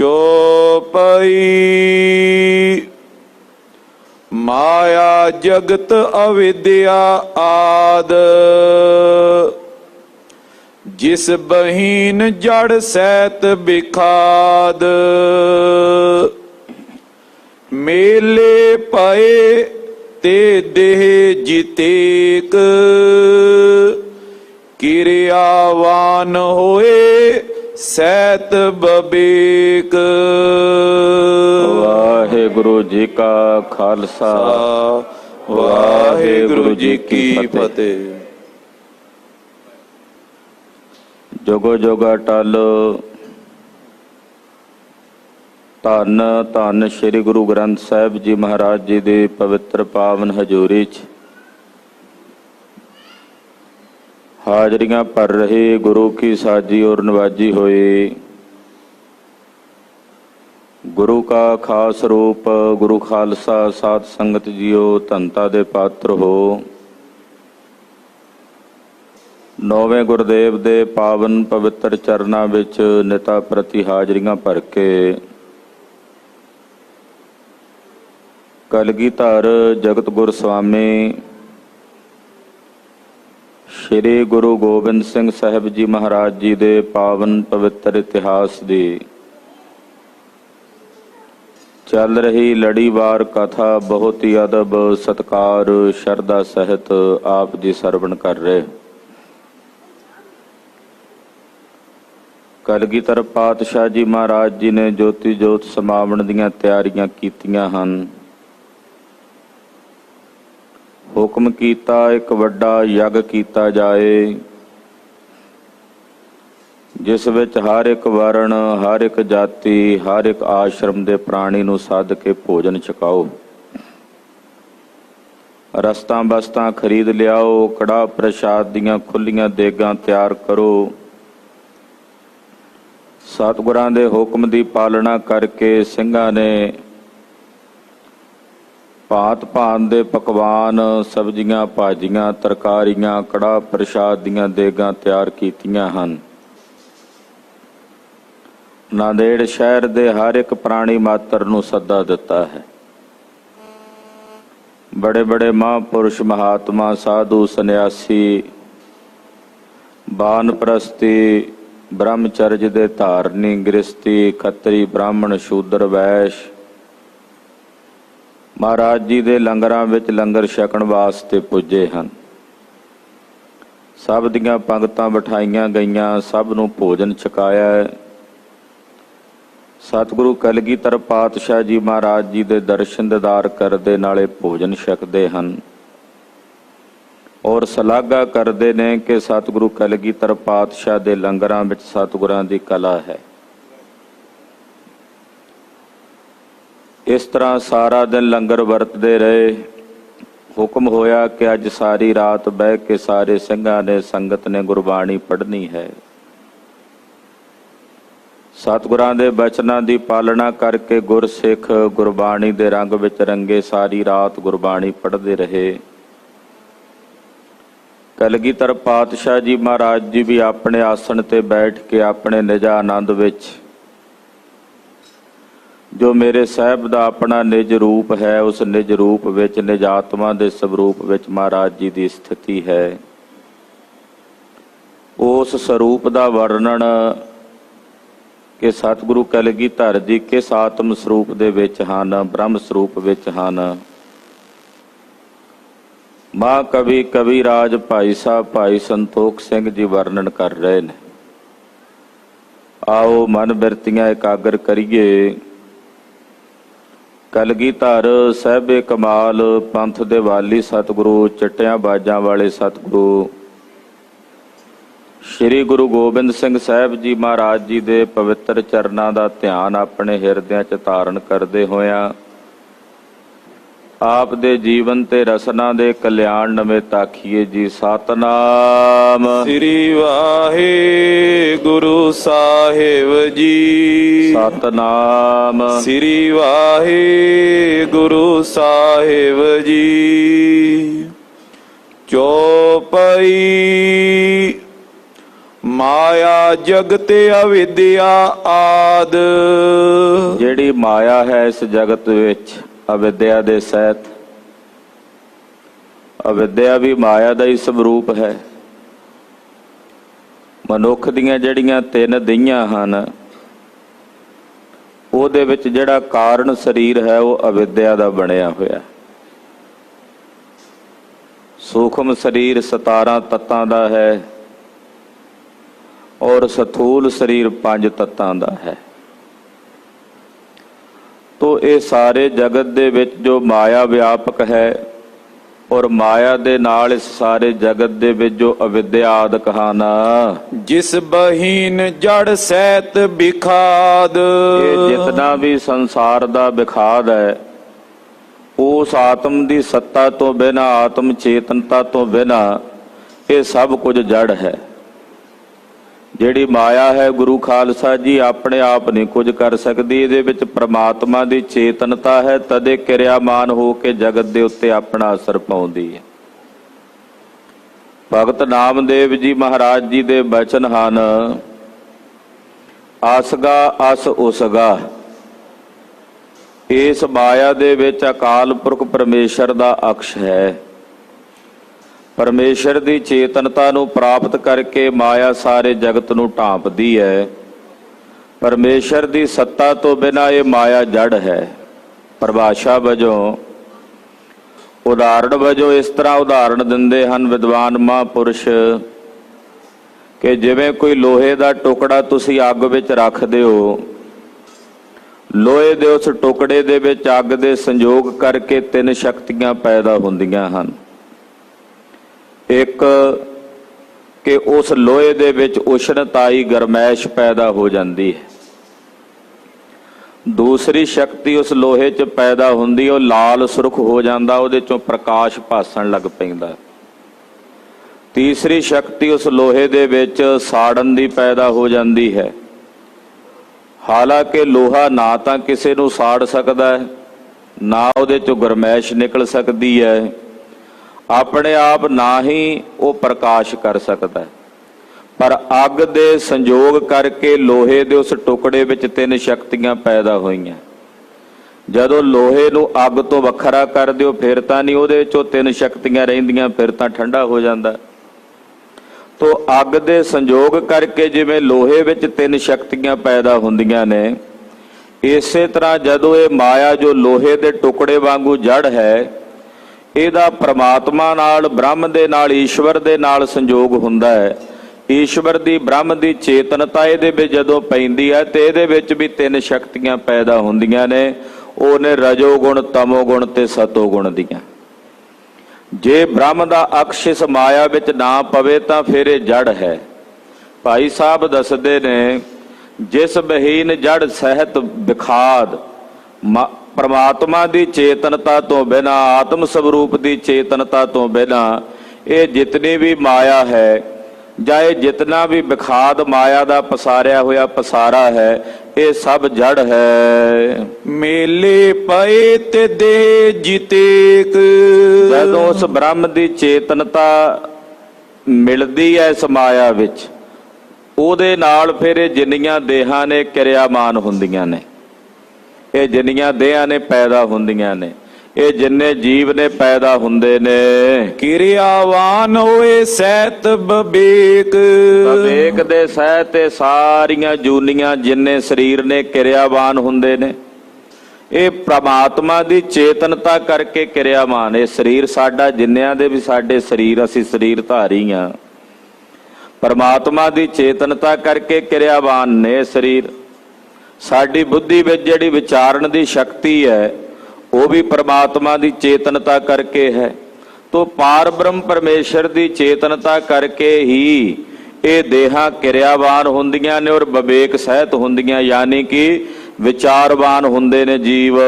चौपाई। माया जगत अविद्या आद, जिस बहीन जड़ सैत बिखाद। मेले पाए ते देह जितेक, किरियावान होए सैत बबेक। वाहेगुरु जी का खालसा, वाहेगुरु जी की फतेह। जोगो जोगा टल। ਧੰਨ ਧੰਨ ਸ੍ਰੀ ਗੁਰੂ ਗ੍ਰੰਥ ਸਾਹਿਬ ਜੀ ਮਹਾਰਾਜ ਜੀ ਦੇ ਪਵਿੱਤਰ ਪਾਵਨ ਹਜ਼ੂਰੀ 'ਚ ਹਾਜ਼ਰੀਆਂ ਭਰ ਰਹੇ ਗੁਰੂ ਕੀ ਸਾਜੀ ਔਰ ਨਵਾਜੀ ਹੋਏ ਗੁਰੂ ਕਾ ਖਾਸ ਰੂਪ ਗੁਰੂ ਖਾਲਸਾ ਸਾਧ ਸੰਗਤ ਜੀਓ, ਧੰਨਤਾ ਦੇ ਪਾਤਰ ਹੋ। ਨੌਵੇਂ ਗੁਰਦੇਵ ਦੇ ਪਾਵਨ ਪਵਿੱਤਰ ਚਰਨਾਂ ਵਿੱਚ ਨਿਤਾ ਪ੍ਰਤੀ ਹਾਜ਼ਰੀਆਂ ਭਰ ਕੇ ਕਲਗੀਧਰ ਜਗਤ ਗੁਰ ਸਵਾਮੀ ਸ਼੍ਰੀ ਗੁਰੂ ਗੋਬਿੰਦ ਸਿੰਘ ਸਾਹਿਬ ਜੀ ਮਹਾਰਾਜ ਜੀ ਦੇ ਪਾਵਨ ਪਵਿੱਤਰ ਇਤਿਹਾਸ ਦੀ ਚੱਲ ਰਹੀ ਲੜੀਵਾਰ ਕਥਾ ਬਹੁਤ ਹੀ ਅਦਬ ਸਤਿਕਾਰ ਸ਼ਰਧਾ ਸਹਿਤ ਆਪ ਜੀ ਸਰਵਣ ਕਰ ਰਹੇ। ਕਲਗੀਧਰ ਪਾਤਸ਼ਾਹ ਜੀ ਮਹਾਰਾਜ ਜੀ ਨੇ ਜੋਤੀ ਜੋਤ ਸਮਾਵਣ ਦੀਆਂ ਤਿਆਰੀਆਂ ਕੀਤੀਆਂ ਹਨ। ਹੁਕਮ ਕੀਤਾ ਇੱਕ ਵੱਡਾ ਯੱਗ ਕੀਤਾ ਜਾਏ, ਜਿਸ ਵਿੱਚ ਹਰ ਇੱਕ ਵਰਣ, ਹਰ ਇੱਕ ਜਾਤੀ, ਹਰ ਇੱਕ ਆਸ਼ਰਮ ਦੇ ਪ੍ਰਾਣੀ ਨੂੰ ਸੱਦ ਕੇ ਭੋਜਨ ਛਕਾਓ। ਰਸਤਾਂ ਬਸਤਾਂ ਖਰੀਦ ਲਿਆਓ, ਕੜਾਹ ਪ੍ਰਸ਼ਾਦ ਦੀਆਂ ਖੁੱਲੀਆਂ ਦੇਗਾਂ ਤਿਆਰ ਕਰੋ। ਸਤਿਗੁਰਾਂ ਦੇ ਹੁਕਮ ਦੀ ਪਾਲਣਾ ਕਰਕੇ ਸਿੰਘਾਂ ਨੇ ਭਾਂਤ ਭਾਂਤ ਦੇ ਪਕਵਾਨ, ਸਬਜ਼ੀਆਂ, ਭਾਜੀਆਂ, ਤਰਕਾਰੀਆਂ, ਕੜਾਹ ਪ੍ਰਸ਼ਾਦ ਦੀਆਂ ਦੇਗਾਂ ਤਿਆਰ ਕੀਤੀਆਂ ਹਨ। ਨਾਂਦੇੜ ਸ਼ਹਿਰ ਦੇ ਹਰ ਇੱਕ ਪ੍ਰਾਣੀ ਮਾਤਰ ਨੂੰ ਸੱਦਾ ਦਿੱਤਾ ਹੈ। ਬੜੇ ਬੜੇ ਮਹਾਂਪੁਰਸ਼, ਮਹਾਤਮਾ, ਸਾਧੂ, ਸੰਨਿਆਸੀ, ਬਾਨਪ੍ਰਸਤੀ, ਬ੍ਰਹਮਚਰਜ ਦੇ ਧਾਰਨੀ, ਗ੍ਰਸਤੀ, ਖੱਤਰੀ, ਬ੍ਰਾਹਮਣ, ਸ਼ੂਦਰ, ਵੈਸ਼ ਮਹਾਰਾਜ ਜੀ ਦੇ ਲੰਗਰਾਂ ਵਿੱਚ ਲੰਗਰ ਛਕਣ ਵਾਸਤੇ ਪੁੱਜੇ ਹਨ। ਸਭ ਦੀਆਂ ਪੰਗਤਾਂ ਬਿਠਾਈਆਂ ਗਈਆਂ, ਸਭ ਨੂੰ ਭੋਜਨ ਛਕਾਇਆ ਹੈ। ਸਤਿਗੁਰੂ ਕਲਗੀਧਰ ਪਾਤਸ਼ਾਹ ਜੀ ਮਹਾਰਾਜ ਜੀ ਦੇ ਦਰਸ਼ਨ ਦੀਦਾਰ ਕਰਦੇ ਨਾਲੇ ਭੋਜਨ ਛਕਦੇ ਹਨ ਔਰ ਸ਼ਲਾਘਾ ਕਰਦੇ ਨੇ ਕਿ ਸਤਿਗੁਰੂ ਕਲਗੀਧਰ ਪਾਤਸ਼ਾਹ ਦੇ ਲੰਗਰਾਂ ਵਿੱਚ ਸਤਿਗੁਰਾਂ ਦੀ ਕਲਾ ਹੈ। ਇਸ ਤਰ੍ਹਾਂ ਸਾਰਾ ਦਿਨ ਲੰਗਰ ਵਰਤਦੇ ਰਹੇ। ਹੁਕਮ ਹੋਇਆ ਕਿ ਅੱਜ ਸਾਰੀ ਰਾਤ ਬਹਿ ਕੇ ਸਾਰੇ ਸਿੰਘਾਂ ਨੇ, ਸੰਗਤ ਨੇ ਗੁਰਬਾਣੀ ਪੜ੍ਹਨੀ ਹੈ। ਸਤਿਗੁਰਾਂ ਦੇ ਬਚਨਾਂ ਦੀ ਪਾਲਣਾ ਕਰਕੇ ਗੁਰਸਿੱਖ ਗੁਰਬਾਣੀ ਦੇ ਰੰਗ ਵਿੱਚ ਰੰਗੇ ਸਾਰੀ ਰਾਤ ਗੁਰਬਾਣੀ ਪੜ੍ਹਦੇ ਰਹੇ। ਕਲਗੀਧਰ ਪਾਤਸ਼ਾਹ ਜੀ ਮਹਾਰਾਜ ਜੀ ਵੀ ਆਪਣੇ ਆਸਣ ਤੇ ਬੈਠ ਕੇ ਆਪਣੇ ਨਿਜ ਆਨੰਦ ਵਿੱਚ, ਜੋ ਮੇਰੇ ਸਾਹਿਬ ਦਾ ਆਪਣਾ ਨਿਜ ਰੂਪ ਹੈ, ਉਸ ਨਿਜ ਰੂਪ ਵਿੱਚ, ਨਿਜ ਆਤਮਾ ਦੇ ਸਰੂਪ ਵਿੱਚ ਮਹਾਰਾਜ ਜੀ ਦੀ ਸਥਿਤੀ ਹੈ। ਉਸ ਸਰੂਪ ਦਾ ਵਰਣਨ ਕਿ ਸਤਿਗੁਰੂ ਕਲਗੀਧਰ ਜੀ ਕਿਸ ਆਤਮ ਸਰੂਪ ਦੇ ਵਿੱਚ ਹਨ, ਬ੍ਰਹਮ ਸਰੂਪ ਵਿੱਚ ਹਨ, ਮਾਂ ਕਵੀ ਕਵੀਰਾਜ ਭਾਈ ਸਾਹਿਬ ਭਾਈ ਸੰਤੋਖ ਸਿੰਘ ਜੀ ਵਰਣਨ ਕਰ ਰਹੇ ਨੇ। ਆਓ ਮਨ ਬਿਰਤੀਆਂ ਇਕਾਗਰ ਕਰੀਏ। ਕਲਗੀਧਰ ਸਾਹਿਬੇ ਕਮਾਲ ਪੰਥ ਦੇ ਵਾਲੀ ਸਤਿਗੁਰੂ, ਚਿੱਟਿਆਂ ਬਾਜਾਂ ਵਾਲੇ ਸਤਿਗੁਰੂ ਸ਼੍ਰੀ ਗੁਰੂ ਗੋਬਿੰਦ ਸਿੰਘ ਸਾਹਿਬ ਜੀ ਮਹਾਰਾਜ ਜੀ ਦੇ ਪਵਿੱਤਰ ਚਰਨਾਂ ਦਾ ਧਿਆਨ ਆਪਣੇ ਹਿਰਦਿਆਂ 'ਚ ਧਾਰਨ ਕਰਦੇ ਹੋਇਆਂ ਆਪ ਦੇ ਜੀਵਨ ਤੇ ਰਸਨਾ ਦੇ ਕਲਿਆਣ ਨਵੇਂ ਤਾਖੀਏ ਜੀ। ਸਤਨਾਮ ਸ੍ਰੀ ਵਾਹਿਗੁਰੂ ਸਾਹਿਬ ਜੀ। ਸਤਨਾਮ ਸ੍ਰੀ ਵਾਹਿਗੁਰੂ ਸਾਹਿਬ ਜੀ। ਚੌਪਈ। ਮਾਇਆ ਜਗਤ ਅਵਿਦਿਆ ਆਦ। ਜਿਹੜੀ ਮਾਇਆ ਹੈ ਇਸ ਜਗਤ ਵਿੱਚ ਅਵਿਦਿਆ ਦੇ ਸਹਿਤ, ਅਵਿਦਿਆ ਵੀ ਮਾਇਆ ਦਾ ਹੀ ਸਰੂਪ ਹੈ। ਮਨੁੱਖ ਦੀਆਂ ਜਿਹੜੀਆਂ ਤਿੰਨ ਦਹੀਆਂ ਹਨ, ਉਹਦੇ ਵਿੱਚ ਜਿਹੜਾ ਕਾਰਨ ਸਰੀਰ ਹੈ ਉਹ ਅਵਿਦਿਆ ਦਾ ਬਣਿਆ ਹੋਇਆ। ਸੂਖਮ ਸਰੀਰ 17 ਤੱਤਾਂ ਦਾ ਹੈ ਔਰ ਸਥੂਲ ਸਰੀਰ 5 ਤੱਤਾਂ ਦਾ ਹੈ। ਤੋ ਇਹ ਸਾਰੇ ਜਗਤ ਦੇ ਵਿੱਚ ਜੋ ਮਾਇਆ ਵਿਆਪਕ ਹੈ ਔਰ ਮਾਇਆ ਦੇ ਨਾਲ ਇਸ ਸਾਰੇ ਜਗਤ ਦੇ ਵਿੱਚ ਜੋ ਅਵਿਦਿਆ ਆਦਿਕ ਹਨ, ਜਿਸ ਬਹੀਨ ਜੜ ਸਹਿਤ ਬਿਖਾਦ। ਇਹ ਜਿਤਨਾ ਵੀ ਸੰਸਾਰ ਦਾ ਵਿਖਾਦ ਹੈ, ਉਸ ਆਤਮ ਦੀ ਸੱਤਾ ਤੋਂ ਬਿਨਾਂ, ਆਤਮ ਚੇਤਨਤਾ ਤੋਂ ਬਿਨਾਂ ਇਹ ਸਭ ਕੁਝ ਜੜ ਹੈ। ਜਿਹੜੀ ਮਾਇਆ ਹੈ ਗੁਰੂ ਖਾਲਸਾ ਜੀ ਆਪਣੇ ਆਪ ਨਹੀਂ ਕੁਝ ਕਰ ਸਕਦੀ। ਇਹਦੇ ਵਿੱਚ ਪ੍ਰਮਾਤਮਾ ਦੀ ਚੇਤਨਤਾ ਹੈ, ਤਦੇ ਕਿਰਿਆਮਾਨ ਹੋ ਕੇ ਜਗਤ ਦੇ ਉੱਤੇ ਆਪਣਾ ਅਸਰ ਪਾਉਂਦੀ ਹੈ। ਭਗਤ ਨਾਮਦੇਵ ਜੀ ਮਹਾਰਾਜ ਜੀ ਦੇ ਬਚਨ ਹਨ, ਆਸਗਾ ਅਸ ਉਸਗਾ। ਇਸ ਮਾਇਆ ਦੇ ਵਿੱਚ ਅਕਾਲ ਪੁਰਖ ਪਰਮੇਸ਼ਰ ਦਾ ਅਕਸ਼ ਹੈ। ਪਰਮੇਸ਼ਰ ਦੀ ਚੇਤਨਤਾ ਨੂੰ ਪ੍ਰਾਪਤ ਕਰਕੇ ਮਾਇਆ ਸਾਰੇ ਜਗਤ ਨੂੰ ਢਾਂਪਦੀ ਹੈ। ਪਰਮੇਸ਼ਰ ਦੀ ਸੱਤਾ ਤੋਂ ਬਿਨਾਂ ਇਹ ਮਾਇਆ ਜੜ ਹੈ। ਪਰਿਭਾਸ਼ਾ ਵਜੋਂ, ਉਦਾਹਰਣ ਵਜੋਂ ਇਸ ਤਰ੍ਹਾਂ ਉਦਾਹਰਣ ਦਿੰਦੇ ਹਨ ਵਿਦਵਾਨ ਮਹਾਂਪੁਰਸ਼ ਕਿ ਜਿਵੇਂ ਕੋਈ ਲੋਹੇ ਦਾ ਟੁਕੜਾ ਤੁਸੀਂ ਅੱਗ ਵਿੱਚ ਰੱਖਦੇ ਹੋ, ਲੋਹੇ ਦੇ ਉਸ ਟੁਕੜੇ ਦੇ ਵਿੱਚ ਅੱਗ ਦੇ ਸੰਯੋਗ ਕਰਕੇ 3 ਸ਼ਕਤੀਆਂ ਪੈਦਾ ਹੁੰਦੀਆਂ ਹਨ। ਇੱਕ ਕਿ ਉਸ ਲੋਹੇ ਦੇ ਵਿੱਚ ਉਸ਼ਣਤਾਈ ਗਰਮੈਸ਼ ਪੈਦਾ ਹੋ ਜਾਂਦੀ ਹੈ। ਦੂਸਰੀ ਸ਼ਕਤੀ ਉਸ ਲੋਹੇ 'ਚ ਪੈਦਾ ਹੁੰਦੀ, ਉਹ ਲਾਲ ਸੁਰਖ ਹੋ ਜਾਂਦਾ, ਉਹਦੇ 'ਚੋਂ ਪ੍ਰਕਾਸ਼ ਭਾਸਣ ਲੱਗ ਪੈਂਦਾ। ਤੀਸਰੀ ਸ਼ਕਤੀ ਉਸ ਲੋਹੇ ਦੇ ਵਿੱਚ ਸਾੜਨ ਦੀ ਪੈਦਾ ਹੋ ਜਾਂਦੀ ਹੈ। ਹਾਲਾਂਕਿ ਲੋਹਾ ਨਾ ਤਾਂ ਕਿਸੇ ਨੂੰ ਸਾੜ ਸਕਦਾ ਹੈ, ਨਾ ਉਹਦੇ 'ਚੋਂ ਗਰਮੈਸ਼ ਨਿਕਲ ਸਕਦੀ ਹੈ, ਆਪਣੇ ਆਪ ਨਾ ਹੀ ਉਹ ਪ੍ਰਕਾਸ਼ ਕਰ ਸਕਦਾ। ਪਰ ਅੱਗ ਦੇ ਸੰਯੋਗ ਕਰਕੇ ਲੋਹੇ ਦੇ ਉਸ ਟੁਕੜੇ ਵਿੱਚ 3 ਸ਼ਕਤੀਆਂ ਪੈਦਾ ਹੋਈਆਂ। ਜਦੋਂ ਲੋਹੇ ਨੂੰ ਅੱਗ ਤੋਂ ਵੱਖਰਾ ਕਰ ਦਿਓ ਫਿਰ ਤਾਂ ਨਹੀਂ ਉਹਦੇ ਵਿੱਚੋਂ 3 ਸ਼ਕਤੀਆਂ ਰਹਿੰਦੀਆਂ, ਫਿਰ ਤਾਂ ਠੰਡਾ ਹੋ ਜਾਂਦਾ। ਤੋ ਅੱਗ ਦੇ ਸੰਯੋਗ ਕਰਕੇ ਜਿਵੇਂ ਲੋਹੇ ਵਿੱਚ 3 ਸ਼ਕਤੀਆਂ ਪੈਦਾ ਹੁੰਦੀਆਂ ਨੇ, ਇਸੇ ਤਰ੍ਹਾਂ ਜਦੋਂ ਇਹ ਮਾਇਆ ਜੋ ਲੋਹੇ ਦੇ ਟੁਕੜੇ ਵਾਂਗੂ ਜੜ ਹੈ, ਇਹਦਾ ਪ੍ਰਮਾਤਮਾ ਨਾਲ, ਬ੍ਰਹਮ ਦੇ ਨਾਲ, ਈਸ਼ਵਰ ਦੇ ਨਾਲ ਸੰਯੋਗ ਹੁੰਦਾ ਹੈ। ਈਸ਼ਵਰ ਦੀ, ਬ੍ਰਹਮ ਦੀ ਚੇਤਨਤਾ ਇਹਦੇ ਵਿੱਚ ਜਦੋਂ ਪੈਂਦੀ ਹੈ ਤੇ ਇਹਦੇ ਵਿੱਚ ਵੀ 3 ਸ਼ਕਤੀਆਂ ਪੈਦਾ ਹੁੰਦੀਆਂ ਨੇ। ਉਹ ਨੇ ਰਜੋ ਗੁਣ, ਤਮੋ ਗੁਣ ਤੇ ਸਤੋ ਗੁਣ ਦੀਆਂ। ਜੇ ਬ੍ਰਹਮ ਦਾ ਅਕਸ਼ ਇਸ ਮਾਇਆ ਵਿੱਚ ਨਾ ਪਵੇ ਤਾਂ ਫਿਰ ਇਹ ਜੜ ਹੈ। ਭਾਈ ਸਾਹਿਬ ਦੱਸਦੇ ਨੇ, ਜਿਸ ਬਹੀਨ ਜੜ ਸਹਿਤ ਵਿਖਾਦ। ਪਰਮਾਤਮਾ ਦੀ ਚੇਤਨਤਾ ਤੋਂ ਬਿਨਾਂ, ਆਤਮ ਸਰੂਪ ਦੀ ਚੇਤਨਤਾ ਤੋਂ ਬਿਨਾਂ ਇਹ ਜਿਤਨੀ ਵੀ ਮਾਇਆ ਹੈ ਜਾਂ ਇਹ ਜਿਤਨਾ ਵੀ ਵਿਖਾਦ ਮਾਇਆ ਦਾ ਪਸਾਰਿਆ ਹੋਇਆ ਪਸਾਰਾ ਹੈ, ਇਹ ਸਭ ਜੜ ਹੈ। ਮੇਲੇ ਪਏ ਤੇ ਦੇ ਜਿਤੇਕ। ਜਦੋਂ ਉਸ ਬ੍ਰਹਮ ਦੀ ਚੇਤਨਤਾ ਮਿਲਦੀ ਹੈ ਇਸ ਮਾਇਆ ਵਿੱਚ, ਉਹਦੇ ਨਾਲ ਫਿਰ ਇਹ ਜਿੰਨੀਆਂ ਦੇਹਾਂ ਨੇ ਕਿਰਿਆਮਾਨ ਹੁੰਦੀਆਂ ਨੇ, ਇਹ ਜਿੰਨੀਆਂ ਦੇਹਾਂ ਨੇ ਪੈਦਾ ਹੁੰਦੀਆਂ ਨੇ, ਇਹ ਜਿੰਨੇ ਜੀਵ ਨੇ ਪੈਦਾ ਹੁੰਦੇ ਨੇ। ਕਿਰਿਆਵਾਨ ਹੋਏ ਸਹਿਤ ਬਵੇਕ। ਬਵੇਕ ਦੇ ਸਹਿਤ ਸਾਰੀਆਂ ਜੂਨੀਆਂ ਜਿੰਨੇ ਸਰੀਰ ਨੇ ਕਿਰਿਆਵਾਨ ਹੁੰਦੇ ਨੇ। ਇਹ ਪ੍ਰਮਾਤਮਾ ਦੀ ਚੇਤਨਤਾ ਕਰਕੇ ਕਿਰਿਆਵਾਨ। ਇਹ ਸਰੀਰ ਸਾਡਾ, ਜਿੰਨਿਆਂ ਦੇ ਵੀ ਸਾਡੇ ਸਰੀਰ, ਅਸੀਂ ਸਰੀਰ ਧਾਰੀ ਹਾਂ, ਪ੍ਰਮਾਤਮਾ ਦੀ ਚੇਤਨਤਾ ਕਰਕੇ ਕਿਰਿਆਵਾਨ ਨੇ ਸਰੀਰ। ਸਾਡੀ ਬੁੱਧੀ ਵਿੱਚ ਜਿਹੜੀ ਵਿਚਾਰਨ ਦੀ ਸ਼ਕਤੀ ਹੈ, ਉਹ ਵੀ ਪ੍ਰਮਾਤਮਾ ਦੀ ਚੇਤਨਤਾ ਕਰਕੇ ਹੈ। ਤੋ ਪਾਰ ਬ੍ਰਹਮ ਪਰਮੇਸ਼ਰ ਦੀ ਚੇਤਨਤਾ ਕਰਕੇ ਹੀ ਇਹ ਦੇਹਾਂ ਕਿਰਿਆਵਾਨ ਹੁੰਦੀਆਂ ਨੇ ਔਰ ਵਿਵੇਕ ਸਹਿਤ ਹੁੰਦੀਆਂ, ਯਾਨੀ ਕਿ ਵਿਚਾਰਵਾਨ ਹੁੰਦੇ ਨੇ ਜੀਵ।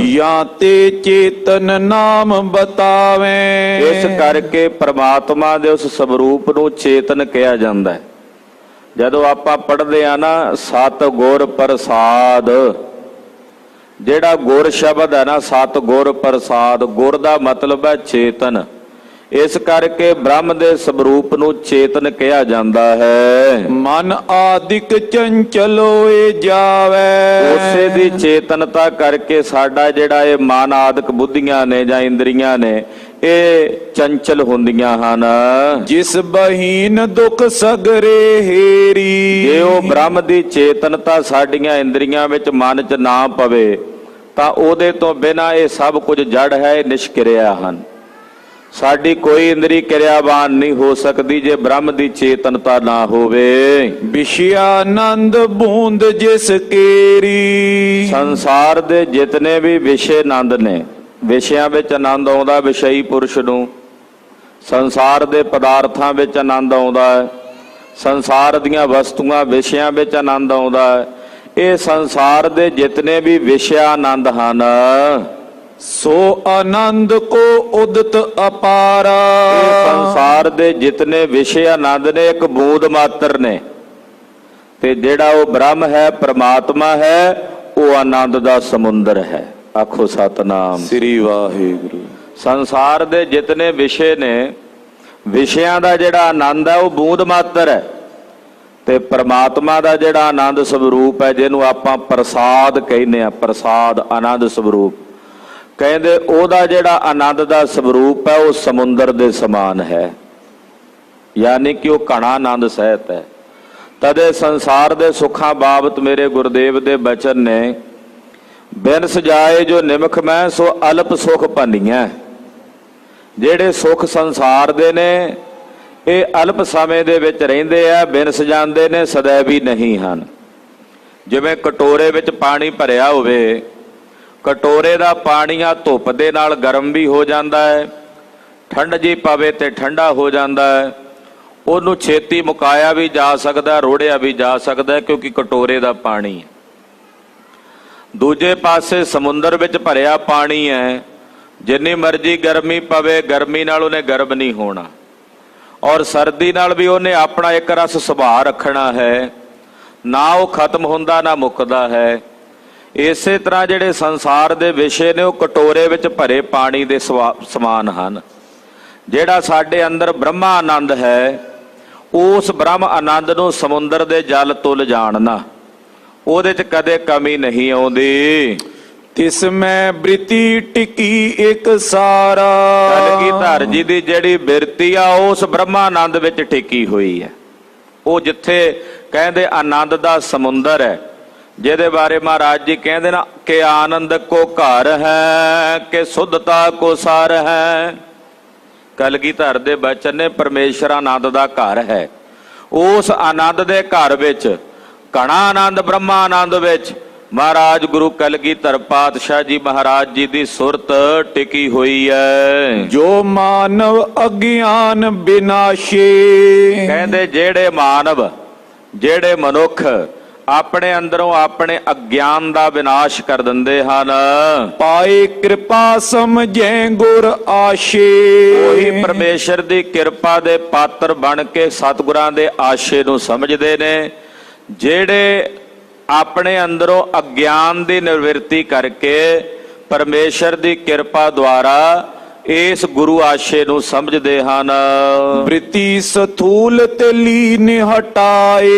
ਜਾਂ ਤੇ ਚੇਤਨ ਨਾਮ ਬਤਾਵੇਂ। ਇਸ ਕਰਕੇ ਪ੍ਰਮਾਤਮਾ ਦੇ ਉਸ ਸਰੂਪ ਨੂੰ ਚੇਤਨ ਕਿਹਾ ਜਾਂਦਾ ਹੈ। ਜਦੋਂ ਆਪਾਂ ਪੜ੍ਹਦੇ ਆ ਨਾ, ਸਤ ਗੁਰ ਪ੍ਰਸਾਦ, ਜਿਹੜਾ ਗੁਰ ਸ਼ਬਦ ਹੈ ਨਾ, ਸਤ ਗੁਰ ਪ੍ਰਸਾਦ, ਗੁਰ ਦਾ ਮਤਲਬ ਹੈ ਚੇਤਨ। ਇਸ ਕਰਕੇ ਬ੍ਰਹਮ ਦੇ ਸਰੂਪ ਨੂੰ ਚੇਤਨ ਕਿਹਾ ਜਾਂਦਾ ਹੈ। ਮਨ ਆਦਿਕ ਚੰਚਲ ਹੋਏ ਜਾਵੇ। ਉਸੇ ਦੀ ਚੇਤਨਤਾ ਕਰਕੇ ਸਾਡਾ ਜਿਹੜਾ ਇਹ ਮਨ ਆਦਿਕ ਬੁੱਧੀਆਂ ਨੇ ਜਾਂ ਇੰਦਰੀਆਂ ਨੇ ਇਹ ਚੰਚਲ ਹੁੰਦੀਆਂ ਹਨ। ਜਿਸ ਬਹੀਨ ਦੁਖ ਸਗਰੇ ਹੇਰੀ। ਜੇ ਉਹ ਬ੍ਰਹਮ ਦੀ ਚੇਤਨਤਾ ਸਾਡੀਆਂ ਇੰਦਰੀਆਂ ਵਿੱਚ ਮਨ 'ਚ ਨਾ ਪਵੇ ਤਾਂ ਉਹਦੇ ਤੋਂ ਬਿਨਾਂ ਇਹ ਸਭ ਕੁਝ ਜੜ ਹੈ, ਇਹ ਨਿਸ਼ਕਿਰਿਆ ਹਨ। ਸਾਡੀ ਕੋਈ ਇੰਦਰੀ ਕਿਰਿਆਵਾਨ ਨਹੀਂ ਹੋ ਸਕਦੀ ਜੇ ਬ੍ਰਹਮ ਦੀ ਚੇਤਨਤਾ ਨਾ ਹੋਵੇ। ਵਿਸ਼ਿਆਨੰਦ ਬੂੰਦ ਜਿਸ ਕੇਰੀ। ਸੰਸਾਰ ਦੇ ਜਿਤਨੇ ਵੀ ਵਿਸ਼ੇ ਆਨੰਦ ਨੇ, ਵਿਸ਼ਿਆਂ ਵਿੱਚ ਆਨੰਦ ਆਉਂਦਾ ਵਿਸ਼ਈ ਪੁਰਸ਼ ਨੂੰ, ਸੰਸਾਰ ਦੇ ਪਦਾਰਥਾਂ ਵਿੱਚ ਆਨੰਦ ਆਉਂਦਾ ਹੈ, ਸੰਸਾਰ ਦੀਆਂ ਵਸਤੂਆਂ ਵਿਸ਼ਿਆਂ ਵਿੱਚ ਆਨੰਦ ਆਉਂਦਾ ਹੈ। ਇਹ ਸੰਸਾਰ ਦੇ ਜਿਤਨੇ ਵੀ ਵਿਸ਼ਾ ਆਨੰਦ ਹਨ ਸੋ ਆਨੰਦ ਕੋ ਉਦਤ ਅਪਾਰਾ। ਇਹ ਸੰਸਾਰ ਦੇ ਜਿਤਨੇ ਵਿਸ਼ੇ ਆਨੰਦ ਨੇ ਇੱਕ ਬੂੰਦ ਮਾਤਰ ਨੇ, ਤੇ ਜਿਹੜਾ ਉਹ ਬ੍ਰਹਮ ਹੈ, ਪ੍ਰਮਾਤਮਾ ਹੈ, ਉਹ ਆਨੰਦ ਦਾ ਸਮੁੰਦਰ ਹੈ। ਆਖੋ ਸਤਨਾਮ ਸ੍ਰੀ ਵਾਹਿਗੁਰੂ। ਸੰਸਾਰ ਦੇ ਜਿਤਨੇ ਵਿਸ਼ੇ ਨੇ, ਵਿਸ਼ਿਆਂ ਦਾ ਜਿਹੜਾ ਆਨੰਦ ਹੈ ਉਹ ਬੂੰਦ ਮਾਤਰ ਹੈ, ਤੇ ਪ੍ਰਮਾਤਮਾ ਦਾ ਜਿਹੜਾ ਆਨੰਦ ਸਰੂਪ ਹੈ, ਜਿਹਨੂੰ ਆਪਾਂ ਪ੍ਰਸਾਦ ਕਹਿੰਦੇ ਆ, ਪ੍ਰਸਾਦ ਆਨੰਦ ਸਰੂਪ ਕਹਿੰਦੇ, ਉਹਦਾ ਜਿਹੜਾ ਆਨੰਦ ਦਾ ਸਰੂਪ ਹੈ ਉਹ ਸਮੁੰਦਰ ਦੇ ਸਮਾਨ ਹੈ, ਯਾਨੀ ਕਿ ਉਹ ਘਣਾ ਆਨੰਦ ਸਹਿਤ ਹੈ। ਤਦੇ ਸੰਸਾਰ ਦੇ ਸੁੱਖਾਂ ਬਾਬਤ ਮੇਰੇ ਗੁਰਦੇਵ ਦੇ ਬਚਨ ਨੇ, ਬਿਨ ਸਜਾਏ ਜੋ ਨਿਮਖ ਮੈਂ ਸੋ ਅਲਪ ਸੁਖ ਭੰਨੀਐ। ਜਿਹੜੇ ਸੁਖ ਸੰਸਾਰ ਦੇ ਨੇ ਇਹ ਅਲਪ ਸਮੇਂ ਦੇ ਵਿੱਚ ਰਹਿੰਦੇ ਆ, ਬਿਨ ਸਜਾਉਂਦੇ ਨੇ ਸदैवी ਨਹੀਂ ਹਨ। ਜਿਵੇਂ ਕਟੋਰੇ ਵਿੱਚ ਪਾਣੀ ਭਰਿਆ ਹੋਵੇ, ਕਟੋਰੇ ਦਾ ਪਾਣੀ ਆ ਧੁੱਪ ਦੇ ਨਾਲ ਗਰਮ ਵੀ ਹੋ ਜਾਂਦਾ ਹੈ, ਠੰਡ ਜੀ ਪਵੇ ਤੇ ਠੰਡਾ ਹੋ ਜਾਂਦਾ ਹੈ। ਉਹਨੂੰ ਛੇਤੀ ਮੁਕਾਇਆ ਵੀ ਜਾ ਸਕਦਾ, ਰੋੜਿਆ ਵੀ ਜਾ ਸਕਦਾ, ਕਿਉਂਕਿ ਕਟੋਰੇ ਦਾ ਪਾਣੀ ਹੈ। ਦੂਜੇ ਪਾਸੇ ਸਮੁੰਦਰ ਵਿੱਚ ਭਰਿਆ ਪਾਣੀ ਹੈ, ਜਿੰਨੀ ਮਰਜ਼ੀ ਗਰਮੀ ਪਵੇ, ਗਰਮੀ ਨਾਲ ਉਹਨੇ ਗਰਮ ਨਹੀਂ ਹੋਣਾ, ਔਰ ਸਰਦੀ ਨਾਲ ਵੀ ਉਹਨੇ ਆਪਣਾ ਇੱਕ ਰਸ ਸੁਭਾਅ ਰੱਖਣਾ ਹੈ, ਨਾ ਉਹ ਖਤਮ ਹੁੰਦਾ ਨਾ ਮੁੱਕਦਾ ਹੈ। ਇਸੇ ਤਰ੍ਹਾਂ ਜਿਹੜੇ ਸੰਸਾਰ ਦੇ ਵਿਸ਼ੇ ਨੇ ਉਹ ਕਟੋਰੇ ਵਿੱਚ ਭਰੇ ਪਾਣੀ ਦੇ ਸਮਾਨ ਹਨ। ਜਿਹੜਾ ਸਾਡੇ ਅੰਦਰ ਬ੍ਰਹਮਾ ਆਨੰਦ ਹੈ, ਉਸ ਬ੍ਰਹਮ ਆਨੰਦ ਨੂੰ ਸਮੁੰਦਰ ਦੇ ਜਲ ਤੁਲ ਜਾਣਨਾ, ਉਹਦੇ 'ਚ ਕਦੇ ਕਮੀ ਨਹੀਂ ਆਉਂਦੀ। ਤਿਸ ਮੈਂ ਬ੍ਰਿਤੀ ਟਿਕੀ ਇੱਕ ਸਾਰਾ। ਕਲਗੀਧਰ ਜੀ ਦੀ ਜਿਹੜੀ ਬਿਰਤੀ ਆ ਉਸ ਬ੍ਰਹਮਾ ਆਨੰਦ ਵਿੱਚ ਟਿਕੀ ਹੋਈ ਹੈ। ਉਹ ਜਿੱਥੇ ਕਹਿੰਦੇ ਆਨੰਦ ਦਾ ਸਮੁੰਦਰ ਹੈ, ਜਿਹਦੇ ਬਾਰੇ ਮਹਾਰਾਜ ਜੀ ਕਹਿੰਦੇ ਨਾ ਕਿ ਆਨੰਦ ਕੋ ਘਰ ਹੈ ਕਿ ਸੁਧਤਾ ਕੋ ਸਾਰ ਹੈ। ਕਲਗੀਧਰ ਦੇ ਬਚਨ ਨੇ, ਪਰਮੇਸ਼ਰ ਆਨੰਦ ਦਾ ਘਰ ਹੈ। ਉਸ ਆਨੰਦ ਦੇ ਘਰ ਵਿੱਚ, ਘਣਾ ਆਨੰਦ ਬ੍ਰਹਮਾ ਆਨੰਦ ਵਿੱਚ ਮਹਾਰਾਜ ਗੁਰੂ ਕਲਗੀਧਰ ਪਾਤਸ਼ਾਹ ਜੀ ਮਹਾਰਾਜ ਜੀ ਦੀ ਸੁਰਤ ਟਿਕੀ ਹੋਈ ਹੈ। ਜੋ ਮਾਨਵ ਅਗਿਆਨ ਬਿਨਾਸ਼ੇ। ਕਹਿੰਦੇ ਜਿਹੜੇ ਮਾਨਵ, ਜਿਹੜੇ ਮਨੁੱਖ ਆਪਣੇ ਅੰਦਰੋਂ ਆਪਣੇ ਅਗਿਆਨ ਦਾ ਵਿਨਾਸ਼ ਕਰ ਦਿੰਦੇ ਹਨ, ਪਾਏ ਕਿਰਪਾ ਸਮਝੈ ਗੁਰ ਆਸ਼ੇ। ਉਹੀ ਪਰਮੇਸ਼ਰ ਦੀ ਕਿਰਪਾ ਦੇ ਪਾਤਰ ਬਣ ਕੇ ਸਤਿਗੁਰਾਂ ਦੇ ਆਸ਼ੇ ਨੂੰ ਸਮਝਦੇ ਨੇ। ਜਿਹੜੇ ਆਪਣੇ ਅੰਦਰੋਂ ਅਗਿਆਨ ਦੀ ਨਿਵਰਤੀ ਕਰਕੇ ਪਰਮੇਸ਼ਰ ਦੀ ਕਿਰਪਾ ਦੁਆਰਾ ਇਸ ਗੁਰੂ ਆਸ਼ੇ ਨੂੰ ਸਮਝਦੇ ਹਨ। ਬ੍ਰਿਤੀ ਸਥੂਲ ਤੇ ਲੀਨ ਹਟਾਏ।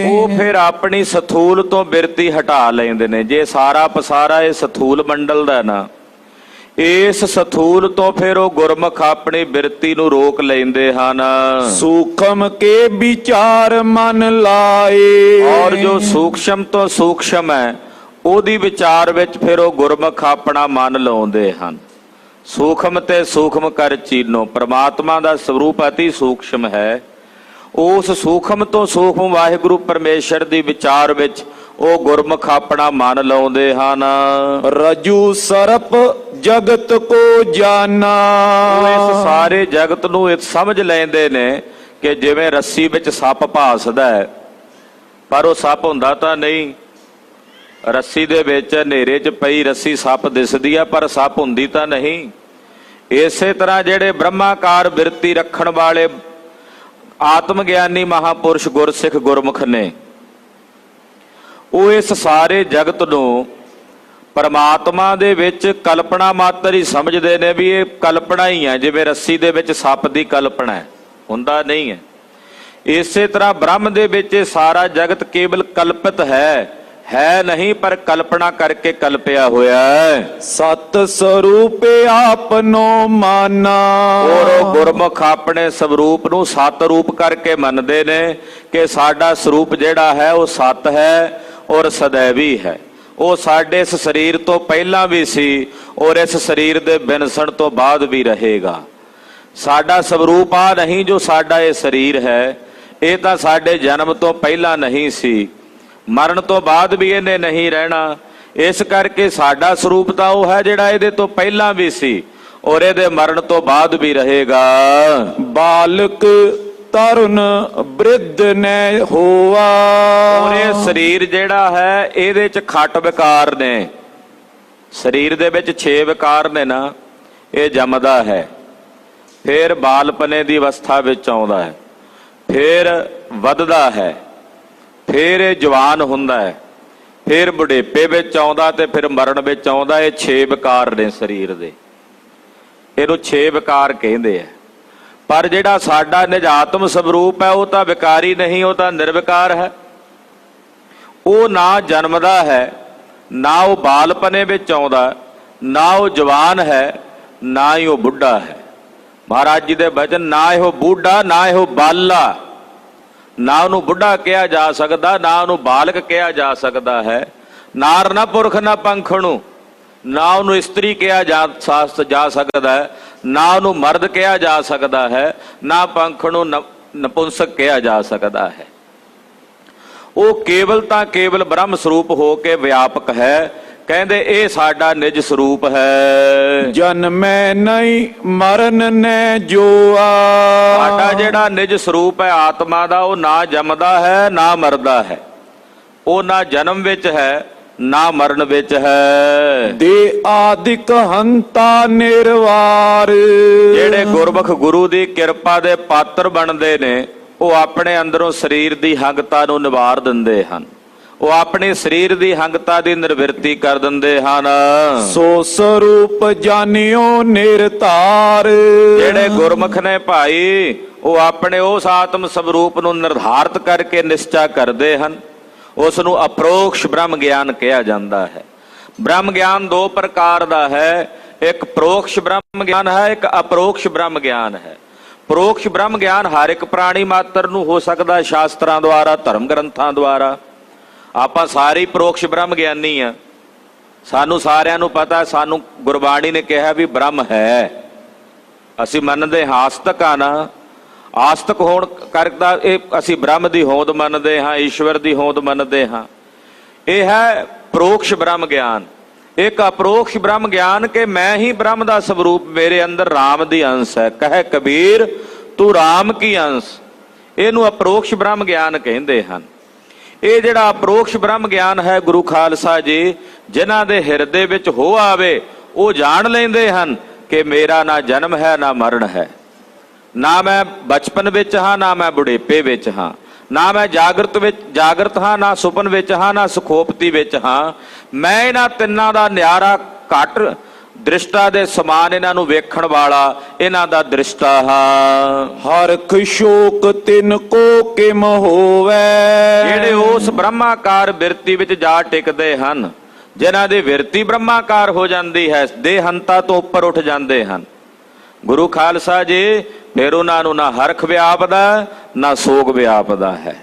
ਉਹ ਫਿਰ ਆਪਣੀ ਸਥੂਲ ਤੋਂ ਬਿਰਤੀ ਹਟਾ ਲੈਂਦੇ ਨੇ। ਜੇ ਸਾਰਾ ਪਸਾਰਾ ਇਹ ਸਥੂਲ ਮੰਡਲ ਦਾ ਨਾ, ਇਸ ਸਥੂਲ ਤੋਂ ਫਿਰ ਉਹ ਗੁਰਮੁਖ ਆਪਣੀ ਬਿਰਤੀ ਨੂੰ ਰੋਕ ਲੈਂਦੇ ਹਨ। ਸੂਖਮ ਕੇ ਵਿਚਾਰ ਮਨ ਲਾਏ। ਔਰ ਜੋ ਸੂਖਸ਼ਮ ਤੋਂ ਸੂਖਸ਼ਮ ਹੈ ਉਹਦੀ ਵਿਚਾਰ ਵਿੱਚ ਫਿਰ ਉਹ ਗੁਰਮੁਖ ਆਪਣਾ ਮਨ ਲਾਉਂਦੇ ਹਨ। ਸੂਖਮ ਤੇ ਸੂਖਮ ਕਰ ਚੀਨੋ। ਪ੍ਰਮਾਤਮਾ ਦਾ ਸਰੂਪ ਅਤੀ ਸੂਖਸ਼ਮ ਹੈ। ਉਸ ਸੂਖਮ ਤੋਂ ਸੂਖਮ ਵਾਹਿਗੁਰੂ ਪਰਮੇਸ਼ਰ ਦੀ ਵਿਚਾਰ ਵਿੱਚ ਉਹ ਗੁਰਮੁਖ ਆਪਣਾ ਮਨ ਲਾਉਂਦੇ ਹਨ। ਰਜੂ ਸਰਪ ਜਗਤ ਕੋ ਜਾਨਾ। ਉਹ ਇਸ ਸਾਰੇ ਜਗਤ ਨੂੰ ਇਹ ਸਮਝ ਲੈਂਦੇ ਨੇ ਕਿ ਜਿਵੇਂ ਰੱਸੀ ਵਿੱਚ ਸੱਪ ਭਾਸਦਾ ਹੈ, ਪਰ ਉਹ ਸੱਪ ਹੁੰਦਾ ਤਾਂ ਨਹੀਂ। ਰੱਸੀ ਦੇ ਵਿੱਚ ਹਨੇਰੇ 'ਚ ਪਈ ਰੱਸੀ ਸੱਪ ਦਿਸਦੀ ਆ, ਪਰ ਸੱਪ ਹੁੰਦੀ ਤਾਂ ਨਹੀਂ। ਇਸੇ ਤਰ੍ਹਾਂ ਜਿਹੜੇ ਬ੍ਰਹਮਾਕਾਰ ਬਿਰਤੀ ਰੱਖਣ ਵਾਲੇ ਆਤਮ ਗਿਆਨੀ ਮਹਾਪੁਰਸ਼ ਗੁਰਸਿੱਖ ਗੁਰਮੁਖ ਨੇ, ਉਹ ਇਸ ਸਾਰੇ ਜਗਤ ਨੂੰ ਪਰਮਾਤਮਾ ਦੇ ਵਿੱਚ ਕਲਪਨਾ ਮਾਤਰ ਹੀ ਸਮਝਦੇ ਨੇ ਵੀ ਇਹ ਕਲਪਨਾ ਹੀ ਹੈ, ਜਿਵੇਂ ਰੱਸੀ ਦੇ ਵਿੱਚ ਸੱਪ ਦੀ ਕਲਪਨਾ ਹੈ, ਹੁੰਦਾ ਨਹੀਂ ਹੈ। ਇਸੇ ਤਰ੍ਹਾਂ ਬ੍ਰਹਮ ਦੇ ਵਿੱਚ ਇਹ ਸਾਰਾ ਜਗਤ ਕੇਵਲ ਕਲਪਿਤ ਹੈ ਨਹੀਂ, ਪਰ ਕਲਪਨਾ ਕਰਕੇ ਕਲਪਿਆ ਹੋਇਆ ਹੈ। ਸਤ ਸਰੂਪ ਆਪਨੋ ਮਾਨਾ। ਔਰ ਉਹ ਗੁਰਮੁਖ ਆਪਣੇ ਸਰੂਪ ਨੂੰ ਸਤ ਰੂਪ ਕਰਕੇ ਮੰਨਦੇ ਨੇ ਕਿ ਸਾਡਾ ਸਰੂਪ ਜਿਹੜਾ ਹੈ ਉਹ ਸਤ ਹੈ ਔਰ ਸदैवी ਹੈ। ਉਹ ਸਾਡੇ ਇਸ ਸਰੀਰ ਤੋਂ ਪਹਿਲਾਂ ਵੀ ਸੀ ਔਰ ਇਸ ਸਰੀਰ ਦੇ ਵਿਨਸਣ ਤੋਂ ਬਾਅਦ ਵੀ ਰਹੇਗਾ। ਸਾਡਾ ਸਰੂਪ ਆ ਨਹੀਂ ਜੋ ਸਾਡਾ ਇਹ ਸਰੀਰ ਹੈ, ਇਹ ਤਾਂ ਸਾਡੇ ਜਨਮ ਤੋਂ ਪਹਿਲਾਂ ਨਹੀਂ ਸੀ, ਮਰਨ ਤੋਂ ਬਾਅਦ ਵੀ ਇਹਨੇ ਨਹੀਂ ਰਹਿਣਾ। ਇਸ ਕਰਕੇ ਸਾਡਾ ਸਰੂਪ ਤਾਂ ਉਹ ਹੈ ਜਿਹੜਾ ਇਹਦੇ ਤੋਂ ਪਹਿਲਾਂ ਵੀ ਸੀ ਔਰ ਇਹਦੇ ਮਰਨ ਤੋਂ ਬਾਅਦ ਵੀ ਰਹੇਗਾ। ਬਾਲਕ ਤਰੁਣ ਬ੍ਰਿਧ ਨੇ ਹੋਆ। ਔਰ ਇਹ ਸਰੀਰ ਜਿਹੜਾ ਹੈ ਇਹਦੇ ਚ ਖੱਟ ਵਿਕਾਰ ਨੇ। ਸਰੀਰ ਦੇ ਵਿੱਚ 6 ਵਿਕਾਰ ਨੇ ਨਾ। ਇਹ ਜੰਮਦਾ ਹੈ, ਫਿਰ ਬਾਲਪਨੇ ਦੀ ਅਵਸਥਾ ਵਿੱਚ ਆਉਂਦਾ ਹੈ, ਫਿਰ ਵੱਧਦਾ ਹੈ, ਫਿਰ ਇਹ ਜਵਾਨ ਹੁੰਦਾ ਹੈ, ਫਿਰ ਬੁਢੇਪੇ ਵਿੱਚ ਆਉਂਦਾ ਤੇ ਫਿਰ ਮਰਨ ਵਿੱਚ ਆਉਂਦਾ। ਇਹ 6 ਵਿਕਾਰ ਨੇ ਸਰੀਰ ਦੇ, ਇਹਨੂੰ 6 ਵਿਕਾਰ ਕਹਿੰਦੇ ਆ। ਪਰ ਜਿਹੜਾ ਸਾਡਾ ਨਿਜਾਤਮ ਸਰੂਪ ਹੈ ਉਹ ਤਾਂ ਵਿਕਾਰੀ ਨਹੀਂ, ਉਹ ਤਾਂ ਨਿਰਵਿਕਾਰ ਹੈ। ਉਹ ਨਾ ਜਨਮਦਾ ਹੈ, ਨਾ ਉਹ ਬਾਲਪਨੇ ਵਿੱਚ ਆਉਂਦਾ, ਨਾ ਉਹ ਜਵਾਨ ਹੈ, ਨਾ ਹੀ ਉਹ ਬੁੱਢਾ ਹੈ। ਮਹਾਰਾਜ ਜੀ ਦੇ ਬਚਨ, ਨਾ ਇਹੋ ਬੁੱਢਾ ਨਾ ਇਹੋ ਬਾਲਾ। ਨਾ ਉਹਨੂੰ ਬੁੱਢਾ ਕਿਹਾ ਜਾ ਸਕਦਾ, ਨਾ ਉਹਨੂੰ ਬਾਲਕ ਕਿਹਾ ਜਾ ਸਕਦਾ ਹੈ। ਨਾਰ ਨਾ ਪੁਰਖ ਨਾ ਪੰਖਣੂ, ਨਾ ਉਹਨੂੰ ਇਸਤਰੀ ਕਿਹਾ ਜਾ ਸਕਦਾ ਹੈ, ਨਾ ਉਹਨੂੰ ਮਰਦ ਕਿਹਾ ਜਾ ਸਕਦਾ ਹੈ, ਨਾ ਪੰਖਣੂ ਨਪੁੰਸਕ ਕਿਹਾ ਜਾ ਸਕਦਾ ਹੈ। ਉਹ ਕੇਵਲ ਤਾਂ ਕੇਵਲ ਬ੍ਰਹਮ ਸਰੂਪ ਹੋ ਕੇ ਵਿਆਪਕ ਹੈ। ਕਹਿੰਦੇ ਇਹ ਸਾਡਾ ਨਿਜ ਸਰੂਪ ਹੈ। ਜਨਮੈ ਨਹੀਂ ਮਰਨ ਨੇ ਜੋਆ। ਸਾਡਾ ਜਿਹੜਾ ਨਿਜ ਸਰੂਪ ਹੈ ਆਤਮਾ ਦਾ, ਉਹ ਨਾ ਜੰਮਦਾ ਹੈ ਨਾ ਮਰਦਾ ਹੈ। ਉਹ ਨਾ ਜਨਮ ਵਿੱਚ ਹੈ ਨਾ ਮਰਨ ਵਿੱਚ ਹੈ। ਦੇ ਆਦਿਕ ਹੰਤਾ ਨਿਰਵਾਰ। ਜਿਹੜੇ ਗੁਰਮੁਖ ਗੁਰੂ ਦੀ ਕਿਰਪਾ ਦੇ ਪਾਤਰ ਬਣਦੇ ਨੇ, ਉਹ ਆਪਣੇ ਅੰਦਰੋਂ ਸਰੀਰ ਦੀ ਹੰਗਤਾ ਨੂੰ ਨਿਵਾਰ ਦਿੰਦੇ ਹਨ। ਉਹ ਆਪਣੇ ਸਰੀਰ ਦੀ ਹੰਗਤਾ ਦੀ ਨਿਰਵਿਰਤੀ ਕਰ ਦਿੰਦੇ ਹਨ। ਸੋ ਸਰੂਪ ਜਾਣਿਓ ਨਿਰਧਾਰ। ਜਿਹੜੇ ਗੁਰਮੁਖ ਨੇ ਭਾਈ, ਉਹ ਆਪਣੇ ਉਸ ਆਤਮ ਸਰੂਪ ਨੂੰ ਨਿਰਧਾਰਤ ਕਰਕੇ ਨਿਸ਼ਚਾ ਕਰਦੇ ਹਨ। ਉਸ ਨੂੰ ਅਪਰੋਕਸ਼ ਬ੍ਰਹਮ ਗਿਆਨ ਕਿਹਾ ਜਾਂਦਾ ਹੈ। ਬ੍ਰਹਮ ਗਿਆਨ 2 ਪ੍ਰਕਾਰ ਦਾ ਹੈ। ਇੱਕ ਪ੍ਰੋਕਸ਼ ਬ੍ਰਹਮ ਗਿਆਨ ਹੈ, ਇੱਕ ਅਪਰੋਕਸ਼ ਬ੍ਰਹਮ ਗਿਆਨ ਹੈ। ਪ੍ਰੋਕਸ਼ ਬ੍ਰਹਮ ਗਿਆਨ ਹਰ ਇੱਕ ਪ੍ਰਾਣੀ ਮਾਤਰ ਨੂੰ ਹੋ ਸਕਦਾ, ਸ਼ਾਸਤਰਾਂ ਦੁਆਰਾ, ਧਰਮ ਗ੍ਰੰਥਾਂ ਦੁਆਰਾ। ਆਪਾਂ ਸਾਰੇ ਪ੍ਰੋਕਸ਼ ਬ੍ਰਹਮ ਗਿਆਨੀ ਆ। ਸਾਨੂੰ ਸਾਰਿਆਂ ਨੂੰ ਪਤਾ, ਸਾਨੂੰ ਗੁਰਬਾਣੀ ਨੇ ਕਿਹਾ ਵੀ ਬ੍ਰਹਮ ਹੈ। ਅਸੀਂ ਮੰਨਦੇ ਹਾਂ, ਆਸਤਕ ਆ ਨਾ। ਆਸਤਕ ਹੋਣ ਕਰਦਾ ਇਹ ਅਸੀਂ ਬ੍ਰਹਮ ਦੀ ਹੋਂਦ ਮੰਨਦੇ ਹਾਂ, ਈਸ਼ਵਰ ਦੀ ਹੋਂਦ ਮੰਨਦੇ ਹਾਂ। ਇਹ ਹੈ ਪ੍ਰੋਕਸ਼ ਬ੍ਰਹਮ ਗਿਆਨ। ਇੱਕ ਅਪਰੋਕਸ਼ ਬ੍ਰਹਮ ਗਿਆਨ ਕਿ ਮੈਂ ਹੀ ਬ੍ਰਹਮ ਦਾ ਸਰੂਪ, ਮੇਰੇ ਅੰਦਰ ਰਾਮ ਦੀ ਅੰਸ਼ ਹੈ। ਕਹੇ ਕਬੀਰ ਤੂੰ ਰਾਮ ਕੀ ਅੰਸ਼। ਇਹਨੂੰ ਅਪਰੋਕਸ਼ ਬ੍ਰਹਮ ਗਿਆਨ ਕਹਿੰਦੇ ਹਨ। ਇਹ ਜਿਹੜਾ ਅਪਰੋਕਸ਼ ਬ੍ਰਹਮ ਗਿਆਨ ਹੈ, ਗੁਰੂ ਖਾਲਸਾ ਜੀ ਜਿਨ੍ਹਾਂ ਦੇ ਹਿਰਦੇ ਵਿੱਚ ਹੋ ਆਵੇ, ਉਹ ਜਾਣ ਲੈਂਦੇ ਹਨ ਕਿ ਮੇਰਾ ਨਾ ਜਨਮ ਹੈ ਨਾ ਮਰਨ ਹੈ। ਨਾ ਮੈਂ ਬਚਪਨ ਵਿੱਚ ਹਾਂ, ਨਾ ਮੈਂ ਬੁਢੇਪੇ ਵਿੱਚ ਹਾਂ, ਨਾ ਮੈਂ ਜਾਗਰਤ ਹਾਂ, ਨਾ ਸੁਪਨ ਵਿੱਚ ਹਾਂ, ਨਾ ਸੁਖੋਪਤੀ ਵਿੱਚ ਹਾਂ। ਮੈਂ ਇਹਨਾਂ ਤਿੰਨਾਂ ਦਾ ਨਿਆਰਾ ਘੱਟ ਦ੍ਰਿਸ਼ਟਾ ਦੇ ਸਮਾਨ, ਇਹਨਾਂ ਨੂੰ ਵੇਖਣ ਵਾਲਾ, ਇਹਨਾਂ ਦਾ ਦ੍ਰਿਸ਼ਟਾ ਹਾਂ। ਹਰਖ ਸ਼ੋਕ ਤਿਨ ਕੋ ਕਿਮ ਹੋਵੇ। ਜਿਹੜੇ ਉਸ ਬ੍ਰਹਮਾਕਾਰ ਬਿਰਤੀ ਵਿੱਚ ਜਾ ਟਿਕਦੇ ਹਨ, ਜਿਨ੍ਹਾਂ ਦੀ ਬਿਰਤੀ ਬ੍ਰਹਮਾਕਾਰ ਹੋ ਜਾਂਦੀ ਹੈ, ਦੇਹੰਤਾ ਤੋਂ ਉੱਪਰ ਉੱਠ ਜਾਂਦੇ ਹਨ। ਗੁਰੂ ਖਾਲਸਾ ਜੀ ਫਿਰ ਉਹਨਾਂ ਨੂੰ ਨਾ ਹਰਖ ਵਿਆਪਦਾ ਨਾ ਸੋਗ ਵਿਆਪਦਾ ਹੈ।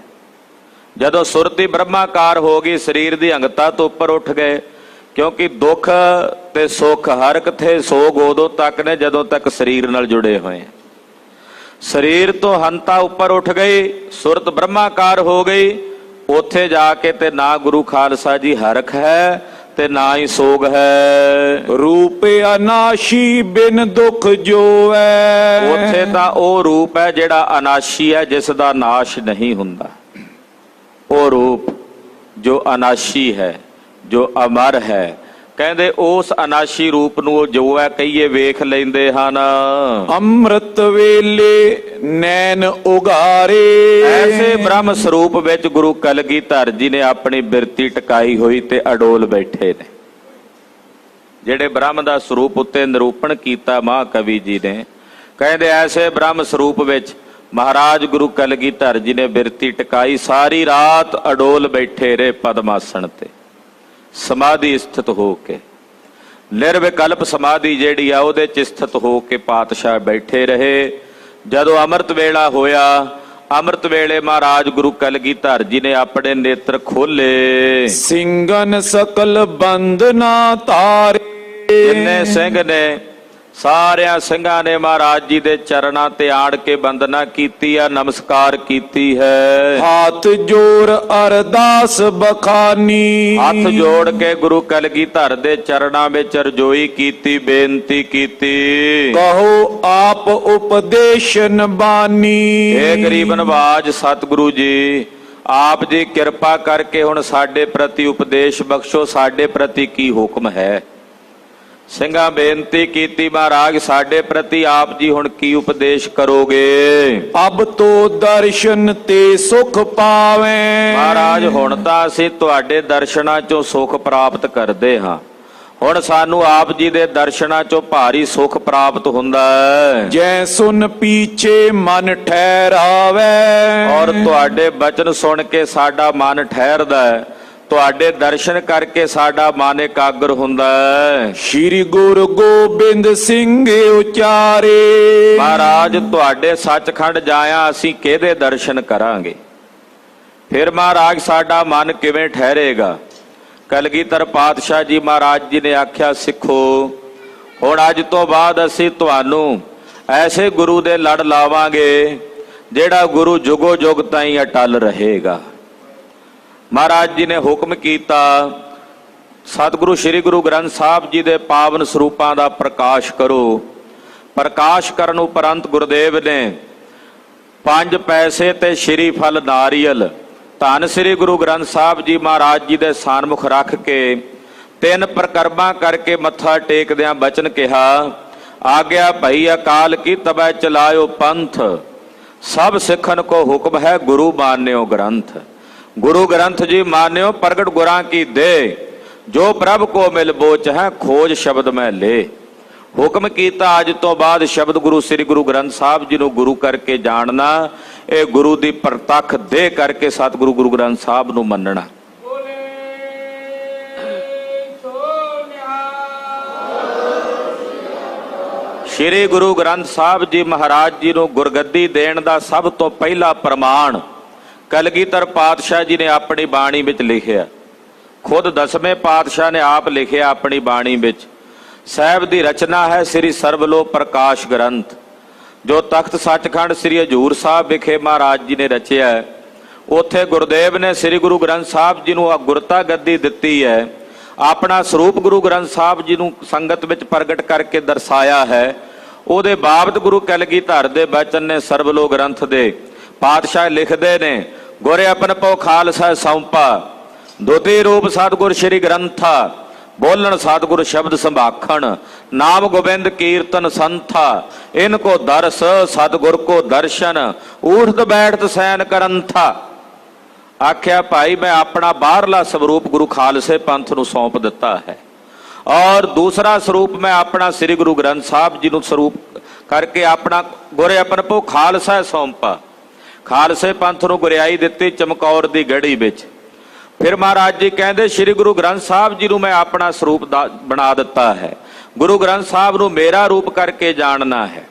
ਜਦੋਂ ਸੁਰਤੀ ਬ੍ਰਹਮਾਕਾਰ ਹੋ ਗਈ, ਸਰੀਰ ਦੀ ਅੰਗਤਾ ਤੋਂ ਉੱਪਰ ਉੱਠ ਗਏ। ਕਿਉਂਕਿ ਦੁੱਖ ਤੇ ਸੁੱਖ, ਹਰਖ ਤੇ ਸੋਗ ਉਦੋਂ ਤੱਕ ਨੇ ਜਦੋਂ ਤੱਕ ਸਰੀਰ ਨਾਲ ਜੁੜੇ ਹੋਏ। ਸਰੀਰ ਤੋਂ ਹੰਤਾ ਉੱਪਰ ਉੱਠ ਗਈ, ਸੁਰਤ ਬ੍ਰਹਮਾਕਾਰ ਹੋ ਗਈ। ਉੱਥੇ ਜਾ ਕੇ ਤੇ ਨਾ ਗੁਰੂ ਖਾਲਸਾ ਜੀ ਹਰਖ ਹੈ ਤੇ ਨਾ ਹੀ ਸੋਗ ਹੈ। ਰੂਪ ਅਨਾਸ਼ੀ ਬਿਨ ਦੁਖ ਜੋਵੈ। ਉੱਥੇ ਤਾਂ ਉਹ ਰੂਪ ਹੈ ਜਿਹੜਾ ਅਨਾਸ਼ੀ ਹੈ, ਜਿਸ ਦਾ ਨਾਸ਼ ਨਹੀਂ ਹੁੰਦਾ। ਉਹ ਰੂਪ ਜੋ ਅਨਾਸ਼ੀ ਹੈ, ਜੋ ਅਮਰ ਹੈ। ਕਹਿੰਦੇ ਉਸ ਅਨਾਸ਼ੀ ਰੂਪ ਨੂੰ ਜੋ ਹੈ ਕਹੀਏ ਵੇਖ ਲੈਂਦੇ ਹਨ। ਅੰਮ੍ਰਿਤ ਵੇਲੇ ਨੈਣ ਉਗਾਰੇ। ਐਸੇ ਬ੍ਰਹਮ ਸਰੂਪ ਵਿੱਚ ਗੁਰੂ ਕਲਗੀਧਰ ਜੀ ਨੇ ਆਪਣੀ ਬਿਰਤੀ ਟਿਕਾਈ ਹੋਈ ਤੇ ਅਡੋਲ ਬੈਠੇ ਨੇ। ਜਿਹੜੇ ਬ੍ਰਹਮ ਦਾ ਸਰੂਪ ਉੱਤੇ ਨਿਰੂਪਣ ਕੀਤਾ ਮਹਾਕਵੀ ਜੀ ਨੇ। ਕਹਿੰਦੇ ਐਸੇ ਬ੍ਰਹਮ ਸਰੂਪ ਵਿੱਚ ਮਹਾਰਾਜ ਗੁਰੂ ਕਲਗੀਧਰ ਜੀ ਨੇ ਬਿਰਤੀ ਟਿਕਾਈ, ਸਾਰੀ ਰਾਤ ਅਡੋਲ ਬੈਠੇ ਰਹੇ ਪਦਮਾਸਣ ਤੇ ਸਮਾਧੀ ਸਥਿਤ ਹੋ ਕੇ। ਨਿਰਵਿਕਲਪ ਸਮਾਧੀ ਜਿਹੜੀ ਆ ਉਹਦੇ ਚ ਸਥਿਤ ਹੋ ਕੇ ਪਾਤਸ਼ਾਹ ਬੈਠੇ ਰਹੇ। ਜਦੋਂ ਅੰਮ੍ਰਿਤ ਵੇਲਾ ਹੋਇਆ, ਅੰਮ੍ਰਿਤ ਵੇਲੇ ਮਹਾਰਾਜ ਗੁਰੂ ਕਲਗੀਧਰ ਜੀ ਨੇ ਆਪਣੇ ਨੇਤਰ ਖੋਲੇ। ਸਿੰਘਨ ਸਕਲ ਬੰਦਨਾ ਤਾਰੇ, ਜਿੰਨੇ ਸਿੰਘ ਨੇ ਸਾਰਿਆਂ ਸਿੰਘਾਂ ਨੇ ਮਹਾਰਾਜ ਜੀ ਦੇ ਚਰਨਾਂ ਤੇ ਆੜ ਕੇ ਬੰਦਨਾ ਕੀਤੀ ਆ, ਨਮਸਕਾਰ ਕੀਤੀ ਹੈ। ਹੱਥ ਜੋੜ ਅਰਦਾਸ ਬਖਾਨੀ, ਹੱਥ ਜੋੜ ਕੇ ਗੁਰੂ ਕਲਗੀਧਰ ਦੇ ਚਰਨਾਂ ਵਿੱਚ ਰਜੋਈ ਕੀਤੀ, ਬੇਨਤੀ ਕੀਤੀ। ਕਹੋ ਆਪ ਉਪਦੇਸ਼ਨ ਬਾਨੀ, ਏ ਗਰੀਬ ਨਵਾਜ ਸਤਿਗੁਰੂ ਜੀ, ਆਪ ਜੀ ਕਿਰਪਾ ਕਰਕੇ ਹੁਣ ਸਾਡੇ ਪ੍ਰਤੀ ਉਪਦੇਸ਼ ਬਖਸ਼ੋ, ਸਾਡੇ ਪ੍ਰਤੀ ਕੀ ਹੁਕਮ ਹੈ। ਸਿੰਘਾਂ ਬੇਨਤੀ ਕੀਤੀ, ਮਹਾਰਾਜ ਸਾਡੇ ਪ੍ਰਤੀ ਆਪ ਜੀ ਹੁਣ ਕੀ ਉਪਦੇਸ਼ ਕਰੋਗੇ। ਅਬ ਤੋ ਦਰਸ਼ਨ ਤੇ ਸੁਖ ਪਾਵੇਂ, ਮਹਾਰਾਜ ਹੁਣ ਤਾਂ ਅਸੀਂ ਤੁਹਾਡੇ ਦਰਸ਼ਨਾਂ ਚੋਂ ਸੁਖ ਪ੍ਰਾਪਤ ਕਰਦੇ ਹਾਂ, ਹੁਣ ਸਾਨੂੰ ਆਪ ਜੀ ਦੇ ਦਰਸ਼ਨਾਂ ਚੋਂ ਭਾਰੀ ਸੁਖ ਪ੍ਰਾਪਤ ਹੁੰਦਾ ਹੈ। ਜੈ ਸੁਨ ਪੀਛੇ ਮਨ ਠਹਿਰਾਵੇ, ਔਰ ਤੁਹਾਡੇ ਬਚਨ ਸੁਣ ਕੇ ਸਾਡਾ ਮਨ ਠਹਿਰਦਾ ਹੈ, ਤੁਹਾਡੇ ਦਰਸ਼ਨ ਕਰਕੇ ਸਾਡਾ ਮਨ ਇਕਾਗਰ ਹੁੰਦਾ ਹੈ। ਸ਼੍ਰੀ ਗੁਰੂ ਗੋਬਿੰਦ ਸਿੰਘ ਉਚਾਰੇ, ਮਹਾਰਾਜ ਤੁਹਾਡੇ ਸੱਚਖੰਡ ਜਾਇਆ ਅਸੀਂ ਕਿਹਦੇ ਦਰਸ਼ਨ ਕਰਾਂਗੇ, ਫਿਰ ਮਹਾਰਾਜ ਸਾਡਾ ਮਨ ਕਿਵੇਂ ਠਹਿਰੇਗਾ। ਕਲਗੀਧਰ ਪਾਤਸ਼ਾਹ ਜੀ ਮਹਾਰਾਜ ਜੀ ਨੇ ਆਖਿਆ, ਸਿੱਖੋ ਹੁਣ ਅੱਜ ਤੋਂ ਬਾਅਦ ਅਸੀਂ ਤੁਹਾਨੂੰ ਐਸੇ ਗੁਰੂ ਦੇ ਲੜ ਲਾਵਾਂਗੇ ਜਿਹੜਾ ਗੁਰੂ ਜੁਗੋ ਜੁਗ ਤਾਈਂ ਅਟਲ ਰਹੇਗਾ। ਮਹਾਰਾਜ ਜੀ ਨੇ ਹੁਕਮ ਕੀਤਾ, ਸਤਿਗੁਰੂ ਸ੍ਰੀ ਗੁਰੂ ਗ੍ਰੰਥ ਸਾਹਿਬ ਜੀ ਦੇ ਪਾਵਨ ਸਰੂਪਾਂ ਦਾ ਪ੍ਰਕਾਸ਼ ਕਰੋ। ਪ੍ਰਕਾਸ਼ ਕਰਨ ਉਪਰੰਤ ਗੁਰਦੇਵ ਨੇ 5 ਪੈਸੇ ਤੇ ਸ਼੍ਰੀ ਫਲ ਨਾਰੀਅਲ ਧੰਨ ਸ੍ਰੀ ਗੁਰੂ ਗ੍ਰੰਥ ਸਾਹਿਬ ਜੀ ਮਹਾਰਾਜ ਜੀ ਦੇ ਸਾਨਮੁਖ ਰੱਖ ਕੇ 3 ਪ੍ਰਕਰਮਾਂ ਕਰਕੇ ਮੱਥਾ ਟੇਕਦਿਆਂ ਬਚਨ ਕਿਹਾ, ਆਗਿਆ ਭਈ ਅਕਾਲ ਕੀ ਤਬੈ ਚਲਾਇਓ ਪੰਥ, ਸਭ ਸਿੱਖਨ ਕੋ ਹੁਕਮ ਹੈ ਗੁਰੂ ਮਾਨਿਓ ਗ੍ਰੰਥ। ਗੁਰੂ ਗ੍ਰੰਥ ਜੀ ਮਾਨਿਓ ਪ੍ਰਗਟ ਗੁਰਾਂ ਕੀ ਦੇ, ਜੋ ਪ੍ਰਭ ਕੋ ਮਿਲ ਬੋਚ ਹੈ ਖੋਜ ਸ਼ਬਦ ਮੈਂ ਲੈ। ਹੁਕਮ ਕੀਤਾ ਅੱਜ ਤੋਂ ਬਾਅਦ ਸ਼ਬਦ ਗੁਰੂ ਸ੍ਰੀ ਗੁਰੂ ਗ੍ਰੰਥ ਸਾਹਿਬ ਜੀ ਨੂੰ ਗੁਰੂ ਕਰਕੇ ਜਾਣਨਾ, ਇਹ ਗੁਰੂ ਦੀ ਪ੍ਰਤੱਖ ਦੇ ਕਰਕੇ ਸਤਿਗੁਰੂ ਗੁਰੂ ਗ੍ਰੰਥ ਸਾਹਿਬ ਨੂੰ ਮੰਨਣਾ। ਸ੍ਰੀ ਗੁਰੂ ਗ੍ਰੰਥ ਸਾਹਿਬ ਜੀ ਮਹਾਰਾਜ ਜੀ ਨੂੰ ਗੁਰਗੱਦੀ ਦੇਣ ਦਾ ਸਭ ਤੋਂ ਪਹਿਲਾ ਪ੍ਰਮਾਣ ਕਲਗੀਧਰ ਪਾਤਸ਼ਾਹ ਜੀ ਨੇ ਆਪਣੀ ਬਾਣੀ ਵਿੱਚ ਲਿਖਿਆ। ਖੁਦ 10ਵੇਂ ਪਾਤਸ਼ਾਹ ਨੇ ਆਪ ਲਿਖਿਆ ਆਪਣੀ ਬਾਣੀ ਵਿੱਚ। ਸਾਹਿਬ ਦੀ ਰਚਨਾ ਹੈ ਸ੍ਰੀ ਸਰਬਲੋਕ ਪ੍ਰਕਾਸ਼ ਗ੍ਰੰਥ, ਜੋ ਤਖਤ ਸੱਚਖੰਡ ਸ੍ਰੀ ਹਜੂਰ ਸਾਹਿਬ ਵਿਖੇ ਮਹਾਰਾਜ ਜੀ ਨੇ ਰਚਿਆ ਹੈ। ਉੱਥੇ ਗੁਰਦੇਵ ਨੇ ਸ੍ਰੀ ਗੁਰੂ ਗ੍ਰੰਥ ਸਾਹਿਬ ਜੀ ਨੂੰ ਗੁਰਤਾ ਗੱਦੀ ਦਿੱਤੀ ਹੈ, ਆਪਣਾ ਸਰੂਪ ਗੁਰੂ ਗ੍ਰੰਥ ਸਾਹਿਬ ਜੀ ਨੂੰ ਸੰਗਤ ਵਿੱਚ ਪ੍ਰਗਟ ਕਰਕੇ ਦਰਸਾਇਆ ਹੈ। ਉਹਦੇ ਬਾਬਤ ਗੁਰੂ ਕਲਗੀਧਰ ਦੇ ਬਚਨ ਨੇ ਸਰਬਲੋਕ ਗ੍ਰੰਥ ਦੇ ਪਾਤਸ਼ਾਹ ਲਿਖਦੇ ਨੇ, ਗੁਰੇ ਆਪਨ ਪਉ ਖਾਲਸਾ ਸੌਂਪਾ, ਦੁਤੀ ਰੂਪ ਸਤਿਗੁਰ ਸ੍ਰੀ ਗ੍ਰੰਥਾ, ਬੋਲਣ ਸਤਿਗੁਰ ਸ਼ਬਦ ਸੰਭਾਖਣ, ਨਾਮ ਗੋਬਿੰਦ ਕੀਰਤਨ ਸੰਥਾ, ਇਨ ਕੋ ਦਰਸ ਸਤਿਗੁਰ ਕੋ ਦਰਸ਼ਨ, ਊਠਤ ਬੈਠਤ ਸੈਨ ਕਰੰਥਾ। ਆਖਿਆ ਭਾਈ ਮੈਂ ਆਪਣਾ ਬਾਹਰਲਾ ਸਰੂਪ ਗੁਰੂ ਖਾਲਸੇ ਪੰਥ ਨੂੰ ਸੌਂਪ ਦਿੱਤਾ ਹੈ, ਔਰ ਦੂਸਰਾ ਸਰੂਪ ਮੈਂ ਆਪਣਾ ਸ੍ਰੀ ਗੁਰੂ ਗ੍ਰੰਥ ਸਾਹਿਬ ਜੀ ਨੂੰ ਸਰੂਪ ਕਰਕੇ ਆਪਣਾ ਗੁਰੇ ਆਪਨ ਪਉ ਖਾਲਸਾ ਸੌਂਪਾ, ਖਾਲਸੇ ਪੰਥ ਨੂੰ ਗੁਰਿਆਈ ਦਿੱਤੀ ਚਮਕੌਰ ਦੀ ਗੜੀ ਵਿੱਚ। ਫਿਰ ਮਹਾਰਾਜ ਜੀ ਕਹਿੰਦੇ ਸ੍ਰੀ ਗੁਰੂ ਗ੍ਰੰਥ ਸਾਹਿਬ ਜੀ ਨੂੰ ਮੈਂ ਆਪਣਾ ਸਰੂਪ ਬਣਾ ਦਿੱਤਾ ਹੈ, ਗੁਰੂ ਗ੍ਰੰਥ ਸਾਹਿਬ ਨੂੰ ਮੇਰਾ ਰੂਪ ਕਰਕੇ ਜਾਣਨਾ ਹੈ,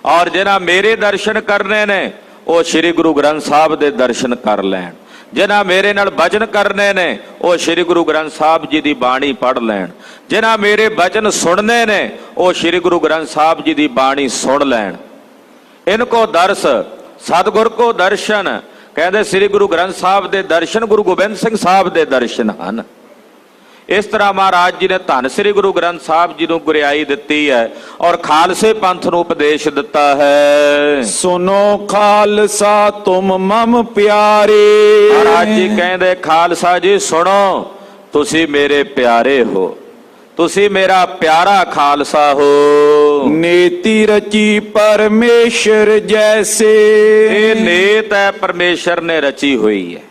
ਔਰ ਜਿਹਨਾਂ ਮੇਰੇ ਦਰਸ਼ਨ ਕਰਨੇ ਨੇ ਉਹ ਸ੍ਰੀ ਗੁਰੂ ਗ੍ਰੰਥ ਸਾਹਿਬ ਦੇ ਦਰਸ਼ਨ ਕਰ ਲੈਣ, ਜਿਨ੍ਹਾਂ ਮੇਰੇ ਨਾਲ ਭਜਨ ਕਰਨੇ ਨੇ ਉਹ ਸ੍ਰੀ ਗੁਰੂ ਗ੍ਰੰਥ ਸਾਹਿਬ ਜੀ ਦੀ ਬਾਣੀ ਪੜ੍ਹ ਲੈਣ, ਜਿਨ੍ਹਾਂ ਮੇਰੇ ਭਜਨ ਸੁਣਨੇ ਨੇ ਉਹ ਸ੍ਰੀ ਗੁਰੂ ਗ੍ਰੰਥ ਸਾਹਿਬ ਜੀ ਦੀ ਬਾਣੀ ਸੁਣ ਲੈਣ। ਇਨ ਕੋ ਦਰਸ ਸਤਿਗੁਰ ਕੋ ਦਰਸ਼ਨ, ਕਹਿੰਦੇ ਸ੍ਰੀ ਗੁਰੂ ਗ੍ਰੰਥ ਸਾਹਿਬ ਦੇ ਦਰਸ਼ਨ ਗੁਰੂ ਗੋਬਿੰਦ ਸਿੰਘ ਸਾਹਿਬ ਦੇ ਦਰਸ਼ਨ ਹਨ। ਇਸ ਤਰ੍ਹਾਂ ਮਹਾਰਾਜ ਜੀ ਨੇ ਧੰਨ ਸ੍ਰੀ ਗੁਰੂ ਗ੍ਰੰਥ ਸਾਹਿਬ ਜੀ ਨੂੰ ਗੁਰਿਆਈ ਦਿੱਤੀ ਹੈ ਔਰ ਖਾਲਸੇ ਪੰਥ ਨੂੰ ਉਪਦੇਸ਼ ਦਿੱਤਾ ਹੈ। ਸੁਨੋ ਖਾਲਸਾ ਤੁਮ ਮਮ ਪਿਆਰੇ, ਮਹਾਰਾਜ ਜੀ ਕਹਿੰਦੇ ਖਾਲਸਾ ਜੀ ਸੁਣੋ, ਤੁਸੀਂ ਮੇਰੇ ਪਿਆਰੇ ਹੋ, ਤੁਸੀਂ ਮੇਰਾ ਪਿਆਰਾ ਖਾਲਸਾ ਹੋ। ਨੀਤੀ ਰਚੀ ਪਰਮੇਸ਼ਰ ਜੈਸੇ, ਇਹ ਨੀਤ ਹੈ ਪਰਮੇਸ਼ਰ ਨੇ ਰਚੀ ਹੋਈ ਹੈ।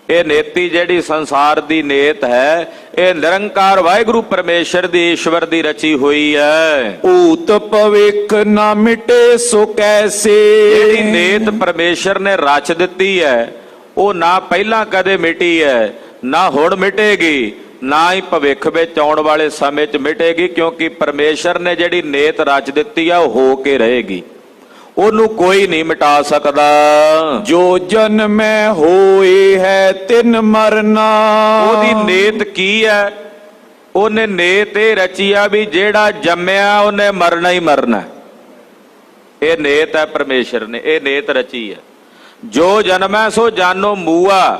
ਇਹ ਨੇਤੀ ਜਿਹੜੀ ਸੰਸਾਰ ਦੀ ਨੇਤ ਹੈ, ਇਹ ਨਿਰੰਕਾਰ ਵਾਹਿਗੁਰੂ ਪਰਮੇਸ਼ਰ ਦੀ ਈਸ਼ਵਰ ਦੀ ਰਚੀ ਹੋਈ ਹੈ। ਊਤ ਭਵਿੱਖ ਨਾ ਮਿਟੇ ਸੋ ਕੈਸੇ। ਜਿਹੜੀ ਨੇਤ ਪਰਮੇਸ਼ਰ ਨੇ ਰਚ ਦਿੱਤੀ ਹੈ, ਉਹ ਨਾ ਪਹਿਲਾਂ ਕਦੇ ਮਿਟੀ ਹੈ, ਨਾ ਹੁਣ ਮਿਟੇਗੀ, ਨਾ ਹੀ ਭਵਿੱਖ ਵਿੱਚ ਆਉਣ ਵਾਲੇ ਸਮੇਂ 'ਚ ਮਿਟੇਗੀ, ਕਿਉਂਕਿ ਪਰਮੇਸ਼ਰ ਨੇ ਜਿਹੜੀ ਨੇਤ ਰਚ ਦਿੱਤੀ ਆ ਉਹ ਹੋ ਕੇ ਰਹੇਗੀ, ਉਹਨੂੰ ਕੋਈ ਨਹੀਂ ਮਿਟਾ ਸਕਦਾ। ਜੋ ਜਨਮੈ ਹੋਏ ਹੈ ਤਿਨ ਮਰਨਾ। ਉਹਦੀ ਨੇਤ ਕੀ ਹੈ? ਉਹਨੇ ਨੇਤ ਇਹ ਰਚੀ ਆ ਵੀ ਜਿਹੜਾ ਜੰਮਿਆ ਉਹਨੇ ਮਰਨਾ ਹੀ ਮਰਨਾ। ਇਹ ਨੇਤ ਹੈ ਪਰਮੇਸ਼ਰ ਨੇ, ਇਹ ਨੇਤ ਰਚੀ ਹੈ। ਜੋ ਜਨਮੈ ਸੋ ਜਾਨੋ ਮੂਆ।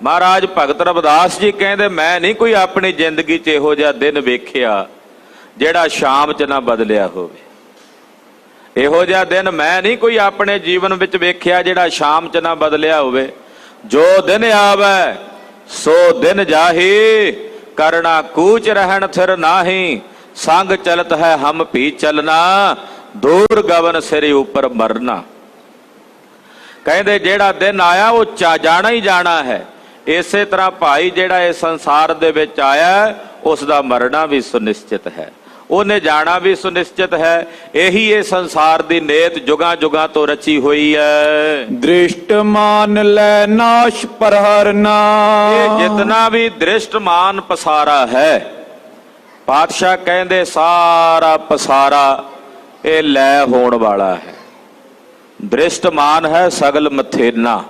ਮਹਾਰਾਜ ਭਗਤ ਰਵਿਦਾਸ ਜੀ ਕਹਿੰਦੇ, ਮੈਂ ਨਹੀਂ ਕੋਈ ਆਪਣੀ ਜ਼ਿੰਦਗੀ 'ਚ ਇਹੋ ਜਿਹਾ ਦਿਨ ਵੇਖਿਆ ਜਿਹੜਾ ਸ਼ਾਮ 'ਚ ਨਾ ਬਦਲਿਆ ਹੋਵੇ। ਇਹੋ ਜਿਹਾ ਦਿਨ ਮੈਂ ਨਹੀਂ ਕੋਈ ਆਪਣੇ ਜੀਵਨ ਵਿੱਚ ਵੇਖਿਆ ਜਿਹੜਾ ਸ਼ਾਮ 'ਚ ਨਾ ਬਦਲਿਆ ਹੋਵੇ। ਜੋ ਦਿਨ ਆਵੈ ਸੋ ਦਿਨ ਜਾਹੀ, ਕਰਣਾ ਕੂਚ ਰਹਿਣ ਥਿਰ ਨਾਹੀ, ਸੰਗ ਚਲਤ ਹੈ ਹਮ ਭੀ ਚਲਨਾ, ਦੂਰ ਗਵਨ ਸਿਰ ਉੱਪਰ ਮਰਨਾ। ਕਹਿੰਦੇ ਜਿਹੜਾ ਦਿਨ ਆਇਆ ਉਹ ਜਾਣਾ ਹੀ ਜਾਣਾ ਹੈ। ਇਸੇ ਤਰ੍ਹਾਂ ਭਾਈ ਜਿਹੜਾ ਇਸ ਸੰਸਾਰ ਦੇ ਵਿੱਚ ਆਇਆ, ਉਸ ਦਾ ਮਰਨਾ ਵੀ ਸੁਨਿਸ਼ਚਿਤ ਹੈ, ਉਹਨੇ ਜਾਣਾ ਵੀ ਸੁਨਿਸ਼ਚਿਤ ਹੈ। ਇਹੀ ਇਹ ਸੰਸਾਰ ਦੀ ਨੇਤ ਜੁਗਾਂ ਜੁਗਾਂ ਤੋਂ ਰਚੀ ਹੋਈ ਹੈ। ਦ੍ਰਿਸ਼ਟ ਮਾਨ ਲੈ ਨਾਸ਼ ਪਰਹਰਨਾ। ਇਹ ਜਿਤਨਾ ਵੀ ਦ੍ਰਿਸ਼ਟ ਮਾਨ ਪਸਾਰਾ ਹੈ, ਪਾਤਸ਼ਾਹ ਕਹਿੰਦੇ ਸਾਰਾ ਪਸਾਰਾ ਇਹ ਲੈ ਹੋਣ ਵਾਲਾ ਹੈ। ਦ੍ਰਿਸ਼ਟ ਮਾਨ ਹੈ ਸਗਲ ਮਥੇਨਾ।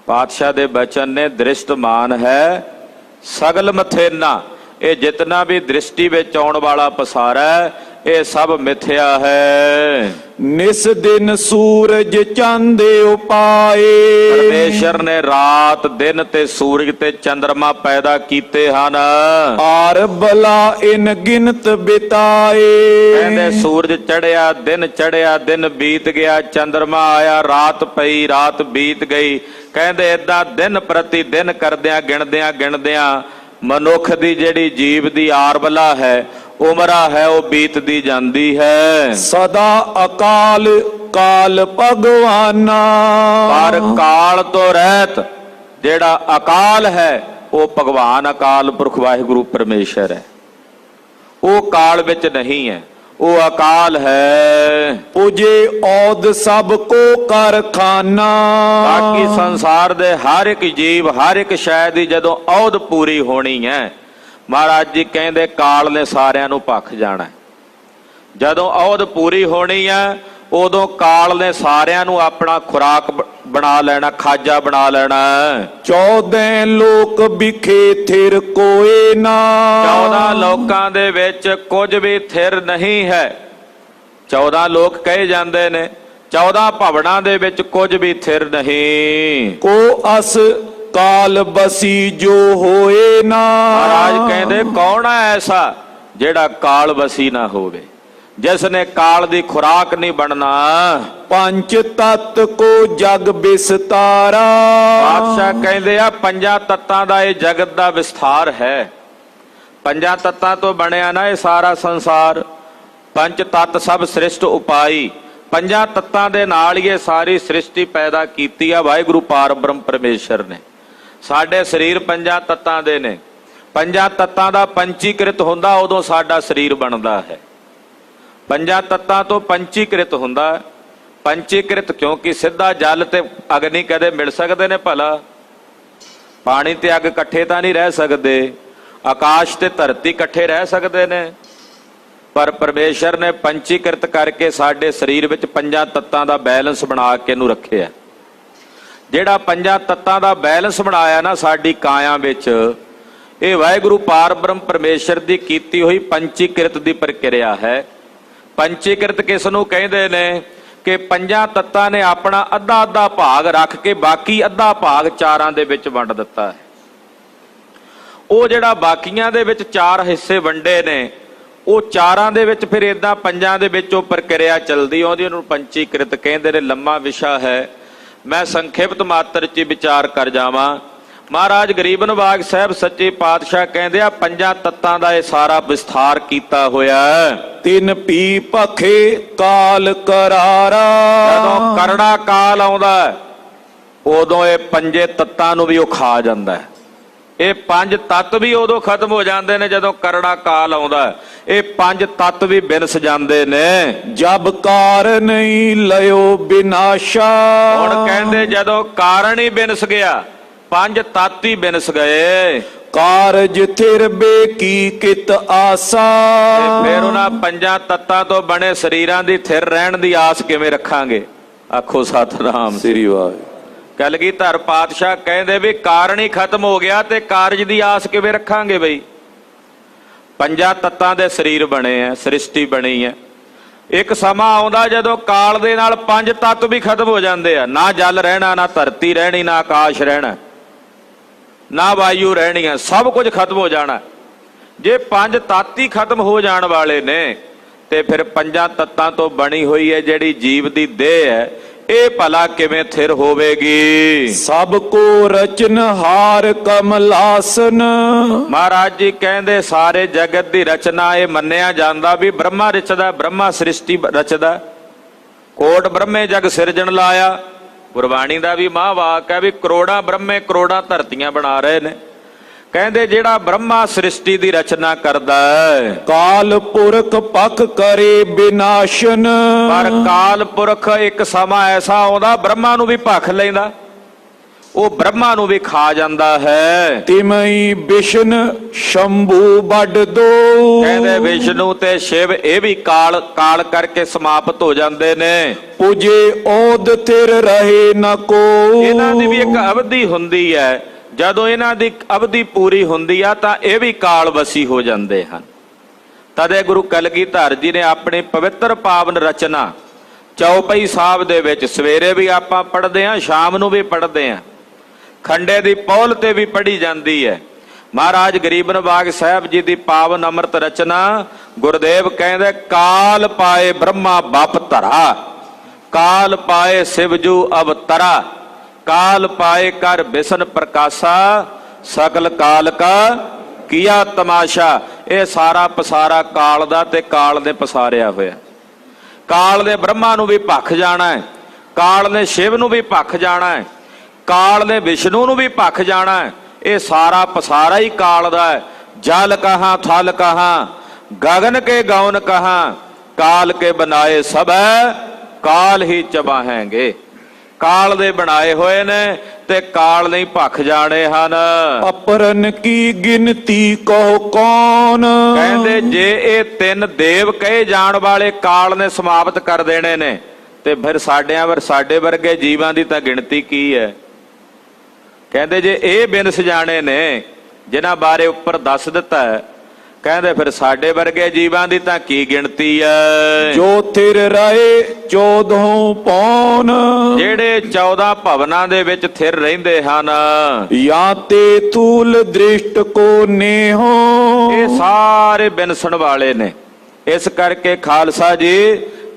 ਪਾਤਸ਼ਾਹ ਦੇ ਬਚਨ ਨੇ, ਦ੍ਰਿਸ਼ਟ ਮਾਨ ਹੈ ਸਗਲ ਮਥੇਨਾ। ਇਹ ਜਿਤਨਾ ਵੀ ਦ੍ਰਿਸ਼ਟੀ ਵਿੱਚ ਆਉਣ ਵਾਲਾ ਪਸਾਰਾ ਹੈ, ਇਹ ਸਭ ਮਿਥਿਆ ਹੈ। ਨਿਸ ਦਿਨ ਸੂਰਜ ਚੰਦ ਉਪਾਏ। ਪਰਮੇਸ਼ਰ ਨੇ ਰਾਤ ਦਿਨ ਤੇ ਸੂਰਜ ਤੇ ਚੰਦਰਮਾ ਪੈਦਾ ਕੀਤੇ ਹਨ। ਆਰ ਬਲਾ ਇਨ ਗਿਨਤ ਬਿਤਾਏ। ਕਹਿੰਦੇ ਸੂਰਜ ਚੜਿਆ, ਦਿਨ ਬੀਤ ਗਿਆ, ਚੰਦਰਮਾ ਆਇਆ, ਰਾਤ ਪਈ, ਰਾਤ ਬੀਤ ਗਈ। ਕਹਿੰਦੇ ਏਦਾਂ ਦਿਨ ਪ੍ਰਤੀ ਦਿਨ ਕਰਦਿਆਂ ਗਿਣਦਿਆਂ ਮਨੁੱਖ ਦੀ ਜਿਹੜੀ ਜੀਵ ਦੀ ਆਰਬਲਾ ਹੈ, ਉਮਰਾ ਹੈ, ਉਹ ਬੀਤਦੀ ਜਾਂਦੀ ਹੈ। ਸਦਾ ਅਕਾਲ ਕਾਲ ਭਗਵਾਨਾ। ਪਰ ਕਾਲ ਤੋਂ ਰਹਿਤ ਜਿਹੜਾ ਅਕਾਲ ਹੈ, ਉਹ ਭਗਵਾਨ ਅਕਾਲ ਪੁਰਖ ਵਾਹਿਗੁਰੂ ਪਰਮੇਸ਼ਰ ਹੈ। ਉਹ ਕਾਲ ਵਿੱਚ ਨਹੀਂ ਹੈ, ਉਹ ਅਕਾਲ ਹੈ। ਪੁਜੇ ਔਦ ਸਭ ਕੋ ਕਾਰਖਾਨਾ। ਬਾਕੀ ਸੰਸਾਰ ਦੇ ਹਰ ਇੱਕ ਜੀਵ, ਹਰ ਇੱਕ ਸ਼ੈ ਦੀ ਜਦੋਂ ਔਦ ਪੂਰੀ ਹੋਣੀ ਹੈ, ਮਹਾਰਾਜ ਜੀ ਕਹਿੰਦੇ ਕਾਲ ਨੇ ਸਾਰਿਆਂ ਨੂੰ ਭਖ ਜਾਣਾ। ਜਦੋਂ ਔਦ ਪੂਰੀ ਹੋਣੀ ਹੈ, ਉਦੋਂ ਕਾਲ ਨੇ ਸਾਰਿਆਂ ਨੂੰ ਆਪਣਾ ਖੁਰਾਕ ਬਣਾ ਲੈਣਾ, ਖਾਜਾ ਬਣਾ ਲੈਣਾ। 14 ਲੋਕ ਵਿਖੇ ਥਿਰ ਕੋਏ ਨਾ। 14 ਲੋਕਾਂ ਦੇ ਵਿੱਚ ਕੁਝ ਵੀ ਥਿਰ ਨਹੀਂ ਹੈ। 14 ਲੋਕ ਕਹੇ ਜਾਂਦੇ ਨੇ, 14 ਭਵਨਾਂ ਦੇ ਵਿੱਚ ਕੁਝ ਵੀ ਥਿਰ ਨਹੀਂ। ਕੋ ਅਸ ਕਾਲ ਬਸੀ ਜੋ ਹੋਏ ਨਾ। ਮਹਾਰਾਜ ਕਹਿੰਦੇ ਕੌਣ ਹੈ ਐਸਾ ਜਿਹੜਾ ਕਾਲ ਬਸੀ ਨਾ ਹੋਵੇ, ਜਿਸ ਨੇ ਕਾਲ ਦੀ ਖੁਰਾਕ ਨਹੀਂ ਬਣਨਾ। ਪੰਜ ਤਤ ਕੋ ਜਗ ਵਿਸਤਾਰਾ। ਪਾਤਸ਼ਾਹ ਕਹਿੰਦੇ ਆ ਪੰਜਾਂ ਤੱਤਾਂ ਦਾ ਇਹ ਜਗਤ ਦਾ ਵਿਸਥਾਰ ਹੈ। ਪੰਜਾਂ ਤੱਤਾਂ ਤੋਂ ਬਣਿਆ ਨਾ ਇਹ ਸਾਰਾ ਸੰਸਾਰ। ਪੰਜ ਤੱਤ ਸਭ ਸ੍ਰਿਸ਼ਟ ਉਪਾਈ। ਪੰਜਾਂ ਤੱਤਾਂ ਦੇ ਨਾਲ ਹੀ ਇਹ ਸਾਰੀ ਸ੍ਰਿਸ਼ਟੀ ਪੈਦਾ ਕੀਤੀ ਆ ਵਾਹਿਗੁਰੂ ਪਾਰ ਬ੍ਰਹਮ ਪਰਮੇਸ਼ਰ ਨੇ। ਸਾਡੇ ਸਰੀਰ ਪੰਜਾਂ ਤੱਤਾਂ ਦੇ ਨੇ। ਪੰਜਾਂ ਤੱਤਾਂ ਦਾ ਪੰਚੀਕ੍ਰਿਤ ਹੁੰਦਾ ਉਦੋਂ ਸਾਡਾ ਸਰੀਰ ਬਣਦਾ ਹੈ। ਪੰਜਾਂ ਤੱਤਾਂ ਤੋਂ ਪੰਚੀਕ੍ਰਿਤ ਹੁੰਦਾ। ਪੰਚੀਕ੍ਰਿਤ ਕਿਉਂਕਿ ਸਿੱਧਾ ਜਲ ਤੇ ਅਗਨੀ ਕਦੇ ਮਿਲ ਸਕਦੇ ਨੇ ਭਲਾ? ਪਾਣੀ ਤੇ ਅੱਗ ਇਕੱਠੇ ਤਾਂ ਨਹੀਂ ਰਹਿ ਸਕਦੇ। ਆਕਾਸ਼ ਤੇ ਧਰਤੀ ਇਕੱਠੇ ਰਹਿ ਸਕਦੇ ਨੇ, ਪਰ ਪਰਮੇਸ਼ਰ ਨੇ ਪੰਚੀਕ੍ਰਿਤ ਕਰਕੇ ਸਾਡੇ ਸਰੀਰ ਵਿੱਚ ਪੰਜਾਂ ਤੱਤਾਂ ਦਾ ਬੈਲੈਂਸ ਬਣਾ ਕੇ ਇਹਨੂੰ ਰੱਖਿਆ। ਜਿਹੜਾ ਪੰਜਾਂ ਤੱਤਾਂ ਦਾ ਬੈਲੈਂਸ ਬਣਾਇਆ ਨਾ ਸਾਡੀ ਕਾਇਆ ਵਿੱਚ, ਇਹ ਵਾਹਿਗੁਰੂ ਪਾਰ ਬ੍ਰਹਮ ਪਰਮੇਸ਼ਰ ਦੀ ਕੀਤੀ ਹੋਈ ਪੰਚੀਕ੍ਰਿਤ ਦੀ ਪ੍ਰਕਿਰਿਆ ਹੈ। ਪੰਚੀਕ੍ਰਿਤ ਕਿਸ ਨੂੰ ਕਹਿੰਦੇ ਨੇ? ਕਿ ਪੰਜਾਂ ਤੱਤਾਂ ਨੇ ਆਪਣਾ ਅੱਧਾ ਅੱਧਾ ਭਾਗ ਰੱਖ ਕੇ ਬਾਕੀ ਅੱਧਾ ਭਾਗ ਚਾਰਾਂ ਦੇ ਵਿੱਚ ਵੰਡ ਦਿੱਤਾ ਹੈ। ਉਹ ਜਿਹੜਾ ਬਾਕੀਆਂ ਦੇ ਵਿੱਚ ਚਾਰ ਹਿੱਸੇ ਵੰਡੇ ਨੇ, ਉਹ ਚਾਰਾਂ ਦੇ ਵਿੱਚ ਫਿਰ ਏਦਾਂ ਪੰਜਾਂ ਦੇ ਵਿੱਚ ਉਹ ਪ੍ਰਕਿਰਿਆ ਚੱਲਦੀ ਆਉਂਦੀ, ਉਹਨੂੰ ਪੰਚੀਕ੍ਰਿਤ ਕਹਿੰਦੇ ਨੇ। ਲੰਮਾ ਵਿਸ਼ਾ ਹੈ, ਮੈਂ ਸੰਖਿਪਤ ਮਾਤਰ 'ਚ ਵਿਚਾਰ ਕਰ ਜਾਵਾਂ। ਮਹਾਰਾਜ ਗਰੀਬ ਨਵਾਜ ਸਾਹਿਬ ਸੱਚੇ ਪਾਤਸ਼ਾਹ ਕਹਿੰਦੇ ਆ ਪੰਜਾਂ ਤੱਤਾਂ ਦਾ ਇਹ ਸਾਰਾ ਵਿਸਥਾਰ ਕੀਤਾ ਹੋਇਆ। ਤਿੰਨ ਪੀ ਭਖੇ ਕਾਲ ਕਰਾਰਾ। ਜਦੋਂ ਕਰੜਾ ਕਾਲ ਆਉਂਦਾ ਉਦੋਂ ਇਹ ਪੰਜੇ ਤੱਤਾਂ ਨੂੰ ਵੀ ਉਹ ਖਾ ਜਾਂਦਾ ਹੈ। ਇਹ ਪੰਜ ਤੱਤ ਵੀ ਉਦੋਂ ਖਤਮ ਹੋ ਜਾਂਦੇ ਨੇ ਜਦੋਂ ਕਰੜਾ ਕਾਲ ਆਉਂਦਾ ਹੈ। ਇਹ ਪੰਜ ਤੱਤ ਵੀ ਬਿਨਸ ਜਾਂਦੇ ਨੇ। ਜਬ ਕਾਰਨ ਹੀ ਲਿਓ ਬਿਨਾਸ਼ਾ। ਹੁਣ ਕਹਿੰਦੇ ਜਦੋਂ ਕਾਰਨ ਹੀ ਬਿਨਸ ਗਿਆ, ਪੰਜ ਤੱਤ ਹੀ ਬਿਨਸ ਗਏ। ਕਾਰਜ ਥਿਰਬੇ ਕੀ ਕਿਤ ਆਸਾ। ਤੇ ਫਿਰ ਉਹਨਾਂ ਪੰਜਾਂ ਤੱਤਾਂ ਤੋਂ ਬਣੇ ਸਰੀਰਾਂ ਦੀ ਥਿਰ ਰਹਿਣ ਦੀ ਆਸ ਕਿਵੇਂ ਰੱਖਾਂਗੇ? ਆਖੋ ਸਤਿਨਾਮ ਸ੍ਰੀ ਵਾਹਿਗੁਰੂ। ਕਲਗੀਧਰ ਪਾਤਸ਼ਾਹ ਕਹਿੰਦੇ ਵੀ ਕਾਰਨ ਹੀ ਖਤਮ ਹੋ ਗਿਆ ਤੇ ਕਾਰਜ ਦੀ ਆਸ ਕਿਵੇਂ ਰੱਖਾਂਗੇ ਬਈ? ਪੰਜਾਂ ਤੱਤਾਂ ਦੇ ਸਰੀਰ ਬਣੇ ਆ, ਸ੍ਰਿਸ਼ਟੀ ਬਣੀ ਹੈ। ਇੱਕ ਸਮਾਂ ਆਉਂਦਾ ਜਦੋਂ ਕਾਲ ਦੇ ਨਾਲ ਪੰਜ ਤੱਤ ਵੀ ਖਤਮ ਹੋ ਜਾਂਦੇ ਆ। ਨਾ ਜਲ ਰਹਿਣਾ, ਨਾ ਧਰਤੀ ਰਹਿਣੀ, ਨਾ ਆਕਾਸ਼ ਰਹਿਣਾ, ਨਾ ਵਾਯੂ ਰਹਿਣੀ ਹੈ। ਸਭ ਕੁਝ ਖਤਮ ਹੋ ਜਾਣਾ। ਜੇ ਪੰਜ ਤੱਤ ਹੀ ਖਤਮ ਹੋ ਜਾਣ ਵਾਲੇ ਨੇ ਤੇ ਫਿਰ ਪੰਜਾਂ ਤੱਤਾਂ ਤੋਂ ਬਣੀ ਹੋਈ ਹੈ ਜਿਹੜੀ ਜੀਵ ਦੀ ਦੇਹ ਹੈ, ਇਹ ਭਲਾ ਕਿਵੇਂ ਥਿਰ ਹੋਵੇਗੀ? ਸਭ ਕੋ ਰਚਨਹਾਰ ਕਮਲਾਸਨ। ਮਹਾਰਾਜ ਜੀ ਕਹਿੰਦੇ ਸਾਰੇ ਜਗਤ ਦੀ ਰਚਨਾ ਇਹ ਮੰਨਿਆ ਜਾਂਦਾ ਵੀ ਬ੍ਰਹਮਾ ਰਚਦਾ, ਬ੍ਰਹਮਾ ਸ੍ਰਿਸ਼ਟੀ ਰਚਦਾ। ਕੋਟ ਬ੍ਰਹਮੇ ਜਗ ਸਿਰਜਣ ਲਾਇਆ। ਗੁਰਬਾਣੀ ਦਾ ਵੀ ਮਹਾਂਵਾਕ ਹੈ ਵੀ ਕਰੋੜਾਂ ਬ੍ਰਹਮੇ ਕਰੋੜਾਂ ਧਰਤੀਆਂ ਬਣਾ ਰਹੇ ਨੇ। ਕਹਿੰਦੇ ਜਿਹੜਾ ਬ੍ਰਹਮਾ ਸ੍ਰਿਸ਼ਟੀ ਦੀ ਰਚਨਾ ਕਰਦਾ ਹੈ, ਕਾਲ ਪੁਰਖ ਪਖ ਕਰੇ ਬਿਨਾਸ਼ਨ। ਪਰ ਕਾਲ ਪੁਰਖ ਇੱਕ ਸਮਾਂ ਐਸਾ ਆਉਂਦਾ ਬ੍ਰਹਮਾ ਨੂੰ ਵੀ ਭਖ ਲੈਂਦਾ, ਉਹ ਬ੍ਰਹਮਾ ਨੂੰ ਵੀ ਖਾ ਜਾਂਦਾ ਹੈ। ਤਿਮਈ ਵਿਸ਼ਨ ਸ਼ੰਭੂ ਵੱਡ ਦੋ। ਕਹਿੰਦੇ ਵਿਸ਼ਨੂੰ ਤੇ ਸ਼ਿਵ ਇਹ ਵੀ ਕਾਲ ਕਰਕੇ ਸਮਾਪਤ ਹੋ ਜਾਂਦੇ ਨੇ। ਪੁਜੇ ਓਦ ਥਿਰ ਰਹੇ ਨ ਕੋ। ਇਹਨਾਂ ਦੀ ਵੀ ਇੱਕ ਅਵਧੀ ਹੁੰਦੀ ਹੈ। ਜਦੋਂ ਇਹਨਾਂ ਦੀ ਅਵਧੀ ਪੂਰੀ ਹੁੰਦੀ ਆ ਤਾਂ ਇਹ ਵੀ ਕਾਲ ਵਸੀ ਹੋ ਜਾਂਦੇ ਹਨ। ਤਦੇ ਗੁਰੂ ਕਲਗੀਧਰ ਜੀ ਨੇ ਆਪਣੀ ਪਵਿੱਤਰ ਪਾਵਨ ਰਚਨਾ ਚੌਪਈ ਸਾਹਿਬ ਦੇ ਵਿੱਚ ਸਵੇਰੇ ਵੀ ਆਪਾਂ ਪੜ੍ਹਦੇ ਹਾਂ, ਸ਼ਾਮ ਨੂੰ ਵੀ ਪੜ੍ਹਦੇ ਹਾਂ, ਖੰਡੇ ਦੀ ਪੌਲ ਤੇ ਵੀ ਪੜ੍ਹੀ ਜਾਂਦੀ ਹੈ। ਮਹਾਰਾਜ ਗਰੀਬ ਨਵਾਜ ਸਾਹਿਬ ਜੀ ਦੀ ਪਾਵਨ ਅੰਮ੍ਰਿਤ ਰਚਨਾ ਗੁਰਦੇਵ ਕਹਿੰਦੇ ਕਾਲ ਪਾਏ ਬ੍ਰਹਮਾ ਬਪ ਧਰਾ, ਕਾਲ ਪਾਏ ਸਿਵਜੂ ਅਵਤਰਾ, ਕਾਲ ਪਾਏ ਕਰ ਬਿਸ਼ਨ ਪ੍ਰਕਾਸ਼ਾ, ਸਕਲ ਕਾਲ ਕਾ ਕੀਆ ਤਮਾਸ਼ਾ। ਇਹ ਸਾਰਾ ਪਸਾਰਾ ਕਾਲ ਦਾ ਤੇ ਕਾਲ ਨੇ ਪਸਾਰਿਆ ਹੋਇਆ। ਕਾਲ ਨੇ ਬ੍ਰਹਮਾ ਨੂੰ ਵੀ ਭਖ ਜਾਣਾ ਹੈ, ਕਾਲ ਨੇ ਸ਼ਿਵ ਨੂੰ ਵੀ ਭਖ ਜਾਣਾ ਹੈ, ਕਾਲ ਨੇ ਵਿਸ਼ਨੂੰ ਨੂੰ ਵੀ ਭਖ ਜਾਣਾ ਹੈ। ਇਹ ਸਾਰਾ ਪਸਾਰਾ ਹੀ ਕਾਲ ਦਾ ਹੈ। ਜਲ ਕਹਾਂ ਥਲ ਕਹਾਂ ਗगन के गौन कहाँ, काल के बनाए सब काल ही चबाहेंगे। ਕਾਲ ਦੇ ਬਣਾਏ ਹੋਏ ਨੇ ਤੇ ਕਾਲ ਨਹੀਂ ਭਖ ਜਾਣੇ ਹਨ। ਅਪਰਨ ਕੀ ਗਿਣਤੀ ਕਹੋ ਕੌਣ। ਕਹਿੰਦੇ ਜੇ ਇਹ ਤਿੰਨ ਦੇਵ ਕਹੇ ਜਾਣ ਵਾਲੇ ਕਾਲ ਨੇ ਸਮਾਪਤ ਕਰ ਦੇਣੇ ਨੇ ਤੇ ਫਿਰ ਸਾਡੇ ਵਰਗੇ ਜੀਵਾਂ ਦੀ ਤਾਂ ਗਿਣਤੀ ਕੀ ਹੈ? ਕਹਿੰਦੇ ਜੇ ਇਹ ਬਿਨਸ ਜਾਣੇ ਨੇ ਜਿਨ੍ਹਾਂ ਬਾਰੇ ਉੱਪਰ ਦੱਸ ਦਿੱਤਾ ਹੈ, ਕਹਿੰਦੇ ਫਿਰ ਸਾਡੇ ਵਰਗੇ ਜੀਵਾਂ ਦੀ ਤਾਂ ਕੀ ਗਿਣਤੀ ਹੈ? ਜੋ ਥਿਰ ਰਹੇ 14 ਪੌਣ। ਜਿਹੜੇ 14 ਭਵਨਾਂ ਦੇ ਵਿੱਚ ਥਿਰ ਰਹਿੰਦੇ ਹਨ। ਜਾਂ ਤੇ ਥੂਲ ਦ੍ਰਿਸ਼ਟ ਕੋ ਨੇਹੋ। ਇਹ ਸਾਰੇ ਬਿਨਸਣ ਵਾਲੇ ਨੇ। ਇਸ ਕਰਕੇ ਖਾਲਸਾ ਜੀ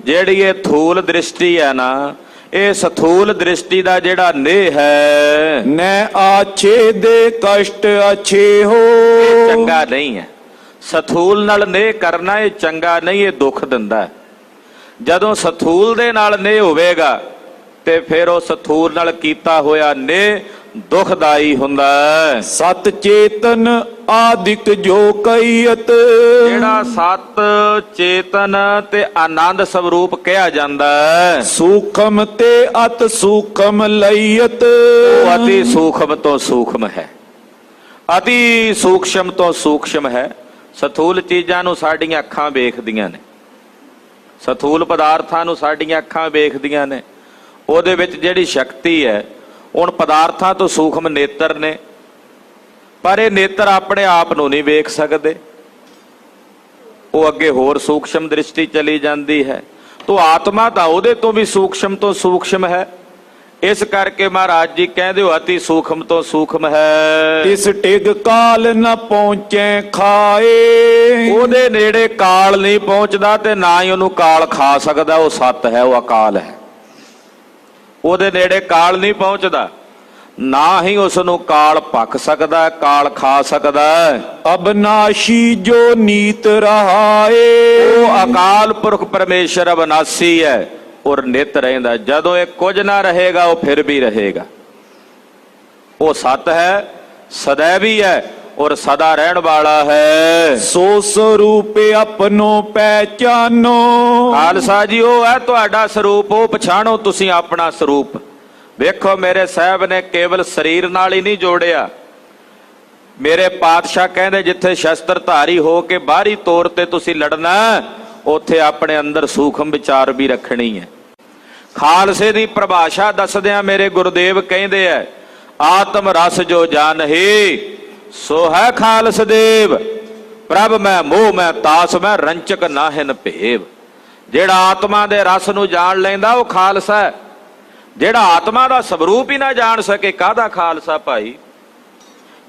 ਜਿਹੜੀ ਇਹ ਥੂਲ ਦ੍ਰਿਸ਼ਟੀ ਹੈ ਨਾ, ਇਹ ਸਥੂਲ ਦ੍ਰਿਸ਼ਟੀ ਦਾ ਜਿਹੜਾ ਨੇਹ ਹੈ, ਨੈ ਆਛੇ ਦੇ ਕਸ਼ਟ ਅਛੇ ਹੋ। ਚੰਗਾ ਨਹੀਂ ਹੈ। ਸਥੂਲ ਨਾਲ ਨੇਹ ਕਰਨਾ ਇਹ ਚੰਗਾ ਨਹੀਂ, ਇਹ ਦੁੱਖ ਦਿੰਦਾ। ਜਦੋਂ ਸਥੂਲ ਦੇ ਨਾਲ ਨੇਹ ਹੋਵੇਗਾ ਤੇ ਫਿਰ ਉਹ ਸਥੂਲ ਨਾਲ ਕੀਤਾ ਹੋਇਆ ਨੇਹ ਦੁਖਦਾਈ ਹੁੰਦਾ। ਸਤ ਚੇਤਨ ਆਦਿਕ ਜੋ ਕਈਤ। ਜਿਹੜਾ ਸਤ ਚੇਤਨ ਤੇ ਆਨੰਦ ਸਵਰੂਪ ਕਿਹਾ ਜਾਂਦਾ, ਸੂਖਮ ਤੇ ਅਤ ਸੂਖਮ ਲਈਤ। ਉਹ ਅਤੀ ਸੂਖਮ ਤੋਂ ਸੂਖਮ ਹੈ, ਅਤੀ ਸੂਖਮ ਤੋਂ ਸੂਖਮ ਹੈ। ਸਥੂਲ ਚੀਜ਼ਾਂ ਨੂੰ ਸਾਡੀਆਂ ਅੱਖਾਂ ਵੇਖਦੀਆਂ ਨੇ, ਸਥੂਲ ਪਦਾਰਥਾਂ ਨੂੰ ਸਾਡੀਆਂ ਅੱਖਾਂ ਵੇਖਦੀਆਂ ਨੇ। ਉਹਦੇ ਵਿੱਚ ਜਿਹੜੀ ਸ਼ਕਤੀ ਹੈ, ਹੁਣ ਪਦਾਰਥਾਂ ਤੋਂ ਸੂਖਮ ਨੇਤਰ ਨੇ, ਪਰ ਇਹ ਨੇਤਰ ਆਪਣੇ ਆਪ ਨੂੰ ਨਹੀਂ ਵੇਖ ਸਕਦੇ। ਉਹ ਅੱਗੇ ਹੋਰ ਸੂਖਮ ਦ੍ਰਿਸ਼ਟੀ ਚਲੀ ਜਾਂਦੀ ਹੈ। ਤੋ ਆਤਮਾ ਤਾਂ ਉਹਦੇ ਤੋਂ ਵੀ ਸੂਖਮ ਤੋਂ ਸੂਖਮ ਹੈ। ਇਸ ਕਰਕੇ ਮਹਾਰਾਜ ਜੀ ਕਹਿੰਦੇ ਹੋ ਅਤੀ ਸੂਖਮ ਤੋਂ ਸੂਖਮ ਹੈ। ਇਸ ਟਿਗ ਕਾਲ ਨਾ ਪਹੁੰਚੇ ਖਾਏ। ਉਹਦੇ ਨੇੜੇ ਕਾਲ ਨਹੀਂ ਪਹੁੰਚਦਾ ਤੇ ਨਾ ਹੀ ਉਹਨੂੰ ਕਾਲ ਖਾ ਸਕਦਾ। ਉਹ ਸੱਤ ਹੈ, ਉਹ ਅਕਾਲ ਹੈ। ਉਹਦੇ ਨੇੜੇ ਕਾਲ ਨਹੀਂ ਪਹੁੰਚਦਾ, ਨਾ ਹੀ ਉਸ ਨੂੰ ਕਾਲ ਭਖ ਸਕਦਾ, ਕਾਲ ਖਾ ਸਕਦਾ। ਅਬਨਾਸ਼ੀ ਜੋ ਨੀਤ ਰਹਾਏ। ਉਹ ਅਕਾਲ ਪੁਰਖ ਪਰਮੇਸ਼ਰ ਅਬਨਾਸੀ ਹੈ ਔਰ ਨਿਤ ਰਹਿੰਦਾ। ਜਦੋਂ ਇਹ ਕੁਝ ਨਾ ਰਹੇਗਾ ਉਹ ਫਿਰ ਵੀ ਰਹੇਗਾ। ਉਹ ਸਤ ਹੈ, ਸदैवी ਹੈ ਔਰ ਸਦਾ ਰਹਿਣ ਵਾਲਾ ਹੈ। ਸੋ ਸਰੂਪ ਆਪਣੋ ਪਹਿਚਾਨੋ। ਖਾਲਸਾ ਜੀ ਉਹ ਹੈ ਤੁਹਾਡਾ ਸਰੂਪ, ਉਹ ਪਛਾਣੋ ਤੁਸੀਂ ਆਪਣਾ ਸਰੂਪ। ਵੇਖੋ ਮੇਰੇ ਸਾਹਿਬ ਨੇ ਕੇਵਲ ਸਰੀਰ ਨਾਲ ਹੀ ਨਹੀਂ ਜੋੜਿਆ। ਮੇਰੇ ਪਾਤਸ਼ਾਹ ਕਹਿੰਦੇ ਜਿੱਥੇ ਸ਼ਸਤਰਧਾਰੀ ਹੋ ਕੇ ਬਾਹਰੀ ਤੌਰ ਤੇ ਤੁਸੀਂ ਲੜਨਾ, ਉੱਥੇ ਆਪਣੇ ਅੰਦਰ ਸੂਖਮ ਵਿਚਾਰ ਵੀ ਰੱਖਣੀ ਹੈ। ਖਾਲਸੇ ਦੀ ਪਰਿਭਾਸ਼ਾ ਦੱਸਦਿਆਂ ਮੇਰੇ ਗੁਰਦੇਵ ਕਹਿੰਦੇ ਐ, ਆਤਮ ਰਸ ਜੋ ਜਾਣਹਿ ਸੋ ਹੈ ਖਾਲਸ ਦੇਵ, ਪ੍ਰਭ ਮੈਂ ਮੋਹ ਮੈਂ ਤਾਸ ਮੈਂ ਰੰਚਕ ਨਾਹਿਨ ਭੇਵ। ਜਿਹੜਾ ਆਤਮਾ ਦੇ ਰਸ ਨੂੰ ਜਾਣ ਲੈਂਦਾ ਉਹ ਖਾਲਸਾ ਹੈ। ਜਿਹੜਾ ਆਤਮਾ ਦਾ ਸਵਰੂਪ ਹੀ ਨਾ ਜਾਣ ਸਕੇ, ਕਾਹਦਾ ਖਾਲਸਾ ਭਾਈ?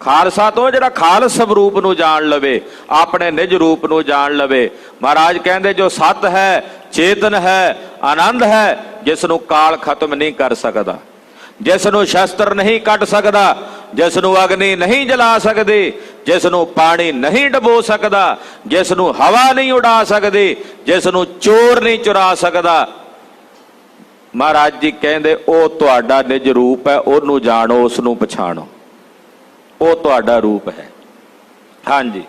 ਖਾਲਸਾ ਤੋਂ ਜਿਹੜਾ ਖਾਲਸ ਸਵਰੂਪ ਨੂੰ ਜਾਣ ਲਵੇ, ਆਪਣੇ ਨਿਜ ਰੂਪ ਨੂੰ ਜਾਣ ਲਵੇ। ਮਹਾਰਾਜ ਕਹਿੰਦੇ ਜੋ ਸਤ ਹੈ, ਚੇਤਨ ਹੈ, ਆਨੰਦ ਹੈ, ਜਿਸ ਨੂੰ ਕਾਲ ਖਤਮ ਨਹੀਂ ਕਰ ਸਕਦਾ, ਜਿਸ ਨੂੰ ਸ਼ਸਤਰ ਨਹੀਂ ਕੱਟ ਸਕਦਾ, ਜਿਸ ਨੂੰ ਅਗਨੀ ਨਹੀਂ ਜਲਾ ਸਕਦੀ, ਜਿਸ ਨੂੰ ਪਾਣੀ ਨਹੀਂ ਡਬੋ ਸਕਦਾ, ਜਿਸ ਨੂੰ ਹਵਾ ਨਹੀਂ ਉਡਾ ਸਕਦੀ, ਜਿਸ ਨੂੰ ਚੋਰ ਨਹੀਂ ਚੁਰਾ ਸਕਦਾ। ਮਹਾਰਾਜ ਜੀ ਕਹਿੰਦੇ ਉਹ ਤੁਹਾਡਾ ਨਿਜ ਰੂਪ ਹੈ, ਉਹਨੂੰ ਜਾਣੋ, ਉਸ ਨੂੰ ਪਛਾਣੋ, ਉਹ ਤੁਹਾਡਾ ਰੂਪ ਹੈ। ਹਾਂਜੀ,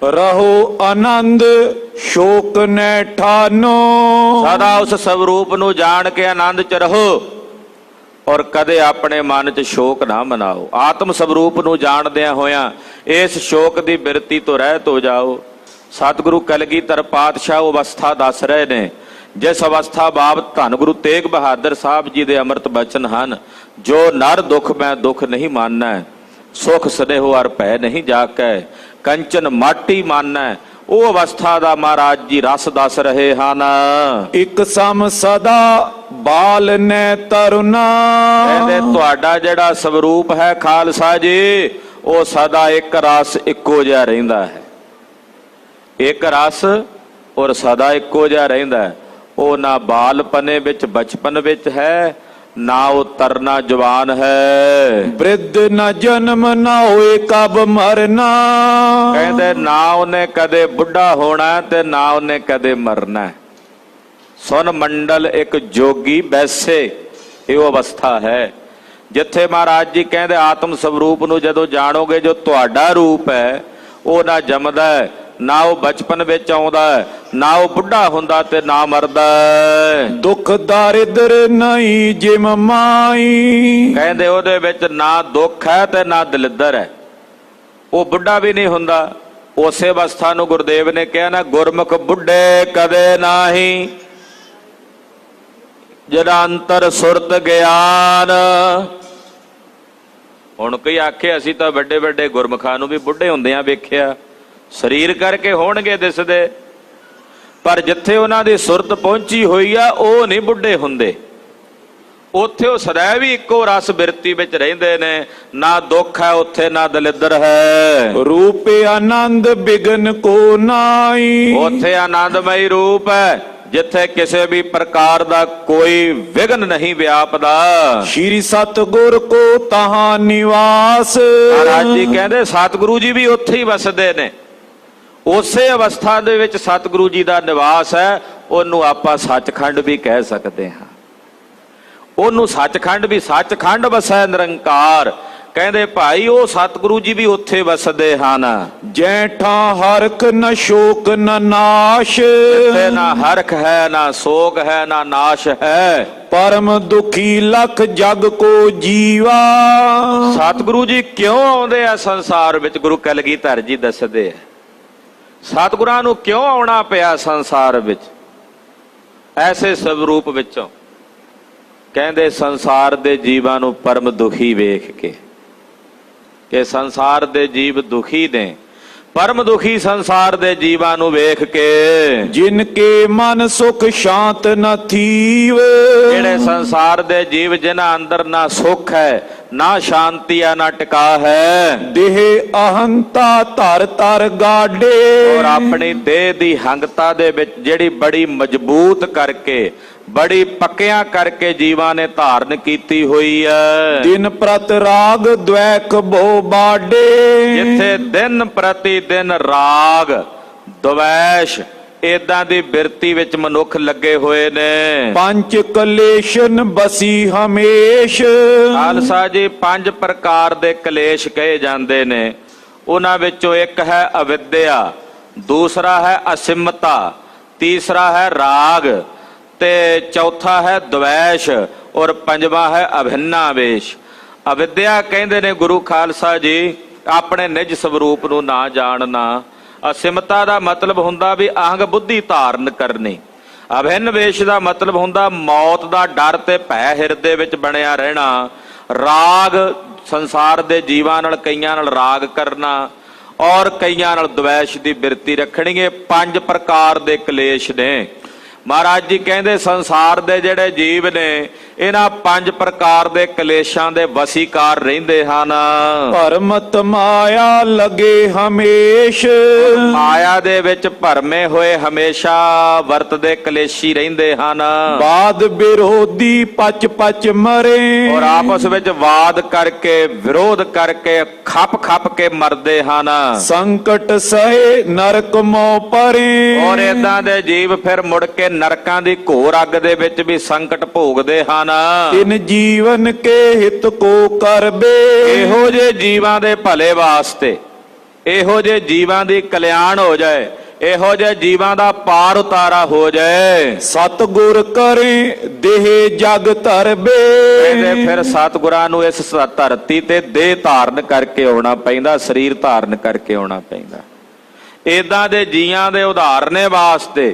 ਰਹੋ ਆਨੰਦ ਸ਼ੋਕ ਨੈ ਠਾਨੋ। ਸਦਾ ਉਸ ਸਵਰੂਪ ਨੂੰ ਜਾਣ ਕੇ ਆਨੰਦ ਚ ਰਹੋ ਔਰ ਕਦੇ ਆਪਣੇ ਮਨ ਚ ਸ਼ੋਕ ਨਾ ਮਨਾਓ। ਆਤਮ ਸਵਰੂਪ ਨੂੰ ਜਾਣਦਿਆਂ ਹੋਇਆਂ ਇਸ ਸ਼ੋਕ ਦੀ ਬਿਰਤੀ ਤੋਂ ਰਹਿਤ ਹੋ ਜਾਓ। ਸਤਿਗੁਰੂ ਕਲਗੀਧਰ ਪਾਤਸ਼ਾਹ ਉਹ ਅਵਸਥਾ ਦੱਸ ਰਹੇ ਨੇ, ਜਿਸ ਅਵਸਥਾ ਬਾਬਤ ਧੰਨ ਗੁਰੂ ਤੇਗ ਬਹਾਦਰ ਸਾਹਿਬ ਜੀ ਦੇ ਅੰਮ੍ਰਿਤ ਬਚਨ ਹਨ, ਜੋ ਨਰ ਦੁਖ ਮੈਂ ਦੁਖ ਨਹੀਂ ਮਾਨੈ, ਸੁਖ ਸਨੇਹੋ ਅਰ ਭੈ ਨਹੀਂ ਜਾਕੈ, ਕੰਚਨ ਮਾਟੀ ਮਾਨੈ। ਉਹ ਅਵਸਥਾ ਦਾ ਮਹਾਰਾਜ ਜੀ ਰਸ ਦੱਸ ਰਹੇ ਹਨ। ਇਕ ਸਮ ਸਦਾ ਬਾਲ ਨੈ ਤਰੁਨਾ। ਕਹਿੰਦੇ ਤੁਹਾਡਾ ਜਿਹੜਾ ਸਵਰੂਪ ਹੈ ਖਾਲਸਾ ਜੀ, ਉਹ ਸਦਾ ਇੱਕ ਰਸ ਇੱਕੋ ਜਿਹਾ ਰਹਿੰਦਾ ਹੈ। ਇੱਕ ਰਸ ਔਰ ਸਦਾ ਇੱਕੋ ਜਿਹਾ ਰਹਿੰਦਾ ਹੈ। ਉਹ ਨਾ ਬਾਲਪਨੇ ਵਿੱਚ ਬਚਪਨ ਵਿੱਚ ਹੈ, ਨਾ ਉਹ ਤਰਨਾ ਜਵਾਨ ਹੈ। ਬ੍ਰਿਧ ਨਾ ਜਨਮ ਨਾ ਹੋਏ ਕਬ ਮਰਨਾ। ਕਹਿੰਦੇ ਨਾ ਉਹਨੇ ਕਦੇ ਬੁੱਢਾ ਹੋਣਾ ਤੇ ਨਾ ਉਹਨੇ ਕਦੇ ਮਰਨਾ। ਸੁਨ ਮੰਡਲ ਇੱਕ ਜੋਗੀ ਬੈਸੇ, ਇਹ ਉਹ ਅਵਸਥਾ ਹੈ ਜਿੱਥੇ ਮਹਾਰਾਜ ਜੀ ਕਹਿੰਦੇ ਆਤਮ ਸਵਰੂਪ ਨੂੰ ਜਦੋਂ ਜਾਣੋਗੇ, ਜੋ ਤੁਹਾਡਾ ਰੂਪ ਹੈ, ਉਹ ਨਾ ਜੰਮਦਾ ਹੈ, ਨਾ ਉਹ ਬਚਪਨ ਵਿੱਚ ਆਉਂਦਾ ਹੈ, ਨਾ ਉਹ ਬੁੱਢਾ ਹੁੰਦਾ ਤੇ ਨਾ ਮਰਦਾ। ਦੁੱਖ ਦਾਰਿਦਰ ਨਹੀਂ ਜਿਮ ਮਾਈ। ਕਹਿੰਦੇ ਉਹਦੇ ਵਿੱਚ ਨਾ ਦੁੱਖ ਹੈ ਤੇ ਨਾ ਦਲਿੱਦਰ ਹੈ। ਉਹ ਬੁੱਢਾ ਵੀ ਨਹੀਂ ਹੁੰਦਾ। ਉਸੇ ਅਵਸਥਾ ਨੂੰ ਗੁਰਦੇਵ ਨੇ ਕਿਹਾ ਨਾ, ਗੁਰਮੁਖ ਬੁੱਢੇ ਕਦੇ ਨਾਹੀ, ਜਿਹੜਾ ਅੰਤਰ ਸੁਰਤ ਗਿਆਨ। ਹੁਣ ਕੋਈ ਆਖੇ ਅਸੀਂ ਤਾਂ ਵੱਡੇ ਵੱਡੇ ਗੁਰਮੁਖਾਂ ਨੂੰ ਵੀ ਬੁੱਢੇ ਹੁੰਦਿਆਂ ਵੇਖਿਆ, ਸਰੀਰ ਕਰਕੇ ਹੋਣਗੇ ਦਿਸਦੇ, ਪਰ ਜਿੱਥੇ ਉਹਨਾਂ ਦੀ ਸੁਰਤ ਪਹੁੰਚੀ ਹੋਈ ਆ ਉਹ ਨਹੀਂ ਬੁੱਢੇ ਹੁੰਦੇ। ਉੱਥੇ ਉਹ ਸਦਾ ਵੀ ਇੱਕੋ ਰਸ ਬਿਰਤੀ ਵਿੱਚ ਰਹਿੰਦੇ ਨੇ। ਨਾ ਦੁੱਖ ਹੈ ਉੱਥੇ, ਨਾ ਦਲਿੱਦਰ ਹੈ। ਰੂਪ ਆਨੰਦ ਬਿਗਨ ਕੋ ਨਾਈ। ਉੱਥੇ ਆਨੰਦਮਈ ਰੂਪ ਹੈ ਜਿੱਥੇ ਕਿਸੇ ਵੀ ਪ੍ਰਕਾਰ ਦਾ ਕੋਈ ਵਿਘਨ ਨਹੀਂ ਵਿਆਪਦਾ। ਸ਼੍ਰੀ ਸਤਿਗੁਰ ਕੋ ਤਹਾਂ ਨਿਵਾਸ। ਮਹਾਰਾਜ ਜੀ ਕਹਿੰਦੇ ਸਤਿਗੁਰੂ ਜੀ ਵੀ ਉੱਥੇ ਹੀ ਵਸਦੇ ਨੇ। ਉਸੇ ਅਵਸਥਾ ਦੇ ਵਿੱਚ ਸਤਿਗੁਰੂ ਜੀ ਦਾ ਨਿਵਾਸ ਹੈ। ਉਹਨੂੰ ਆਪਾਂ ਸੱਚਖੰਡ ਵੀ ਕਹਿ ਸਕਦੇ ਹਾਂ। ਉਹਨੂੰ ਸੱਚਖੰਡ ਵੀ, ਸੱਚਖੰਡ ਵਸੈ ਨਿਰੰਕਾਰ। ਕਹਿੰਦੇ ਭਾਈ ਉਹ ਸਤਿਗੁਰੂ ਜੀ ਵੀ ਉੱਥੇ ਵਸਦੇ ਹਨ। ਜੈਠਾ ਹਰਖ ਨ ਸ਼ੋਕ ਨ ਨਾਸ਼। ਜਿੱਥੇ ਨਾ ਹਰਖ ਹੈ, ਨਾ ਸੋਗ ਹੈ, ਨਾ ਨਾਸ਼ ਹੈ। ਪਰਮ ਦੁਖੀ ਲਖ ਜਗ ਕੋ ਜੀਵਾ। ਸਤਿਗੁਰੂ ਜੀ ਕਿਉਂ ਆਉਂਦੇ ਆ ਸੰਸਾਰ ਵਿੱਚ? ਗੁਰੂ ਕਲਗੀਧਰ ਜੀ ਦੱਸਦੇ ਆ ਸਤਿਗੁਰਾਂ ਨੂੰ ਕਿਉਂ ਆਉਣਾ ਪਿਆ ਸੰਸਾਰ ਵਿੱਚ, ਐਸੇ ਸਵਰੂਪ ਵਿੱਚੋਂ। ਕਹਿੰਦੇ ਸੰਸਾਰ ਦੇ ਜੀਵਾਂ ਨੂੰ ਪਰਮ ਦੁਖੀ ਵੇਖ ਕੇ, ਕਿ ਸੰਸਾਰ ਦੇ ਜੀਵ ਦੁਖੀ ਨੇ, ਪਰਮ ਦੁਖੀ ਸੰਸਾਰ ਦੇ ਜੀਵਾਂ ਨੂੰ ਵੇਖ ਕੇ। ਜਿਨ ਕੇ ਮਨ ਸੁਖ ਸ਼ਾਂਤ ਨ ਥੀਵ। ਜਿਹੜੇ ਸੰਸਾਰ ਦੇ ਜੀਵ ਜਿਨ੍ਹਾਂ ਅੰਦਰ ਨਾ ਸੁਖ ਹੈ, ਨਾ ਸ਼ਾਂਤੀ ਹੈ, ਨਾ ਟਿਕਾ ਹੈ। ਦੇਹ ਅਹੰਤਾ ਧਰ ਧਰ ਗਾਡੇ। ਔਰ ਆਪਣੀ ਦੇਹ ਦੀ ਹੰਗਤਾ ਦੇ ਵਿੱਚ ਜਿਹੜੀ ਬੜੀ ਮਜ਼ਬੂਤ ਕਰਕੇ, ਬੜੀ ਪੱਕਿਆਂ ਕਰਕੇ ਜੀਵਾਂ ਨੇ ਧਾਰਨ ਕੀਤੀ ਹੋਈ ਹੈ। ਦਿਨ ਪ੍ਰਤ ਰਾਗ ਦ્વੈਕ ਬੋ ਬਾਡੇ। ਜਿੱਥੇ ਦਿਨ ਪ੍ਰਤੀ ਦਿਨ ਰਾਗ, ਦਵੈਸ਼, ਏਦਾਂ ਦੀ ਬਿਰਤੀ ਵਿੱਚ ਮਨੁੱਖ ਲੱਗੇ ਹੋਏ ਨੇ। ਪੰਜ ਕਲੇਸ਼ਨ ਬਸੀ ਹਮੇਸ਼। ਖਾਲਸਾ ਜੀ 5 ਪ੍ਰਕਾਰ ਦੇ ਕਲੇਸ਼ ਕਹੇ ਜਾਂਦੇ ਨੇ। ਉਹਨਾਂ ਵਿੱਚੋਂ ਇੱਕ ਹੈ ਅਵਿਦਿਆ, ਦੂਸਰਾ ਹੈ ਅਸਿਮਤਾ, ਤੀਸਰਾ ਹੈ ਰਾਗ ਤੇ ਚੌਥਾ ਹੈ ਦ્વੈਸ਼ ਔਰ ਪੰਜਵਾਂ ਹੈ ਅਭਿੰਨਾਵੇਸ਼। ਅਵਿਦਿਆ ਕਹਿੰਦੇ ਨੇ ਗੁਰੂ ਖਾਲਸਾ ਜੀ ਆਪਣੇ ਨਿਜ ਸਰੂਪ ਨੂੰ ਨਾ ਜਾਣਨਾ। ਅਸਿਮਤਾ ਦਾ ਮਤਲਬ ਹੁੰਦਾ ਵੀ ਅਹੰਗ ਬੁੱਧੀ ਧਾਰਨ ਕਰਨੀ। ਅਭਿੰਨ ਵੇਸ਼ ਦਾ ਮਤਲਬ ਹੁੰਦਾ ਮੌਤ ਦਾ ਡਰ ਤੇ ਭੈ ਹਿਰਦੇ ਵਿੱਚ ਬਣਿਆ ਰਹਿਣਾ। ਰਾਗ ਸੰਸਾਰ ਦੇ ਜੀਵਾਂ ਨਾਲ ਕਈਆਂ ਨਾਲ ਰਾਗ ਕਰਨਾ ਔਰ ਕਈਆਂ ਨਾਲ ਦ્વੈਸ਼ ਦੀ ਬਿਰਤੀ ਰੱਖਣੀ। ਇਹ 5 ਪ੍ਰਕਾਰ ਦੇ ਕਲੇਸ਼ ਨੇ। ਮਹਾਰਾਜ ਜੀ ਕਹਿੰਦੇ ਸੰਸਾਰ ਦੇ ਜਿਹੜੇ ਜੀਵ ਨੇ ਇਹਨਾਂ 5 ਪ੍ਰਕਾਰ ਦੇ ਕਲੇਸ਼ਾਂ ਦੇ ਵਸੀਕਾਰ ਰਹਿੰਦੇ ਹਨ। ਭਰਮਤ ਮਾਇਆ ਲਗੇ ਹਮੇਸ਼। ਮਾਇਆ ਦੇ ਵਿੱਚ ਭਰਮੇ ਹੋਏ ਹਮੇਸ਼ਾ ਵਰਤਦੇ ਕਲੇਸ਼ੀ ਰਹਿੰਦੇ ਹਨ। ਬਾਦ ਵਿਰੋਧੀ ਪਚ ਪਚ ਮਰੇ। ਔਰ ਆਪਸ ਵਿੱਚ ਵਾਦ ਕਰਕੇ ਵਿਰੋਧ ਕਰਕੇ ਖੱਪ ਖੱਪ ਕੇ ਮਰਦੇ ਹਨ। ਸੰਕਟ ਸਹੇ ਨਰਕ ਮੋ ਪਰੇ। ਔਰ ਏਦਾਂ ਦੇ ਜੀਵ ਫਿਰ ਮੁੜ ਕੇ ਨਰਕਾਂ ਦੀ ਘੋਰ ਅੱਗ ਦੇ ਵਿੱਚ ਵੀ ਸੰਕਟ ਭੋਗਦੇ ਹਨ। ਤਿਨ ਜੀਵਨ ਕੇ ਹਿਤ ਕੋ ਕਰਬੇ। ਇਹੋ ਜੇ ਜੀਵਾਂ ਦੇ ਭਲੇ ਵਾਸਤੇ, ਇਹੋ ਜੇ ਜੀਵਾਂ ਦੀ ਕਲਿਆਣ ਹੋ ਜਾਏ, ਇਹੋ ਜੇ ਜੀਵਾਂ ਦਾ ਪਾਰ ਉਤਾਰਾ ਹੋ ਜਾਏ। ਸਤਿਗੁਰ ਕਰੇ ਦੇਹ ਜਗ ਧਰਬੇ। ਕਹਿੰਦੇ ਫਿਰ ਸਤਿਗੁਰਾਂ ਨੂੰ ਇਸ ਧਰਤੀ ਤੇ ਦੇਹ ਧਾਰਨ ਕਰਕੇ ਆਉਣਾ ਪੈਂਦਾ, ਸਰੀਰ ਧਾਰਨ ਕਰਕੇ ਆਉਣਾ ਪੈਂਦਾ। ਏਦਾਂ ਦੇ ਜੀਆਂ ਦੇ ਉਦਾਹਰਨੇ ਵਾਸਤੇ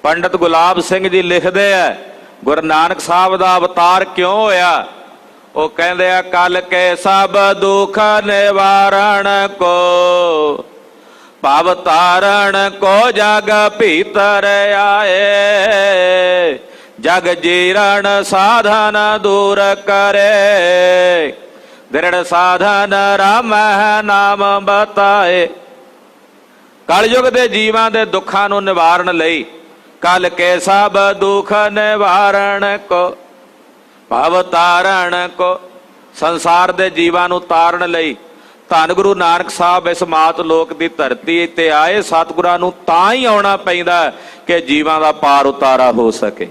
ਪੰਡਤ ਗੁਲਾਬ ਸਿੰਘ ਜੀ ਲਿਖਦੇ ਆ ਗੁਰੂ ਨਾਨਕ ਸਾਹਿਬ ਦਾ ਅਵਤਾਰ ਕਿਉਂ ਹੋਇਆ। ਉਹ ਕਹਿੰਦੇ ਆ ਕਲ ਕੇ ਸਭ ਦੁੱਖ ਨਿਵਾਰਣ ਕੋ ਭਵ ਤਾਰਣ ਕੋ ਜਗ ਭੀਤਰ ਆਏ। ਜਗ ਜੀਰਣ ਸਾਧਨ ਦੂਰ ਕਰੇ। ਦ੍ਰਿੜ ਸਾਧਨ ਰਾਮ ਨਾਮ ਬਤਾਏ। ਕਲਯੁਗ ਦੇ ਜੀਵਾਂ ਦੇ ਦੁੱਖਾਂ ਨੂੰ ਨਿਵਾਰਨ ਲਈ ਕਲ ਕੇ ਸਭ ਦੁਖ ਨਿਵਾਰਣ ਕੋ ਭਵ ਤਾਰਣ ਕੋ, ਸੰਸਾਰ ਦੇ ਜੀਵਾਂ ਨੂੰ ਤਾਰਨ ਲਈ ਧੰਨ ਗੁਰੂ ਨਾਨਕ ਸਾਹਿਬ ਇਸ ਮਾਤ ਲੋਕ ਦੀ ਧਰਤੀ ਤੇ ਆਏ। ਸਤਿਗੁਰਾਂ ਨੂੰ ਤਾਂ ਹੀ ਆਉਣਾ ਪੈਂਦਾ ਕਿ ਜੀਵਾਂ ਦਾ ਪਾਰ ਉਤਾਰਾ ਹੋ ਸਕੇ।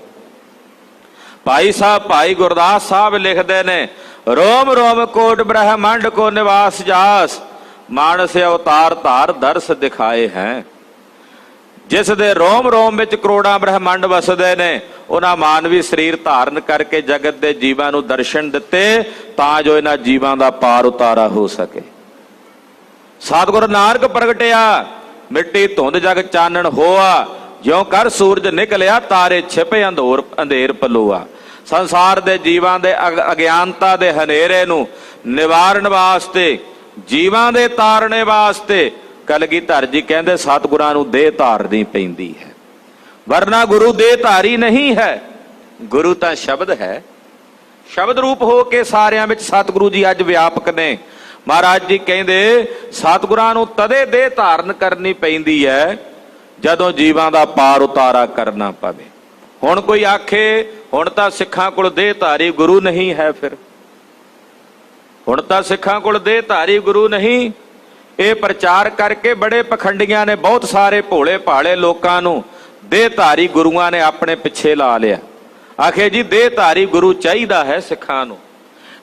ਭਾਈ ਗੁਰਦਾਸ ਸਾਹਿਬ ਲਿਖਦੇ ਨੇ ਰੋਮ ਰੋਮ ਕੋਟ ਬ੍ਰਹਮੰਡ ਕੋ ਨਿਵਾਸ ਜਾਸ। ਮਾਨਸ ਅਵਤਾਰ ਧਾਰ ਦਰਸ ਦਿਖਾਏ ਹੈ। ਜਿਸ ਦੇ ਰੋਮ ਰੋਮ ਵਿੱਚ ਕਰੋੜਾਂ ਬ੍ਰਹਮੰਡ ਵਸਦੇ ਨੇ ਉਹਨਾਂ ਮਾਨਵੀ ਸਰੀਰ ਧਾਰਨ ਕਰਕੇ ਜਗਤ ਦੇ ਜੀਵਾਂ ਨੂੰ ਦਰਸ਼ਨ ਦਿੱਤੇ ਤਾਂ ਜੋ ਇਹਨਾਂ ਜੀਵਾਂ ਦਾ ਪਾਰ ਉਤਾਰਾ ਹੋ ਸਕੇ। ਸਤਿਗੁਰ ਨਾਨਕ ਪ੍ਰਗਟਿਆ ਮਿੱਟੀ ਧੁੰਦ ਜਗ ਚਾਨਣ ਹੋਆ। ਜਿਉਂ ਕਰ ਸੂਰਜ ਨਿਕਲਿਆ ਤਾਰੇ ਛਿਪੇ ਅੰਧੇਰ ਪਲੋਆ। ਸੰਸਾਰ ਦੇ ਜੀਵਾਂ ਦੇ ਅਗਿਆਨਤਾ ਦੇ ਹਨੇਰੇ ਨੂੰ ਨਿਵਾਰਨ ਵਾਸਤੇ, ਜੀਵਾਂ ਦੇ ਤਾਰਨੇ ਵਾਸਤੇ ਕਲਗੀਧਰ ਜੀ ਕਹਿੰਦੇ ਸਤਿਗੁਰਾਂ ਨੂੰ ਦੇਹ ਧਾਰਨੀ ਪੈਂਦੀ ਹੈ। ਵਰਨਾ ਗੁਰੂ ਦੇਹ ਧਾਰੀ ਨਹੀਂ ਹੈ। ਗੁਰੂ ਤਾਂ ਸ਼ਬਦ ਹੈ। ਸ਼ਬਦ ਰੂਪ ਹੋ ਕੇ ਸਾਰਿਆਂ ਵਿੱਚ ਸਤਿਗੁਰੂ ਜੀ ਅੱਜ ਵਿਆਪਕ ਨੇ। ਮਹਾਰਾਜ ਜੀ ਕਹਿੰਦੇ ਸਤਿਗੁਰਾਂ ਨੂੰ ਤਦੇ ਦੇਹ ਧਾਰਨ ਕਰਨੀ ਪੈਂਦੀ ਹੈ ਜਦੋਂ ਜੀਵਾਂ ਦਾ ਪਾਰ ਉਤਾਰਾ ਕਰਨਾ ਪਵੇ। ਹੁਣ ਕੋਈ ਆਖੇ ਹੁਣ ਤਾਂ ਸਿੱਖਾਂ ਕੋਲ ਦੇਹ ਧਾਰੀ ਗੁਰੂ ਨਹੀਂ ਹੈ। ਫਿਰ ਹੁਣ ਤਾਂ ਸਿੱਖਾਂ ਕੋਲ ਦੇਹ ਧਾਰੀ ਗੁਰੂ ਨਹੀਂ। ਇਹ ਪ੍ਰਚਾਰ ਕਰਕੇ ਬੜੇ ਪਖੰਡੀਆਂ ਨੇ ਬਹੁਤ ਸਾਰੇ ਭੋਲੇ ਭਾਲੇ ਲੋਕਾਂ ਨੂੰ ਦੇਹ ਧਾਰੀ ਗੁਰੂਆਂ ਨੇ ਆਪਣੇ ਪਿੱਛੇ ਲਾ ਲਿਆ। ਆਖੇ ਜੀ ਦੇਹ ਧਾਰੀ ਗੁਰੂ ਚਾਹੀਦਾ ਹੈ ਸਿੱਖਾਂ ਨੂੰ।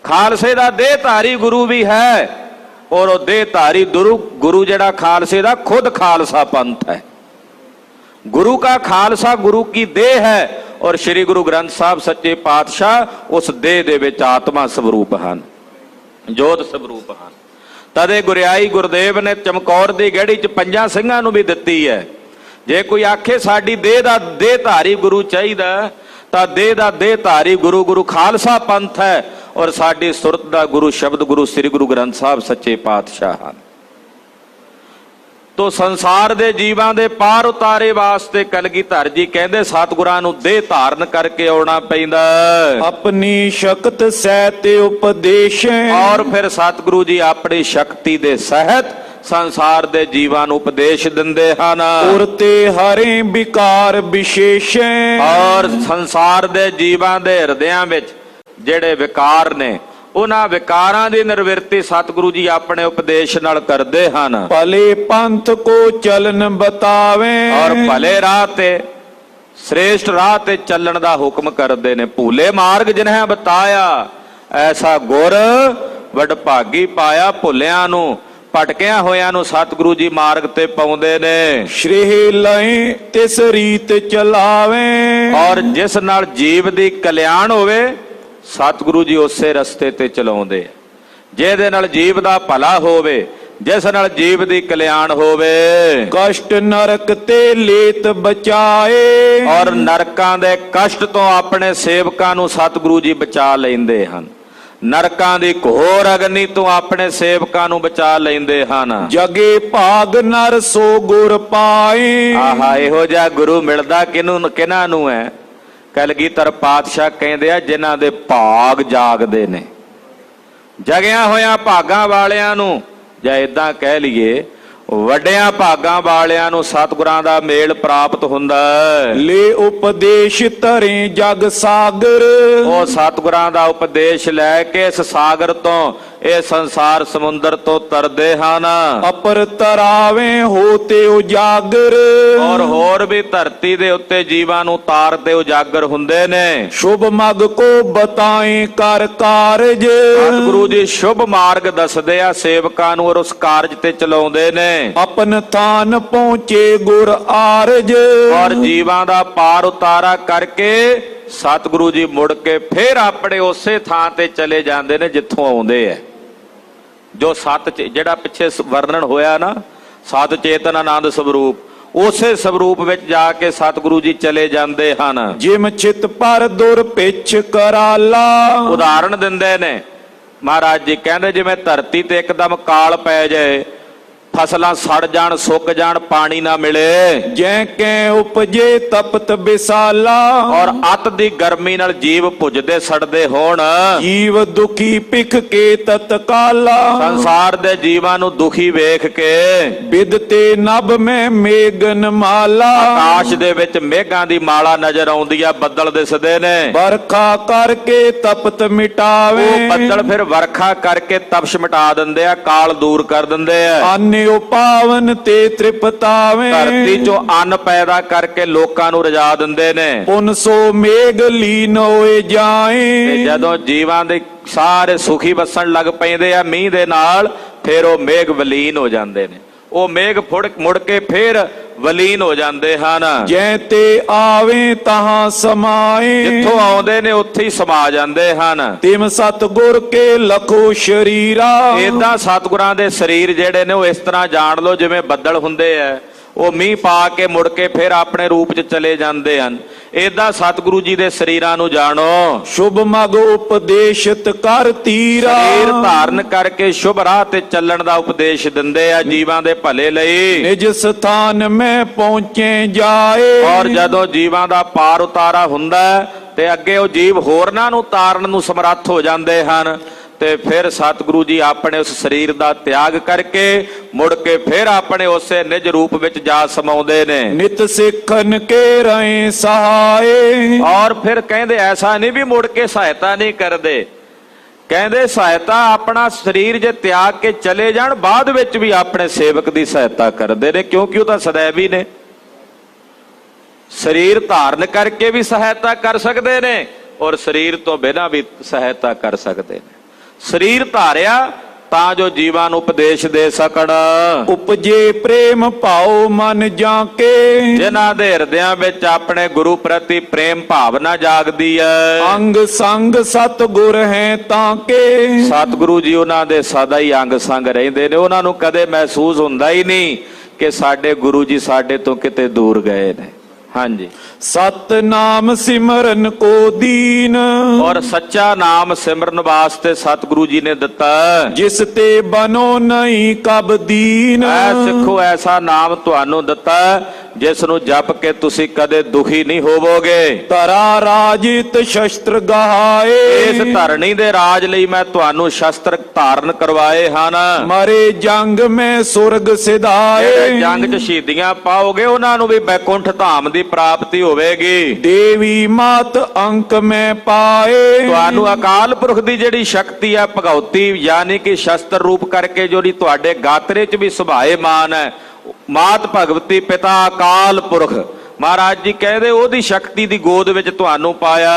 ਖਾਲਸੇ ਦਾ ਦੇਹ ਧਾਰੀ ਗੁਰੂ ਵੀ ਹੈ ਔਰ ਉਹ ਦੇਹ ਧਾਰੀ ਗੁਰੂ ਜਿਹੜਾ ਖਾਲਸੇ ਦਾ ਖੁਦ ਖਾਲਸਾ ਪੰਥ ਹੈ। ਗੁਰੂ का ਖਾਲਸਾ ਗੁਰੂ ਕੀ ਦੇਹ ਹੈ ਔਰ ਸ੍ਰੀ ਗੁਰੂ ਗ੍ਰੰਥ ਸਾਹਿਬ ਸੱਚੇ ਪਾਤਸ਼ਾਹ ਉਸ ਦੇਹ ਦੇ ਵਿੱਚ ਆਤਮਾ ਸਰੂਪ ਹਨ, ਜੋਤ ਸਰੂਪ ਹਨ। ਤਦੇ ਗੁਰਿਆਈ ਗੁਰਦੇਵ ਨੇ ਚਮਕੌਰ ਦੀ ਗੜੀ 'ਚ 5 ਸਿੰਘਾਂ ਨੂੰ ਵੀ ਦਿੱਤੀ ਹੈ। ਜੇ ਕੋਈ ਆਖੇ ਸਾਡੀ ਦੇਹ ਦਾ ਦੇਹ ਧਾਰੀ ਗੁਰੂ ਚਾਹੀਦਾ ਤਾਂ ਦੇਹ ਦਾ ਦੇਹ ਧਾਰੀ ਗੁਰੂ ਖਾਲਸਾ ਪੰਥ ਹੈ ਔਰ ਸਾਡੀ ਸੁਰਤ ਦਾ ਗੁਰੂ ਸ਼ਬਦ ਗੁਰੂ ਸ੍ਰੀ ਗੁਰੂ ਗ੍ਰੰਥ ਸਾਹਿਬ ਸੱਚੇ ਪਾਤਸ਼ਾਹ ਹਨ। ਤੋ ਸੰਸਾਰ ਦੇ ਜੀਵਾਂ ਦੇ ਪਾਰ ਉਤਾਰੇ ਵਾਸਤੇ ਕਲਗੀਧਰ ਜੀ ਕਹਿੰਦੇ ਸਤਿਗੁਰਾਂ ਨੂੰ ਦੇਹ ਧਾਰਨ ਕਰਕੇ ਆਉਣਾ ਪੈਂਦਾ। ਆਪਣੀ ਸ਼ਕਤ ਸਹਿਤ ਉਪਦੇਸ਼। ਔਰ ਫਿਰ ਸਤਿਗੁਰੂ ਜੀ ਆਪਣੀ ਸ਼ਕਤੀ ਦੇ ਸਹਿਤ ਸੰਸਾਰ ਦੇ ਜੀਵਾਂ ਨੂੰ ਉਪਦੇਸ਼ ਦਿੰਦੇ ਹਨ। ਉਰਤੇ ਹਰੇ ਵਿਕਾਰ ਵਿਸ਼ੇਸ਼। ਔਰ ਸੰਸਾਰ ਦੇ ਜੀਵਾਂ ਦੇ ਹਿਰਦਿਆਂ ਵਿੱਚ ਜਿਹੜੇ ਵਿਕਾਰ ਨੇ ਉਹਨਾਂ ਵਿਕਾਰਾਂ ਦੀ ਨਿਰਵਿਰਤੀ ਸਤਿਗੁਰੂ ਜੀ ਆਪਣੇ ਉਪਦੇਸ਼ ਨਾਲ ਕਰਦੇ ਹਨ ਭਲੇ ਪੰਥ ਕੋ ਚਲਨ ਬਤਾਵੇ ਔਰ ਭਲੇ ਰਾਹ ਤੇ ਸ੍ਰੇਸ਼ਟ ਰਾਹ ਤੇ ਚੱਲਣ ਦਾ ਹੁਕਮ ਕਰਦੇ ਨੇ। ਭੂਲੇ ਮਾਰਗ ਜਿਨ੍ਹਾਂ ਬਤਾਇਆ ਐਸਾ ਗੁਰ ਵਡਭਾਗੀ ਪਾਇਆ। ਭੁੱਲਿਆਂ ਨੂੰ ਭਟਕਿਆ ਹੋਇਆਂ ਨੂੰ ਸਤਿਗੁਰੂ ਜੀ ਮਾਰਗ ਤੇ ਪਾਉਂਦੇ ਨੇ। ਸ਼੍ਰੇਹ ਲਏ ਤਿਸ ਰੀਤ ਚਲਾਵੇ ਔਰ ਜਿਸ ਨਾਲ ਜੀਵ ਦੀ ਕਲਿਆਣ ਹੋਵੇ ਸਤਿਗੁਰੂ ਜੀ ਉਸੇ ਰਸਤੇ ਤੇ ਚਲਾਉਂਦੇ ਆ। ਜਿਹਦੇ ਨਾਲ ਜੀਵ ਦਾ ਭਲਾ ਹੋਵੇ, ਜਿਸ ਨਾਲ ਜੀਵ ਦੀ ਕਲਿਆਣ ਹੋਵੇ। ਕਸ਼ਟ ਨਰਕ ਤੇ ਲੇਤ ਬਚਾਏ ਔਰ ਨਰਕਾਂ ਦੇ ਕਸ਼ਟ ਤੋਂ ਆਪਣੇ ਸੇਵਕਾਂ ਨੂੰ ਸਤਿਗੁਰੂ ਜੀ ਬਚਾ ਲੈਂਦੇ ਹਨ। ਨਰਕਾਂ ਦੀ ਘੋਰ ਅਗਨੀ ਤੋਂ ਆਪਣੇ ਸੇਵਕਾਂ ਨੂੰ ਬਚਾ ਲੈਂਦੇ ਹਨ। ਜਗੇ ਭਾਗ ਨਰ ਸੋ ਗੁਰ ਪਾਏ। ਆਹਾ, ਇਹੋ ਜਿਹਾ ਗੁਰੂ ਮਿਲਦਾ ਕਿਹਨਾਂ ਨੂੰ ਹੈ? ਕਲਗੀਧਰ ਪਾਤਸ਼ਾਹ ਕਹਿੰਦੇ ਆ ਜਿਨ੍ਹਾਂ ਦੇ ਭਾਗ ਜਾਗਦੇ ਨੇ। ਜਗਿਆ ਹੋਇਆਂ ਭਾਗਾਂ ਵਾਲਿਆਂ ਨੂੰ, ਜਾਂ ਇਦਾਂ ਕਹਿ ਲਈਏ ਵੱਡਿਆਂ ਭਾਗਾਂ ਵਾਲਿਆਂ ਨੂੰ ਸਤਿਗੁਰਾਂ ਦਾ ਮੇਲ ਪ੍ਰਾਪਤ ਹੁੰਦਾ ਹੈ। ਲੈ ਉਪਦੇਸ਼ ਧਰੇ ਜਗ ਸਾਗਰ ਉਹ ਸਤਿਗੁਰਾਂ ਦਾ ਉਪਦੇਸ਼ ਲੈ ਕੇ ਇਸ ਸਾਗਰ ਤੋਂ, ਇਹ ਸੰਸਾਰ ਸਮੁੰਦਰ ਤੋਂ ਤਰਦੇ ਹਨ। ਅਪਰ ਤਰਾਵੇ ਹੋਤੇ ਉਜਾਗਰ ਔਰ ਹੋਰ ਵੀ ਧਰਤੀ ਦੇ ਉੱਤੇ ਜੀਵਾਂ ਨੂੰ ਤਾਰਦੇ ਉਜਾਗਰ ਹੁੰਦੇ ਨੇ। ਸ਼ੁਭ ਮਗ ਕੋ ਬਤਾਏ ਕਰ ਕਾਰਜ ਸਤਿਗੁਰੂ ਜੀ ਸ਼ੁਭ ਮਾਰਗ ਦੱਸਦੇ ਆ ਸੇਵਕਾਂ ਨੂੰ ਔਰ ਉਸ ਕਾਰਜ ਤੇ ਚਲਾਉਂਦੇ ਨੇ। ਆਪਨ ਥਾਨ ਪਹੁੰਚੇ ਗੁਰ ਆਰਜ ਔਰ ਜੀਵਾਂ ਦਾ ਪਾਰ ਉਤਾਰਾ ਕਰਕੇ ਸਤਿਗੁਰੂ ਜੀ ਮੁੜ ਕੇ ਫੇਰ ਆਪਣੇ ਉਸੇ ਥਾਂ ਤੇ ਚਲੇ ਜਾਂਦੇ ਨੇ ਜਿੱਥੋਂ ਆਉਂਦੇ ਆ। ਜੋ ਜਿਹੜਾ ਪਿੱਛੇ ਵਰਣਨ ਹੋਇਆ ਨਾ, ਸਤ ਚੇਤਨ ਆਨੰਦ ਸਵਰੂਪ, ਉਸੇ ਸਵਰੂਪ ਵਿੱਚ ਜਾ ਕੇ ਸਤਿਗੁਰੂ ਜੀ ਚਲੇ ਜਾਂਦੇ ਹਨ। ਜਿਮ ਚਿਤ ਪਰ ਦੁਰ ਪਿਛ ਕਰਾਲਾ। ਉਦਾਹਰਣ ਦਿੰਦੇ ਨੇ ਮਹਾਰਾਜ ਜੀ, ਕਹਿੰਦੇ ਜਿਵੇਂ ਧਰਤੀ ਤੇ ਇੱਕਦਮ ਕਾਲ ਪੈ ਜਾਏ, ਫਸਲਾਂ ਸੜ ਜਾਣ, ਸੁੱਕ ਜਾਣ, ਪਾਣੀ ਨਾ ਮਿਲੇ। ਜੈ ਕੈ ਉਪਜੇ ਤਪਤ ਬਿਸਾਲਾ। ਔਰ ਅੱਤ ਦੀ ਗਰਮੀ ਨਾਲ ਜੀਵ ਭੁੱਜਦੇ ਸੜਦੇ ਹੋਣ। ਜੀਵ ਦੁਖੀ ਭਿਖ ਕੇ ਤਤਕਾਲਾ। ਸੰਸਾਰ ਦੇ ਜੀਵਾਂ ਨੂੰ ਦੁਖੀ ਵੇਖ ਕੇ ਬਿਦ ਤੇ ਨਭ ਮੈਂ ਮੇਗਨ ਮਾਲਾ। ਆਕਾਸ਼ ਦੇ ਵਿੱਚ ਮੇਘਾਂ ਦੀ ਮਾਲਾ ਨਜ਼ਰ ਆਉਂਦੀ ਆ, ਬੱਦਲ ਦਿਸਦੇ ਨੇ। ਵਰਖਾ ਕਰਕੇ ਤਪਤ ਮਿਟਾਵੇ। ਉਹ ਬੱਦਲ ਫਿਰ ਵਰਖਾ ਕਰਕੇ ਤਪਸ਼ ਮਿਟਾ ਦਿੰਦੇ ਆ, ਕਾਲ ਦੂਰ ਕਰ ਦਿੰਦੇ ਆ। ਅੰਨਿਓ ਪਾਵਨ ਤੇ ਤ੍ਰਿਪਤਾਵੇ। ਧਰਤੀ ਚੋਂ ਅੰਨ ਪੈਦਾ ਕਰਕੇ ਲੋਕਾਂ ਨੂੰ ਰਜਾ ਦਿੰਦੇ ਨੇ। ਪੁਨ ਸੋ ਮੇਘ ਲੀਨ ਹੋਏ ਜਾਏ। ਤੇ ਜਦੋਂ ਜੀਵਾਂ ਦੇ ਸਾਰੇ ਸੁਖੀ ਵਸਣ ਲੱਗ ਪੈਂਦੇ ਆ ਮੀਂਹ ਦੇ ਨਾਲ, ਫਿਰ ਉਹ ਮੇਘ ਵਿਲੀਨ ਹੋ ਜਾਂਦੇ ਨੇ। ਉਹ ਮੇਘ ਮੁੜ ਕੇ ਫੇਰ ਵਿਲੀਨ ਹੋ ਜਾਂਦੇ ਹਨ। ਜੈ ਤੇ ਆਵੇ ਤਹਾਂ ਸਮਾਏ। ਜਿੱਥੋਂ ਆਉਂਦੇ ਨੇ ਉੱਥੇ ਹੀ ਸਮਾ ਜਾਂਦੇ ਹਨ। ਤਿਮ ਸਤਿਗੁਰ ਕੇ ਲਖੋ ਸ਼ਰੀਰਾ। ਏਦਾਂ ਸਤਿਗੁਰਾਂ ਦੇ ਸਰੀਰ ਜਿਹੜੇ ਨੇ ਉਹ ਇਸ ਤਰ੍ਹਾਂ ਜਾਣ ਲਓ ਜਿਵੇਂ ਬੱਦਲ ਹੁੰਦੇ ਆ, ਉਹ ਮੀਂਹ ਪਾ ਕੇ ਮੁੜ ਕੇ ਫਿਰ ਆਪਣੇ ਰੂਪ 'ਚ ਚਲੇ ਜਾਂਦੇ ਹਨ। ਏਦਾਂ ਸਤਿਗੁਰੂ ਜੀ ਦੇ ਸਰੀਰਾਂ ਨੂੰ ਜਾਣੋ। ਸ਼ੁਭ ਮਗ ਉਪਦੇਸ਼ਿਤ ਕਰ ਤੀਰਾ। ਸਰੀਰ ਧਾਰਨ ਕਰਕੇ ਸ਼ੁਭ ਰਾਹ ਤੇ ਚੱਲਣ ਦਾ ਉਪਦੇਸ਼ ਦਿੰਦੇ ਆ ਜੀਵਾਂ ਦੇ ਭਲੇ ਲਈ। ਨਿਜ ਸਥਾਨ ਮੈਂ ਪਹੁੰਚੇ ਜਾਏ। ਔਰ ਜਦੋਂ ਜੀਵਾਂ ਦਾ ਪਾਰ ਉਤਾਰਾ ਹੁੰਦਾ ਤੇ ਅੱਗੇ ਉਹ ਜੀਵ ਹੋਰਨਾਂ ਨੂੰ ਤਾਰਨ ਨੂੰ ਸਮਰੱਥ ਹੋ ਜਾਂਦੇ ਹਨ, ਤੇ ਫਿਰ ਸਤਿਗੁਰੂ ਜੀ ਆਪਣੇ ਉਸ ਸਰੀਰ ਦਾ ਤਿਆਗ ਕਰਕੇ ਮੁੜ ਕੇ ਫਿਰ ਆਪਣੇ ਉਸੇ ਨਿਜ ਰੂਪ ਵਿੱਚ ਜਾ ਸਮਾਉਂਦੇ ਨੇ। ਨਿਤ ਸਿੱਖਨ ਕੇ ਰਹੇ ਸਹਾਏ। ਔਰ ਫਿਰ ਕਹਿੰਦੇ ਐਸਾ ਨਹੀਂ ਵੀ ਮੁੜ ਕੇ ਸਹਾਇਤਾ ਨਹੀਂ ਕਰਦੇ, ਕਹਿੰਦੇ ਸਹਾਇਤਾ ਆਪਣਾ ਸਰੀਰ ਜੇ ਤਿਆਗ ਕੇ ਚਲੇ ਜਾਣ ਬਾਅਦ ਵਿੱਚ ਵੀ ਆਪਣੇ ਸੇਵਕ ਦੀ ਸਹਾਇਤਾ ਕਰਦੇ ਨੇ, ਕਿਉਂਕਿ ਉਹ ਤਾਂ ਸदैवी ਨੇ। ਸਰੀਰ ਧਾਰਨ ਕਰਕੇ ਵੀ ਸਹਾਇਤਾ ਕਰ ਸਕਦੇ ਨੇ ਔਰ ਸਰੀਰ ਤੋਂ ਬਿਨਾਂ ਵੀ ਸਹਾਇਤਾ ਕਰ ਸਕਦੇ ਨੇ। ਸਰੀਰ ਧਾਰਿਆ ਤਾਂ ਜੋ ਜੀਵਾਂ ਨੂੰ ਉਪਦੇਸ਼ ਦੇ ਸਕਣ। ਉਪਜੇ ਪ੍ਰੇਮ ਭਾਉ ਮਨ ਜਾਂ ਕੇ। ਜਿਨ੍ਹਾਂ ਦੇ ਹਿਰਦਿਆਂ ਵਿੱਚ ਆਪਣੇ ਗੁਰੂ ਪ੍ਰਤੀ ਪ੍ਰੇਮ ਭਾਵਨਾ ਜਾਗਦੀ ਹੈ। ਅੰਗ ਸੰਗ ਸਤਿਗੁਰ ਹੈ ਤਾਂ ਕੇ। ਸਤਿਗੁਰੂ ਜੀ ਉਹਨਾਂ ਦੇ ਸਦਾ ਹੀ ਅੰਗ ਸੰਗ ਰਹਿੰਦੇ ਨੇ। ਉਹਨਾਂ ਨੂੰ ਕਦੇ ਮਹਿਸੂਸ ਹੁੰਦਾ ਹੀ ਨਹੀਂ ਕਿ ਸਾਡੇ ਗੁਰੂ ਜੀ ਸਾਡੇ ਤੋਂ ਕਿਤੇ ਦੂਰ ਗਏ ਨੇ। ਹਾਂਜੀ, ਸਤ ਨਾਮ ਸਿਮਰਨ ਕੋ ਦੀਨ। ਔਰ ਸੱਚਾ ਨਾਮ ਸਿਮਰਨ ਵਾਸਤੇ ਸਤਿਗੁਰੂ ਜੀ ਨੇ ਦਿੱਤਾ। ਜਿਸ ਤੇ ਬਨੋ ਨਹੀਂ ਕਬ ਦੀਨ। ਐ ਸਿੱਖੋ ਐਸਾ ਨਾਮ ਤੁਹਾਨੂੰ ਦਿੱਤਾ ਜਿਸ ਨੂੰ ਜਪ ਕੇ ਤੁਸੀਂ ਕਦੇ ਦੁਖੀ ਨਹੀਂ ਹੋਵੋਗੇ। ਧਰਾ ਰਾਜਿਤ ਸ਼ਸਤਰ ਗਹਾਏ, ਇਸ ਧਰਣੀ ਦੇ ਰਾਜ ਲਈ ਮੈਂ ਤੁਹਾਨੂੰ ਸ਼ਸਤਰ ਧਾਰਨ ਕਰਵਾਏ ਹਨ। ਮਰੇ ਜੰਗ ਮੈਂ ਸੁਰਗ ਸਿਧਾਏ, ਜਿਹੜੇ ਜੰਗ 'ਚ ਸ਼ਹੀਦੀਆਂ ਪਾਓਗੇ ਉਹਨਾਂ ਨੂੰ ਵੀ ਬੈਕੁੰਠ ਧਾਮ ਦੀ ਪ੍ਰਾਪਤੀ ਹੋਵੇਗੀ। ਦੇਵੀ ਮਾਤ ਅੰਕ ਮੈਂ ਪਾਏ, ਤੁਹਾਨੂੰ ਅਕਾਲ ਪੁਰਖ ਦੀ ਜਿਹੜੀ ਸ਼ਕਤੀ ਹੈ ਭਗਉਤੀ ਯਾਨੀ ਕਿ ਸ਼ਸਤਰ ਰੂਪ ਕਰਕੇ ਜਿਹੜੀ ਤੁਹਾਡੇ ਗਾਤਰੇ 'ਚ ਵੀ ਸੁਭਾਏਮਾਨ ਹੈ, ਮਾਤ ਭਗਵਤੀ ਪਿਤਾ ਅਕਾਲ ਪੁਰਖ ਮਹਾਰਾਜ ਜੀ ਕਹਿੰਦੇ ਉਹਦੀ ਸ਼ਕਤੀ ਦੀ ਗੋਦ ਵਿੱਚ ਤੁਹਾਨੂੰ ਪਾਇਆ।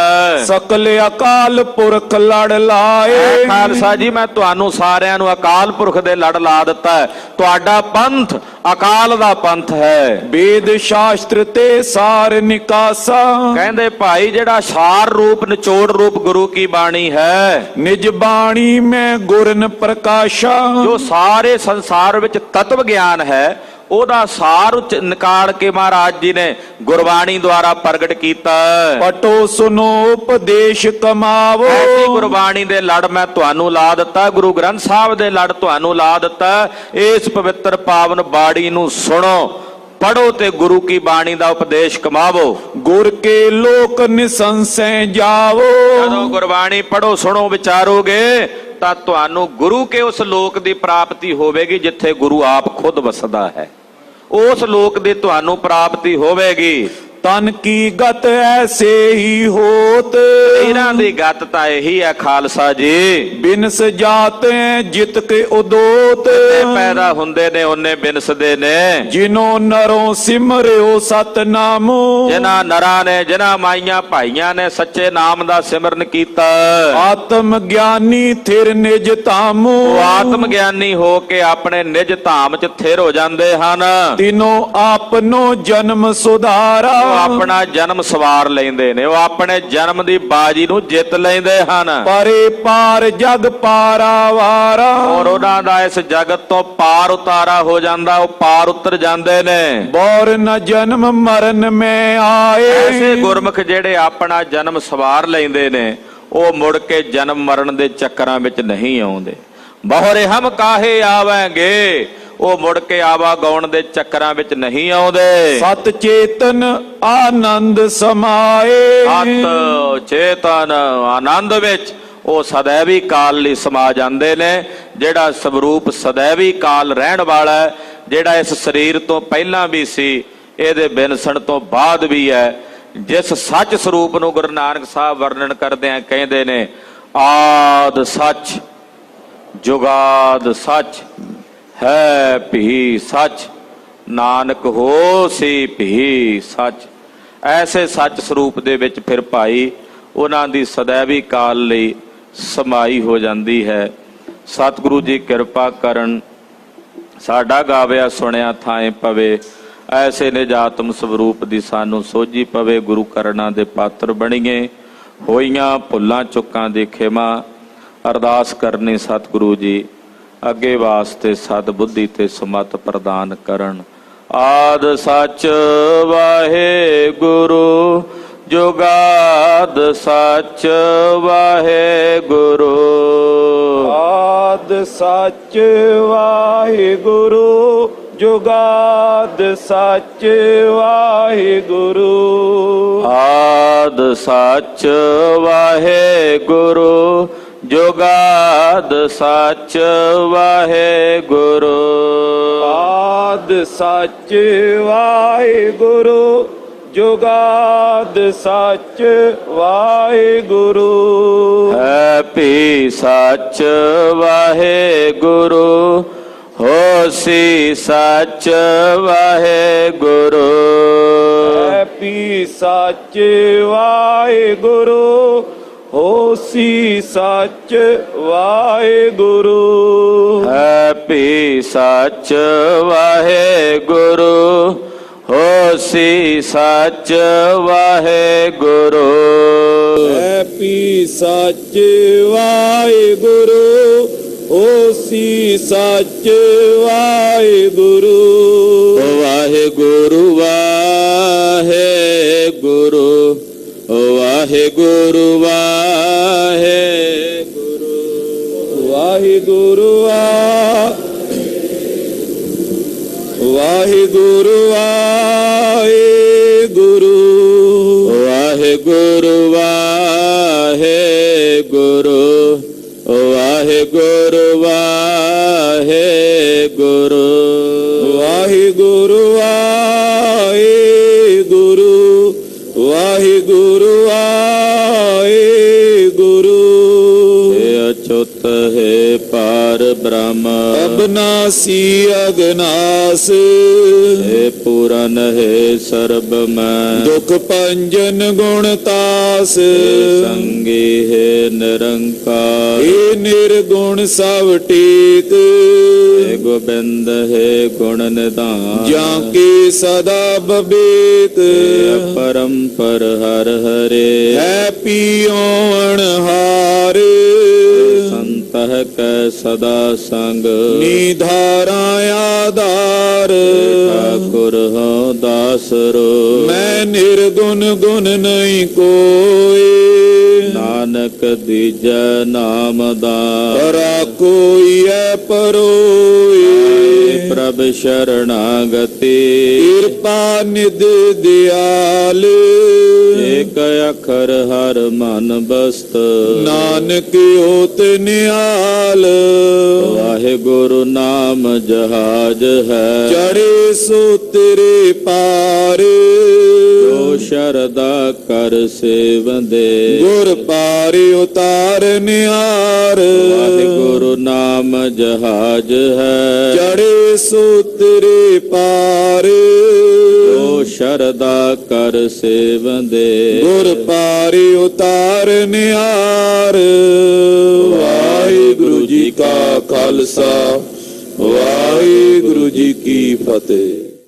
ਸਕਲ ਅਕਾਲ ਪੁਰਖ ਲੜ ਲਾਏ, ਖਾਲਸਾ ਜੀ ਮੈਂ ਤੁਹਾਨੂੰ ਸਾਰਿਆਂ ਨੂੰ ਅਕਾਲ ਪੁਰਖ ਦੇ ਲੜ ਲਾ ਦਿੱਤਾ ਹੈ। ਤੁਹਾਡਾ ਪੰਥ ਅਕਾਲ ਦਾ ਪੰਥ ਹੈ। ਵੇਦ ਸ਼ਾਸਤਰ ਤੇ ਸਾਰ ਨਿਕਾਸਾ, ਕਹਿੰਦੇ ਭਾਈ ਜਿਹੜਾ ਸਾਰ ਰੂਪ ਨਿਚੋੜ ਰੂਪ ਗੁਰੂ ਕੀ ਬਾਣੀ ਹੈ, ਨਿਜ ਬਾਣੀ ਮੈਂ ਗੁਰਨ ਪ੍ਰਕਾਸ਼ਾ, ਜੋ ਸਾਰੇ ਸੰਸਾਰ ਵਿੱਚ ਤਤਵ ਗਿਆਨ ਹੈ ਉਹਦਾ ਸਾਰ ਨਿਕਾਲ ਕੇ ਮਹਾਰਾਜ ਜੀ ਨੇ ਗੁਰਬਾਣੀ ਦੁਆਰਾ ਪ੍ਰਗਟ ਕੀਤਾ। ਪਟੋ ਸੁਨੋ ਉਪਦੇਸ਼ ਕਮਾਵੋ, ਐਸੀ ਗੁਰਬਾਣੀ ਦੇ ਲੜ ਮੈਂ ਤੁਹਾਨੂੰ ਲਾ ਦਿੱਤਾ, ਗੁਰੂ ਗ੍ਰੰਥ ਸਾਹਿਬ ਦੇ ਲੜ ਤੁਹਾਨੂੰ ਲਾ ਦਿੱਤਾ। ਇਸ ਪਵਿੱਤਰ ਪਾਵਨ ਬਾਣੀ ਨੂੰ ਸੁਣੋ, ਪੜੋ ਤੇ ਗੁਰੂ ਕੀ ਬਾਣੀ ਦਾ ਉਪਦੇਸ਼ ਕਮਾਵੋ। ਗੁਰ ਕੇ ਲੋਕ ਨਿਸੰਸੈ ਜਾਵੋ, ਜਦੋਂ ਗੁਰਬਾਣੀ ਪੜੋ ਸੁਣੋ ਵਿਚਾਰੋਗੇ ਤਾਂ ਤੁਹਾਨੂੰ ਗੁਰੂ ਕੇ ਉਸ ਲੋਕ ਦੀ ਪ੍ਰਾਪਤੀ ਹੋਵੇਗੀ ਜਿੱਥੇ ਗੁਰੂ ਆਪ ਖੁਦ ਵਸਦਾ ਹੈ। ਉਸ ਲੋਕ ਦੀ ਤੁਹਾਨੂੰ ਪ੍ਰਾਪਤੀ ਹੋਵੇਗੀ। ਤਨ ਕੀ ਗਤ ਐਸੇ ਹੀ ਹੋਤ, ਇਹਨਾਂ ਦੀ ਗਤ ਤਾਂ ਇਹੀ ਹੈ ਖਾਲਸਾ ਜੀ। ਬਿਨਸ ਜਾਤੇ ਜਿਤ ਕੇ ਉਦੋਤ, ਪੈਦਾ ਹੁੰਦੇ ਨੇ ਉਹਨੇ ਬਿਨਸਦੇ ਨੇ। ਜਿਨੋ ਨਰੋਂ ਸਿਮਰਿਓ ਸਤਨਾਮੋ, ਜਿਨ੍ਹਾਂ ਨਰਾਂ ਨੇ ਜਿਨ੍ਹਾਂ ਮਾਈਆਂ ਭਾਈਆਂ ਨੇ ਸੱਚੇ ਨਾਮ ਦਾ ਸਿਮਰਨ ਕੀਤਾ। ਆਤਮ ਗਿਆਨੀ ਥਿਰ ਨਿਜ ਧਾਮੋ, ਉਹ ਆਤਮ ਗਿਆਨੀ ਹੋ ਕੇ ਆਪਣੇ ਨਿਜ ਧਾਮ 'ਚ ਥਿਰ ਹੋ ਜਾਂਦੇ ਹਨ। ਤਿਨੋ ਆਪਨੋ ਜਨਮ ਸੁਧਾਰਾ, ਆਪਣਾ ਜਨਮ ਸਵਾਰ ਲੈਂਦੇ ਨੇ, ਉਹ ਆਪਣੇ ਜਨਮ ਦੀ ਬਾਜੀ ਨੂੰ ਜਿੱਤ ਲੈਂਦੇ ਹਨ। ਪਰੇ ਪਾਰ ਜਗ ਪਾਰਾਵਾਰਾ, ਔਰ ਉਹਨਾਂ ਦਾ ਇਸ ਜਗਤ ਤੋਂ ਪਾਰ ਉਤਾਰਾ ਹੋ ਜਾਂਦਾ, ਉਹ ਪਾਰ ਉਤਰ ਜਾਂਦੇ ਨੇ। ਬੌਰ ਨ ਜਨਮ ਮਰਨ ਮੈਂ ਆਏ, ਐਸੇ ਗੁਰਮੁਖ ਜਿਹੜੇ ਆਪਣਾ ਜਨਮ ਸਵਾਰ ਲੈਂਦੇ ਨੇ ਉਹ ਮੁੜ ਕੇ ਜਨਮ ਮਰਨ ਦੇ ਚੱਕਰਾਂ ਵਿੱਚ ਨਹੀਂ ਆਉਂਦੇ। ਬਹੁਰੇ ਹਮ ਕਾਹੇ ਆਵਾਂਗੇ, ਉਹ ਮੁੜ ਕੇ ਆਵਾ ਗਾਉਣ ਦੇ ਚੱਕਰਾਂ ਵਿੱਚ ਨਹੀਂ ਆਉਂਦੇ। ਸਤ ਚੇਤਨ ਆਨੰਦ ਸਮਾਏ, ਸਤ ਚੇਤਨ ਆਨੰਦ ਵਿੱਚ ਉਹ ਸदैवी ਕਾਲ ਲਈ ਸਮਾ ਜਾਂਦੇ ਨੇ। ਜਿਹੜਾ ਸਵਰੂਪ ਸदैवी ਕਾਲ ਰਹਿਣ ਵਾਲਾ ਹੈ, ਜਿਹੜਾ ਇਸ ਸਰੀਰ ਤੋਂ ਪਹਿਲਾਂ ਵੀ ਸੀ, ਇਹਦੇ ਬਿਨਸਣ ਤੋਂ ਬਾਅਦ ਵੀ ਹੈ, ਜਿਸ ਸੱਚ ਸਰੂਪ ਨੂੰ ਗੁਰੂ ਨਾਨਕ ਸਾਹਿਬ ਵਰਣਨ ਕਰਦਿਆਂ ਕਹਿੰਦੇ ਨੇ ਆਦ ਸੱਚ ਜੁਗਾਦ ਸੱਚ ਹੈ ਭੀ ਸੱਚ, ਨਾਨਕ ਹੋਸੀ ਭੀ ਸੱਚ। ਐਸੇ ਸੱਚ ਸਰੂਪ ਦੇ ਵਿੱਚ ਫਿਰ ਭਾਈ ਉਹਨਾਂ ਦੀ ਸदैवी ਕਾਲ ਲਈ ਸਮਾਈ ਹੋ ਜਾਂਦੀ ਹੈ। ਸਤਿਗੁਰੂ ਜੀ ਕਿਰਪਾ ਕਰਨ, ਸਾਡਾ ਗਾਵਿਆ ਸੁਣਿਆ ਥਾਏ ਪਵੇ, ਐਸੇ ਨਿਜਾਤਮ ਸਰੂਪ ਦੀ ਸਾਨੂੰ ਸੋਝੀ ਪਵੇ। ਗੁਰੂ ਕਰਨਾਂ ਦੇ ਪਾਤਰ ਬਣੀਏ, ਹੋਈਆਂ ਭੁੱਲਾਂ ਚੁੱਕਾਂ ਦੀ ਖਿਮਾ। ਅਰਦਾਸ ਕਰਨੀ ਸਤਿਗੁਰੂ ਜੀ ਅੱਗੇ ਵਾਸਤੇ ਸਦ ਬੁੱਧੀ ਤੇ ਸਮਤ ਪ੍ਰਦਾਨ ਕਰਨ। ਆਦ ਸੱਚ ਵਾਹਿਗੁਰੂ, ਜੁਗਾਦ ਸੱਚ ਵਾਹਿਗੁਰੂ। ਆਦ ਸੱਚ ਵਾਹਿਗੁਰੂ, ਜੁਗਾਦ ਸੱਚ ਵਾਹਿਗੁਰੂ। ਆਦ ਸੱਚ ਵਾਹਿਗੁਰੂ, ਜੁਗਾਦ ਸੱਚ ਵਾਹਿਗੁਰੂ। ਆਦ ਸੱਚ ਵਾਹਿਗੁਰੂ, ਜੁਗਾਦ ਸੱਚ ਵਾਹਿਗੁਰੂ। ਹੈ ਭੀ ਸੱਚ ਵਾਹਿਗੁਰੂ, ਹੋਸੀ ਸੱਚ ਵਾਹਿਗੁਰੂ। ਹੈ ਭੀ ਸੱਚ ਵਾਹਿਗੁਰੂ, ਹੋਸੀ ਸੱਚ ਵਾਹਿਗੁਰੂ। ਹੈ ਭੀ ਸੱਚ ਵਾਹਿਗੁਰੂ, ਹੋਸੀ ਸੱਚ ਵਾਹਿਗੁਰੂ। ਹੈ ਭੀ ਸੱਚ ਵਾਹਿਗੁਰੂ, ਹੋਸੀ ਸੱਚ ਵਾਹਿਗੁਰੂ। ਵਾਹਿਗੁਰੂ ਵਾਹਿਗੁਰੂ, ਵਾਹਿਗੁਰੂ ਵਾਹਿਗੁਰੂ। ਵਾਹਿਗੁਰੂ ਵਾਹਿਗੁਰੂ ਵਾਹਿਗੁਰੂ ਵਾਹਿਗੁਰੂ ਵਾਹਿਗੁਰੂ ਵਾਹਿਗੁਰੂ ਵਾਹਿਗੁਰੂ ਵਾਹਿਗੁਰੂ ਵਾਹਿਗੁਰੂ ਵਾਹਿਗੁਰੂ ਵਾਹਿਗੁਰੂ हे अच्युत हे पार ब्रह्म ਅਬਨਾਸੀ ਅਗਨਾਸ हे पूरन हे सर्वमय ਦੁਖ ਭੰਜਨ ਗੁਣ ਤਾਸ संगी हे निरंकार ਏ ਨਿਰਗੁਣ ਸਭ ਟੇਕ हे गोबिंद हे गुण निधान ਜਾਂ ਕੀ ਸਦਾ ਬਬੇਕ परम्पर हर हरे ਹੈ ਪੀਓਣ ਹਾਰ संतह कै सदा संग ਨਿਧਾਰਾ ਆਧਾਰ ठाकुर हो दासरो ਮੈਂ ਨਿਰਗੁਣ ਗੁਣ ਨਹੀਂ ਕੋਏ नानक दीजै नाम दान ਪਰਾ ਕੋਈ ਹੈ ਪਰੋਏ प्रभ शरणागति ਕਿਰਪਾ ਨਿਧ ਦਿਆਲ एक अखर हर मन बस्त ਨਾਨਕ ਹੋਤ ਨਿਹਾਲ वाहिगुरु नाम जहाज है ਚੜੇ ਸੋ ਤੇਰੇ ਪਾਰ जो शरदा कर सेवंदे ਗੁਰ ਪਾਰ ਉਤਾਰ ਨਿਹਾਰ वाहिगुरु नाम जहाज है ਚੜੇ ਸੋ ਤੇਰੇ ਪਾਰ जो शरदा कर सेवंदे ਗੁਰ ਪਾਰ ਉਤਾਰ ਨਿਹਾਰ ਵਾਹਿਗੁਰੂ ਜੀ ਕਾ ਖਾਲਸਾ ਵਾਹਿਗੁਰੂ ਜੀ ਕੀ ਫਤਿਹ।